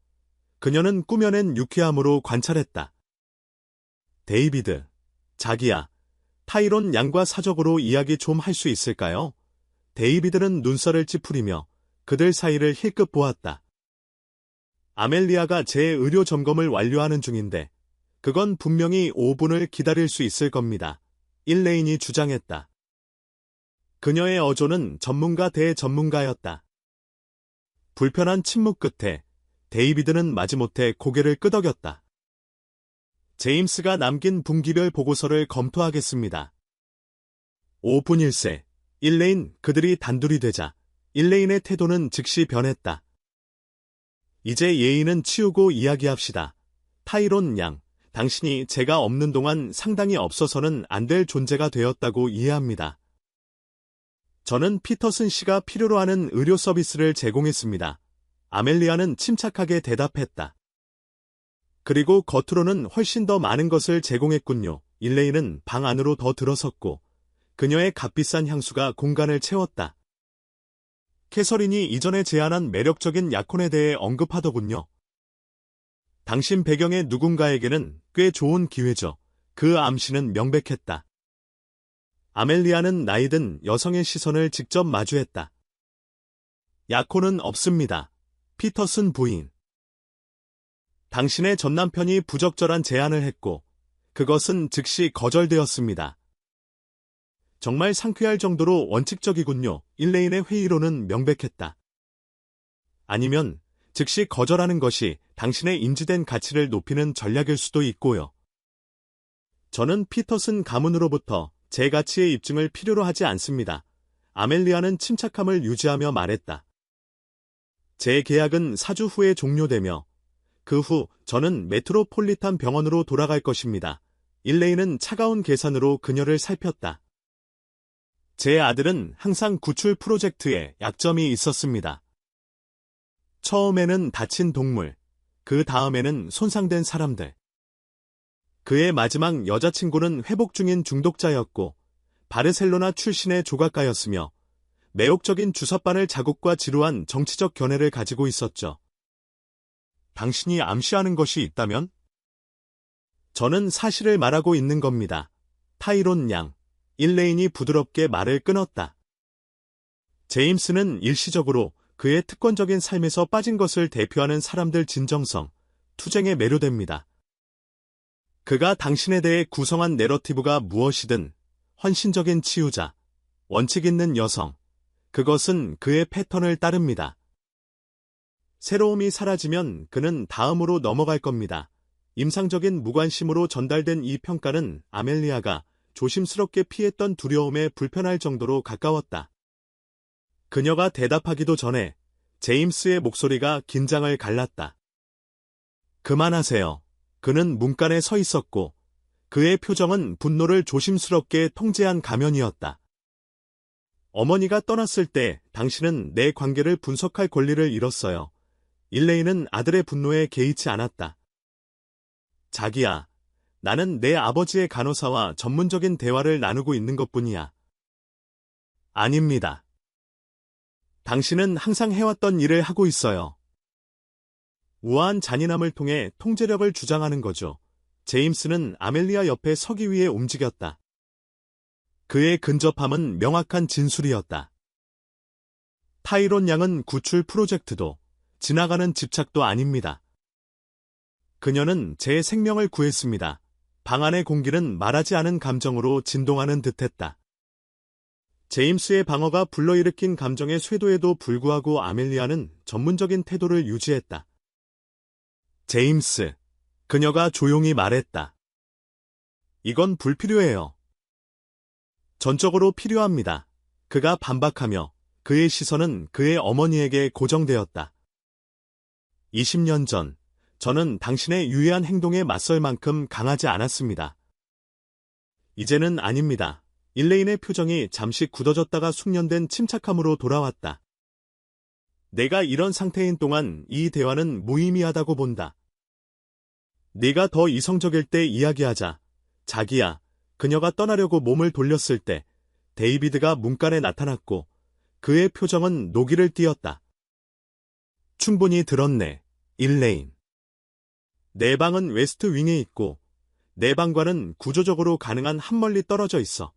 그녀는 꾸며낸 유쾌함으로 관찰했다. 데이비드, 자기야, 타이론 양과 사적으로 이야기 좀 할 수 있을까요? 데이비드는 눈살을 찌푸리며 그들 사이를 힐끗 보았다. 아멜리아가 제 의료 점검을 완료하는 중인데 그건 분명히 5분을 기다릴 수 있을 겁니다. 일레인이 주장했다. 그녀의 어조는 전문가 대 전문가였다. 불편한 침묵 끝에 데이비드는 마지못해 고개를 끄덕였다. 제임스가 남긴 분기별 보고서를 검토하겠습니다. 5분일세. 일레인, 그들이 단둘이 되자 일레인의 태도는 즉시 변했다. 이제 예의는 치우고 이야기합시다. 타이론 양, 당신이 제가 없는 동안 상당히 없어서는 안 될 존재가 되었다고 이해합니다. 저는 피터슨 씨가 필요로 하는 의료 서비스를 제공했습니다. 아멜리아는 침착하게 대답했다. 그리고 겉으로는 훨씬 더 많은 것을 제공했군요. 일레인은 방 안으로 더 들어섰고 그녀의 값비싼 향수가 공간을 채웠다. 캐서린이 이전에 제안한 매력적인 약혼에 대해 언급하더군요. 당신 배경의 누군가에게는 꽤 좋은 기회죠. 그 암시는 명백했다. 아멜리아는 나이든 여성의 시선을 직접 마주했다. 약혼은 없습니다. 피터슨 부인. 당신의 전남편이 부적절한 제안을 했고 그것은 즉시 거절되었습니다. 정말 상쾌할 정도로 원칙적이군요. 일레인의 회의로는 명백했다. 아니면 즉시 거절하는 것이 당신의 인지된 가치를 높이는 전략일 수도 있고요. 저는 피터슨 가문으로부터 제 가치의 입증을 필요로 하지 않습니다. 아멜리아는 침착함을 유지하며 말했다. 제 계약은 4주 후에 종료되며 그 후 저는 메트로폴리탄 병원으로 돌아갈 것입니다. 일레인은 차가운 계산으로 그녀를 살폈다. 제 아들은 항상 구출 프로젝트에 약점이 있었습니다. 처음에는 다친 동물, 그 다음에는 손상된 사람들. 그의 마지막 여자친구는 회복 중인 중독자였고 바르셀로나 출신의 조각가였으며 매혹적인 주사바늘 자국과 지루한 정치적 견해를 가지고 있었죠. 당신이 암시하는 것이 있다면? 저는 사실을 말하고 있는 겁니다. 타이론 양. 일레인이 부드럽게 말을 끊었다. 제임스는 일시적으로 그의 특권적인 삶에서 빠진 것을 대표하는 사람들 진정성, 투쟁에 매료됩니다. 그가 당신에 대해 구성한 내러티브가 무엇이든 헌신적인 치유자, 원칙 있는 여성, 그것은 그의 패턴을 따릅니다. 새로움이 사라지면 그는 다음으로 넘어갈 겁니다. 임상적인 무관심으로 전달된 이 평가는 아멜리아가 조심스럽게 피했던 두려움에 불편할 정도로 가까웠다. 그녀가 대답하기도 전에 제임스의 목소리가 긴장을 갈랐다. 그만하세요. 그는 문간에 서 있었고 그의 표정은 분노를 조심스럽게 통제한 가면이었다. 어머니가 떠났을 때 당신은 내 관계를 분석할 권리를 잃었어요. 일레인은 아들의 분노에 개의치 않았다. 자기야, 나는 내 아버지의 간호사와 전문적인 대화를 나누고 있는 것뿐이야. 아닙니다. 당신은 항상 해왔던 일을 하고 있어요. 우아한 잔인함을 통해 통제력을 주장하는 거죠. 제임스는 아멜리아 옆에 서기 위해 움직였다. 그의 근접함은 명확한 진술이었다. 타이론 양은 구출 프로젝트도 지나가는 집착도 아닙니다. 그녀는 제 생명을 구했습니다. 방 안의 공기는 말하지 않은 감정으로 진동하는 듯했다. 제임스의 방어가 불러일으킨 감정의 쇄도에도 불구하고 아멜리아는 전문적인 태도를 유지했다. 제임스, 그녀가 조용히 말했다. 이건 불필요해요. 전적으로 필요합니다. 그가 반박하며 그의 시선은 그의 어머니에게 고정되었다. 20년 전, 저는 당신의 유해한 행동에 맞설 만큼 강하지 않았습니다. 이제는 아닙니다. 일레인의 표정이 잠시 굳어졌다가 숙련된 침착함으로 돌아왔다. 내가 이런 상태인 동안 이 대화는 무의미하다고 본다. 네가 더 이성적일 때 이야기하자. 자기야, 그녀가 떠나려고 몸을 돌렸을 때 데이비드가 문간에 나타났고 그의 표정은 노기를 띄었다. 충분히 들었네, 일레인. 내 방은 웨스트 윙에 있고 내 방과는 구조적으로 가능한 한 멀리 떨어져 있어.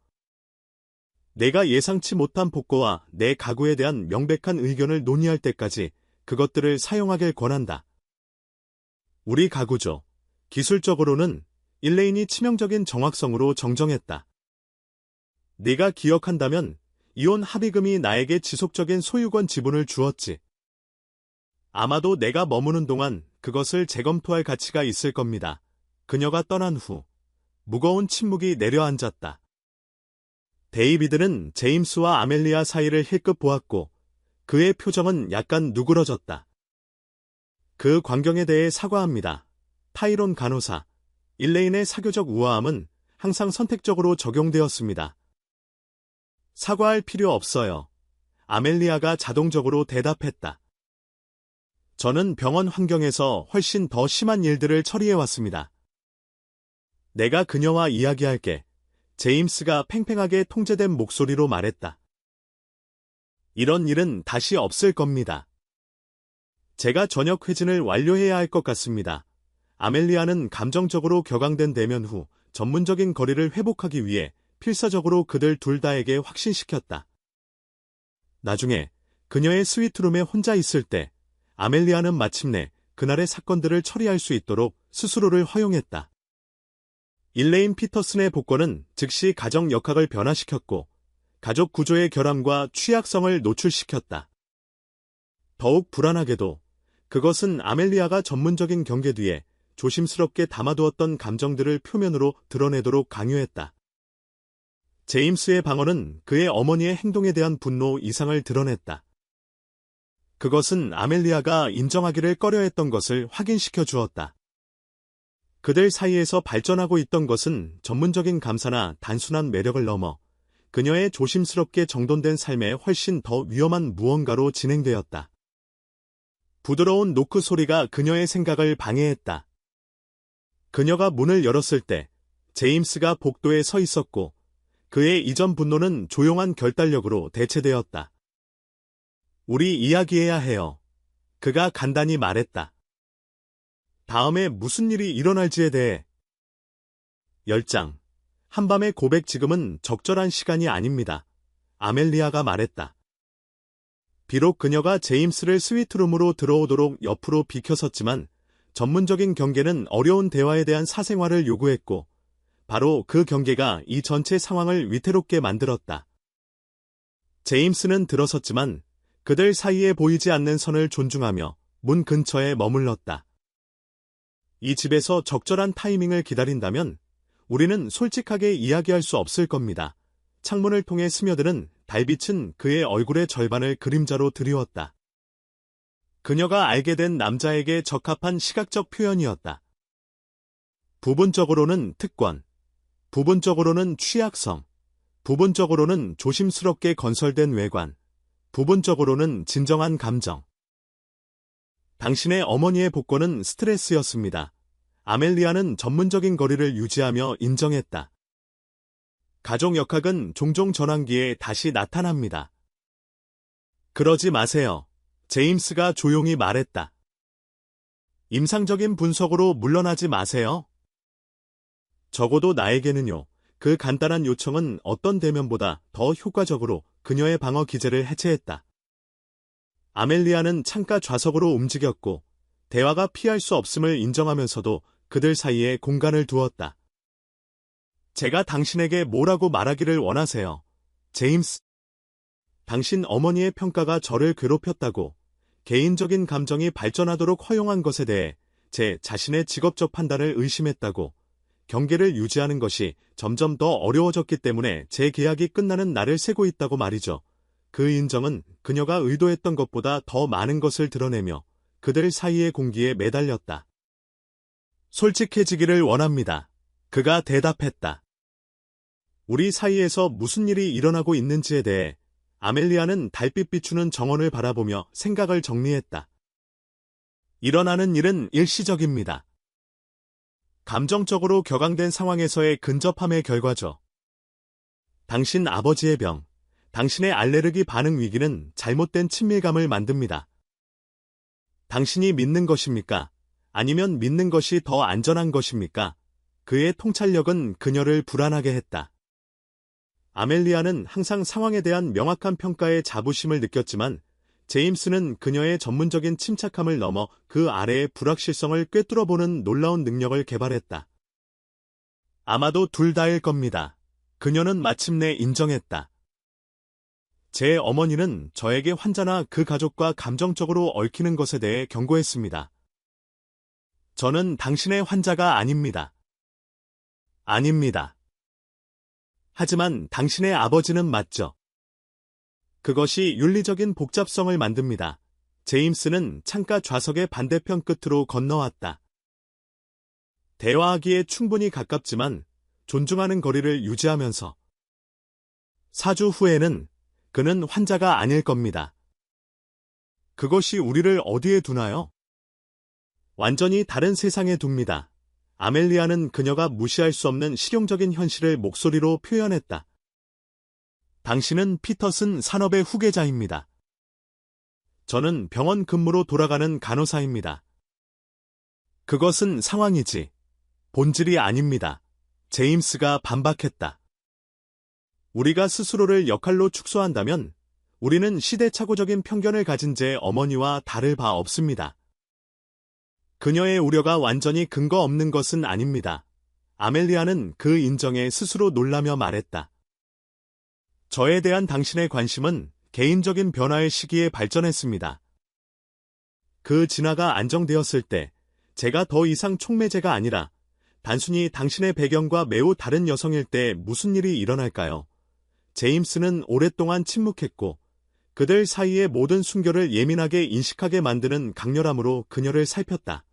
내가 예상치 못한 복고와 내 가구에 대한 명백한 의견을 논의할 때까지 그것들을 사용하길 권한다. 우리 가구죠. 기술적으로는 일레인이 치명적인 정확성으로 정정했다. 네가 기억한다면 이혼 합의금이 나에게 지속적인 소유권 지분을 주었지. 아마도 내가 머무는 동안 그것을 재검토할 가치가 있을 겁니다. 그녀가 떠난 후 무거운 침묵이 내려앉았다. 데이비드는 제임스와 아멜리아 사이를 힐끗 보았고 그의 표정은 약간 누그러졌다. 그 광경에 대해 사과합니다. 타이론 간호사. 일레인의 사교적 우아함은 항상 선택적으로 적용되었습니다. 사과할 필요 없어요. 아멜리아가 자동적으로 대답했다. 저는 병원 환경에서 훨씬 더 심한 일들을 처리해왔습니다. 내가 그녀와 이야기할게. 제임스가 팽팽하게 통제된 목소리로 말했다. 이런 일은 다시 없을 겁니다. 제가 저녁 회진을 완료해야 할 것 같습니다. 아멜리아는 감정적으로 격앙된 대면 후 전문적인 거리를 회복하기 위해 필사적으로 그들 둘 다에게 확신시켰다. 나중에 그녀의 스위트룸에 혼자 있을 때 아멜리아는 마침내 그날의 사건들을 처리할 수 있도록 스스로를 허용했다. 일레인 피터슨의 복권은 즉시 가정 역학을 변화시켰고 가족 구조의 결함과 취약성을 노출시켰다. 더욱 불안하게도 그것은 아멜리아가 전문적인 경계 뒤에 조심스럽게 담아두었던 감정들을 표면으로 드러내도록 강요했다. 제임스의 방언은 그의 어머니의 행동에 대한 분노 이상을 드러냈다. 그것은 아멜리아가 인정하기를 꺼려했던 것을 확인시켜 주었다. 그들 사이에서 발전하고 있던 것은 전문적인 감사나 단순한 매력을 넘어 그녀의 조심스럽게 정돈된 삶에 훨씬 더 위험한 무언가로 진행되었다. 부드러운 노크 소리가 그녀의 생각을 방해했다. 그녀가 문을 열었을 때 제임스가 복도에 서 있었고 그의 이전 분노는 조용한 결단력으로 대체되었다. 우리 이야기해야 해요. 그가 간단히 말했다. 다음에 무슨 일이 일어날지에 대해. 10장. 한밤의 고백 지금은 적절한 시간이 아닙니다. 아멜리아가 말했다. 비록 그녀가 제임스를 스위트룸으로 들어오도록 옆으로 비켜섰지만 전문적인 경계는 어려운 대화에 대한 사생활을 요구했고 바로 그 경계가 이 전체 상황을 위태롭게 만들었다. 제임스는 들어섰지만 그들 사이에 보이지 않는 선을 존중하며 문 근처에 머물렀다. 이 집에서 적절한 타이밍을 기다린다면 우리는 솔직하게 이야기할 수 없을 겁니다. 창문을 통해 스며드는 달빛은 그의 얼굴의 절반을 그림자로 드리웠다. 그녀가 알게 된 남자에게 적합한 시각적 표현이었다. 부분적으로는 특권, 부분적으로는 취약성, 부분적으로는 조심스럽게 건설된 외관, 부분적으로는 진정한 감정. 당신의 어머니의 복권은 스트레스였습니다. 아멜리아는 전문적인 거리를 유지하며 인정했다. 가족 역학은 종종 전환기에 다시 나타납니다. 그러지 마세요. 제임스가 조용히 말했다. 임상적인 분석으로 물러나지 마세요. 적어도 나에게는요. 그 간단한 요청은 어떤 대면보다 더 효과적으로 그녀의 방어 기제를 해체했다. 아멜리아는 창가 좌석으로 움직였고 대화가 피할 수 없음을 인정하면서도 그들 사이에 공간을 두었다. 제가 당신에게 뭐라고 말하기를 원하세요? 제임스. 당신 어머니의 평가가 저를 괴롭혔다고 개인적인 감정이 발전하도록 허용한 것에 대해 제 자신의 직업적 판단을 의심했다고 경계를 유지하는 것이 점점 더 어려워졌기 때문에 제 계약이 끝나는 날을 세고 있다고 말이죠. 그 인정은 그녀가 의도했던 것보다 더 많은 것을 드러내며 그들 사이의 공기에 매달렸다. 솔직해지기를 원합니다. 그가 대답했다. 우리 사이에서 무슨 일이 일어나고 있는지에 대해 아멜리아는 달빛 비추는 정원을 바라보며 생각을 정리했다. 일어나는 일은 일시적입니다. 감정적으로 격앙된 상황에서의 근접함의 결과죠. 당신 아버지의 병, 당신의 알레르기 반응 위기는 잘못된 친밀감을 만듭니다. 당신이 믿는 것입니까? 아니면 믿는 것이 더 안전한 것입니까? 그의 통찰력은 그녀를 불안하게 했다. 아멜리아는 항상 상황에 대한 명확한 평가에 자부심을 느꼈지만 제임스는 그녀의 전문적인 침착함을 넘어 그 아래의 불확실성을 꿰뚫어보는 놀라운 능력을 개발했다. 아마도 둘 다일 겁니다. 그녀는 마침내 인정했다. 제 어머니는 저에게 환자나 그 가족과 감정적으로 얽히는 것에 대해 경고했습니다. 저는 당신의 환자가 아닙니다. 아닙니다. 하지만 당신의 아버지는 맞죠. 그것이 윤리적인 복잡성을 제임스는 창가 좌석의 반대편 끝으로 건너왔다. 대화하기에 충분히 가깝지만 존중하는 거리를 유지하면서 4주 후에는 그는 환자가 아닐 겁니다. 그것이 우리를 어디에 두나요? 완전히 다른 세상에 둡니다. 아멜리아는 그녀가 무시할 수 없는 실용적인 현실을 목소리로 표현했다. 당신은 피터슨 산업의 후계자입니다. 저는 병원 근무로 돌아가는 간호사입니다. 그것은 상황이지 본질이 아닙니다. 제임스가 반박했다. 우리가 스스로를 역할로 축소한다면 우리는 시대착오적인 편견을 가진 제 어머니와 다를 바 없습니다. 그녀의 우려가 완전히 근거 없는 것은 아닙니다. 아멜리아는 그 인정에 스스로 놀라며 말했다. 저에 대한 당신의 관심은 개인적인 변화의 시기에 발전했습니다. 그 진화가 안정되었을 때 제가 더 이상 촉매제가 아니라 단순히 당신의 배경과 매우 다른 여성일 때 무슨 일이 일어날까요? 제임스는 오랫동안 침묵했고 그들 사이의 모든 순결을 예민하게 인식하게 만드는 강렬함으로 그녀를 살폈다.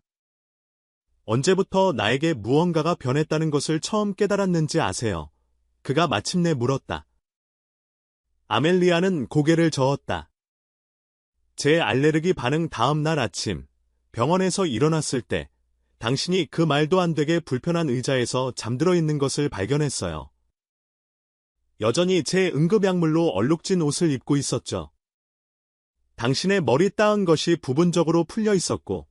언제부터 나에게 무언가가 변했다는 것을 처음 깨달았는지 아세요? 그가 마침내 물었다. 아멜리아는 고개를 저었다. 제 알레르기 반응 다음 날 아침 병원에서 일어났을 때 당신이 그 말도 안 되게 불편한 의자에서 잠들어 있는 것을 발견했어요. 여전히 제 응급약물로 얼룩진 옷을 입고 있었죠. 당신의 머리 따은 것이 부분적으로 풀려 있었고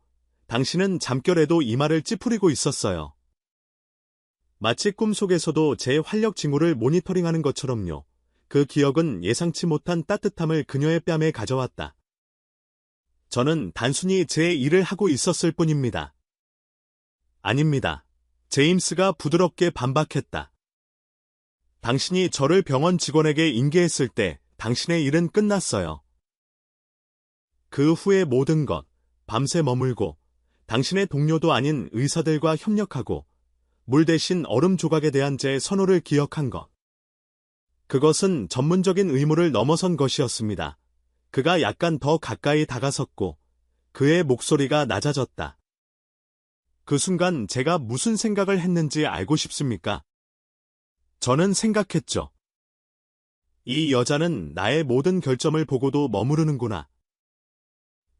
당신은 잠결에도 이마를 찌푸리고 있었어요. 마치 꿈속에서도 제 활력 징후를 모니터링하는 것처럼요. 그 기억은 예상치 못한 따뜻함을 그녀의 뺨에 가져왔다. 저는 단순히 제 일을 하고 있었을 뿐입니다. 아닙니다. 제임스가 부드럽게 반박했다. 당신이 저를 병원 직원에게 인계했을 때 당신의 일은 끝났어요. 그 후의 모든 것, 밤새 머물고 당신의 동료도 아닌 의사들과 협력하고 물 대신 얼음 조각에 대한 제 선호를 기억한 것. 그것은 전문적인 의무를 넘어선 것이었습니다. 그가 약간 더 가까이 다가섰고 그의 목소리가 낮아졌다. 그 순간 제가 무슨 생각을 했는지 알고 싶습니까? 저는 생각했죠. 이 여자는 나의 모든 결점을 보고도 머무르는구나.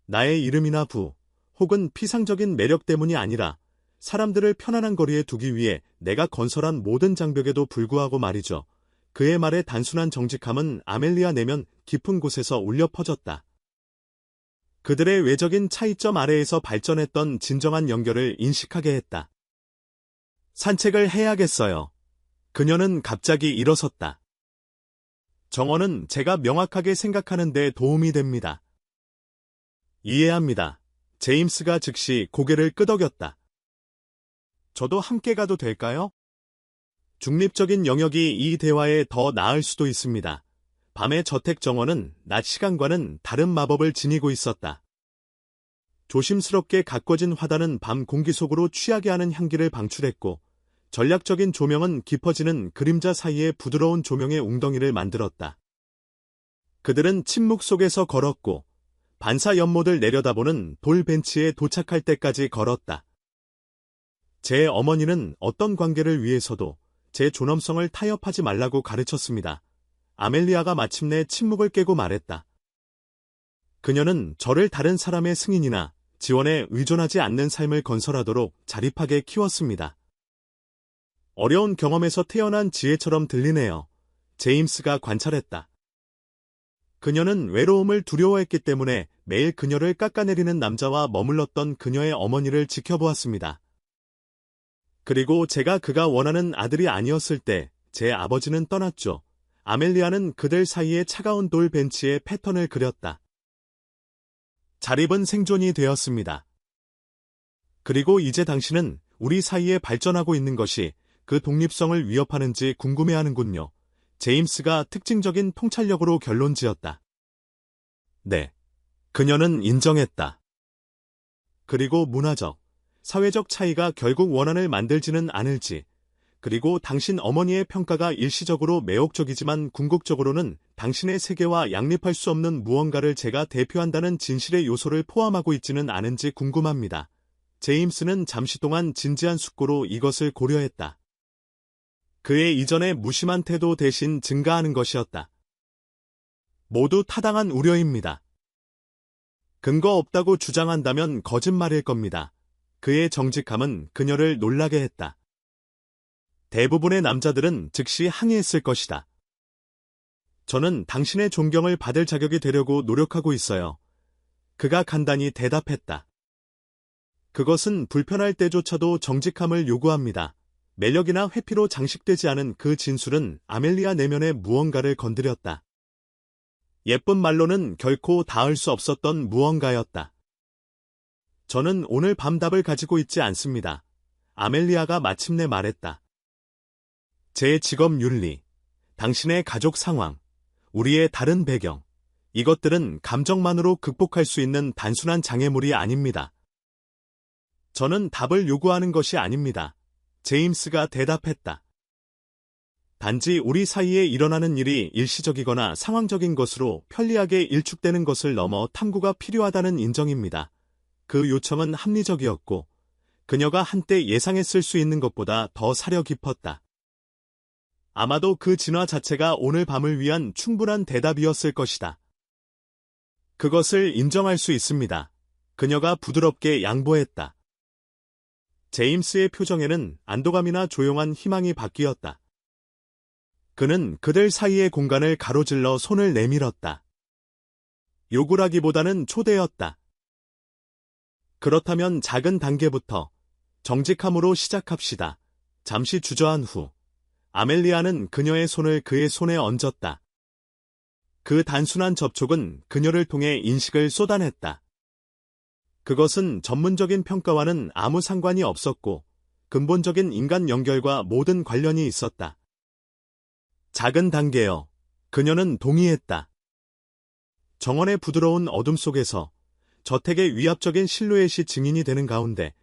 나의 이름이나 부, 혹은 피상적인 매력 때문이 아니라 사람들을 편안한 거리에 두기 위해 내가 건설한 모든 장벽에도 불구하고 말이죠. 그의 말의 단순한 정직함은 아멜리아 내면 깊은 곳에서 울려 퍼졌다. 그들의 외적인 차이점 아래에서 발전했던 진정한 연결을 인식하게 했다. 산책을 해야겠어요. 그녀는 갑자기 일어섰다. 정언은 제가 명확하게 생각하는 데 도움이 됩니다. 이해합니다. 제임스가 즉시 고개를 끄덕였다. 저도 함께 가도 될까요? 중립적인 영역이 이 대화에 더 나을 수도 있습니다. 밤의 저택 정원은 낮 시간과는 다른 마법을 지니고 있었다. 조심스럽게 가꿔진 화단은 밤 공기 속으로 취하게 하는 향기를 방출했고 전략적인 조명은 깊어지는 그림자 사이에 부드러운 조명의 웅덩이를 만들었다. 그들은 침묵 속에서 걸었고 반사 연못을 내려다보는 돌 벤치에 도착할 때까지 걸었다. 제 어머니는 어떤 관계를 위해서도 제 존엄성을 타협하지 말라고 가르쳤습니다. 아멜리아가 마침내 침묵을 깨고 말했다. 그녀는 저를 다른 사람의 승인이나 지원에 의존하지 않는 삶을 건설하도록 자립하게 키웠습니다. 어려운 경험에서 태어난 지혜처럼 들리네요. 제임스가 관찰했다. 그녀는 외로움을 두려워했기 때문에 매일 그녀를 깎아내리는 남자와 머물렀던 그녀의 어머니를 지켜보았습니다. 그리고 제가 그가 원하는 아들이 아니었을 때 제 아버지는 떠났죠. 아멜리아는 그들 사이의 차가운 돌 벤치에 패턴을 그렸다. 자립은 생존이 되었습니다. 그리고 이제 당신은 우리 사이에 발전하고 있는 것이 그 독립성을 위협하는지 궁금해하는군요. 제임스가 특징적인 통찰력으로 결론지었다. 네. 그녀는 인정했다. 그리고 문화적, 사회적 차이가 결국 원한을 만들지는 않을지, 그리고 당신 어머니의 평가가 일시적으로 매혹적이지만 궁극적으로는 당신의 세계와 양립할 수 없는 무언가를 제가 대표한다는 진실의 요소를 포함하고 있지는 않은지 궁금합니다. 제임스는 잠시 동안 진지한 숙고로 이것을 고려했다. 그의 이전의 무심한 태도 대신 증가하는 것이었다. 모두 타당한 우려입니다. 근거 없다고 주장한다면 거짓말일 겁니다. 그의 정직함은 그녀를 놀라게 했다. 대부분의 남자들은 즉시 항의했을 것이다. 저는 당신의 존경을 받을 자격이 되려고 노력하고 있어요. 그가 간단히 대답했다. 그것은 불편할 때조차도 정직함을 요구합니다. 매력이나 회피로 장식되지 않은 그 진술은 아멜리아 내면의 무언가를 건드렸다. 예쁜 말로는 결코 닿을 수 없었던 무언가였다. 저는 오늘 밤 답을 가지고 있지 않습니다. 아멜리아가 마침내 말했다. 제 직업 윤리, 당신의 가족 상황, 우리의 다른 배경, 이것들은 감정만으로 극복할 수 있는 단순한 장애물이 아닙니다. 저는 답을 요구하는 것이 아닙니다. 제임스가 대답했다. 단지 우리 사이에 일어나는 일이 일시적이거나 상황적인 것으로 편리하게 일축되는 것을 넘어 탐구가 필요하다는 인정입니다. 그 요청은 합리적이었고 그녀가 한때 예상했을 수 있는 것보다 더 사려 깊었다. 아마도 그 진화 자체가 오늘 밤을 위한 충분한 대답이었을 것이다. 그것을 인정할 수 있습니다. 그녀가 부드럽게 양보했다. 제임스의 표정에는 안도감이나 조용한 희망이 바뀌었다. 그는 그들 사이의 공간을 가로질러 손을 내밀었다. 요구라기보다는 초대였다. 그렇다면 작은 단계부터 정직함으로 시작합시다. 잠시 주저한 후 아멜리아는 그녀의 손을 그의 손에 얹었다. 그 단순한 접촉은 그녀를 통해 인식을 쏟아냈다. 그것은 전문적인 평가와는 아무 상관이 없었고 근본적인 인간 연결과 모든 관련이 있었다. 작은 단계여. 그녀는 동의했다. 정원의 부드러운 어둠 속에서 저택의 위압적인 실루엣이 증인이 되는 가운데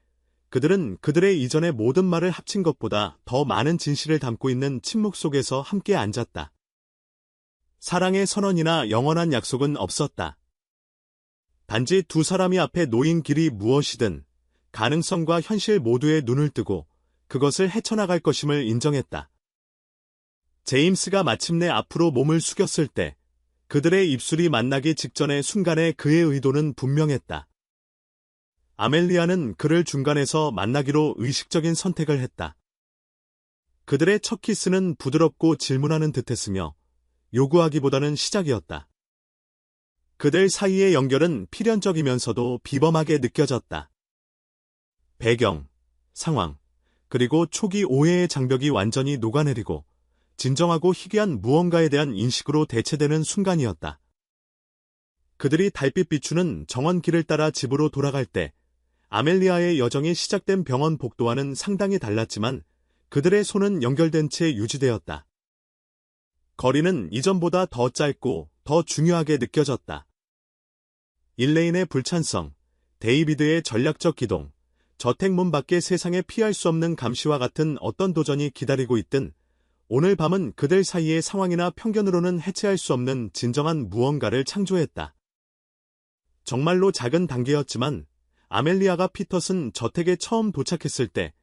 그들은 그들의 이전의 모든 말을 합친 것보다 더 많은 진실을 담고 있는 침묵 속에서 함께 앉았다. 사랑의 선언이나 영원한 약속은 없었다. 단지 두 사람이 앞에 놓인 길이 무엇이든 가능성과 현실 모두에 눈을 뜨고 그것을 헤쳐나갈 것임을 인정했다. 제임스가 마침내 앞으로 몸을 숙였을 때 그들의 입술이 만나기 직전의 순간에 그의 의도는 분명했다. 아멜리아는 그를 중간에서 만나기로 의식적인 선택을 했다. 그들의 첫 키스는 부드럽고 질문하는 듯했으며 요구하기보다는 시작이었다. 그들 사이의 연결은 필연적이면서도 비범하게 느껴졌다. 배경, 상황, 그리고 초기 오해의 장벽이 완전히 녹아내리고 진정하고 희귀한 무언가에 대한 인식으로 대체되는 순간이었다. 그들이 달빛 비추는 정원 길을 따라 집으로 돌아갈 때 아멜리아의 여정이 시작된 병원 복도와는 상당히 달랐지만 그들의 손은 연결된 채 유지되었다. 거리는 이전보다 더 짧고 더 중요하게 느껴졌다. 일레인의 불찬성, 데이비드의 전략적 기동, 저택 문 밖의 세상에 피할 수 없는 감시와 같은 어떤 도전이 기다리고 있든 오늘 밤은 그들 사이의 상황이나 편견으로는 해체할 수 없는 진정한 무언가를 창조했다. 정말로 작은 단계였지만 아멜리아가 피터슨 저택에 처음 도착했을 때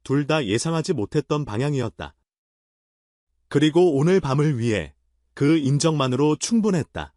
둘 다 예상하지 못했던 방향이었다. 그리고 오늘 밤을 위해 그 인정만으로 충분했다.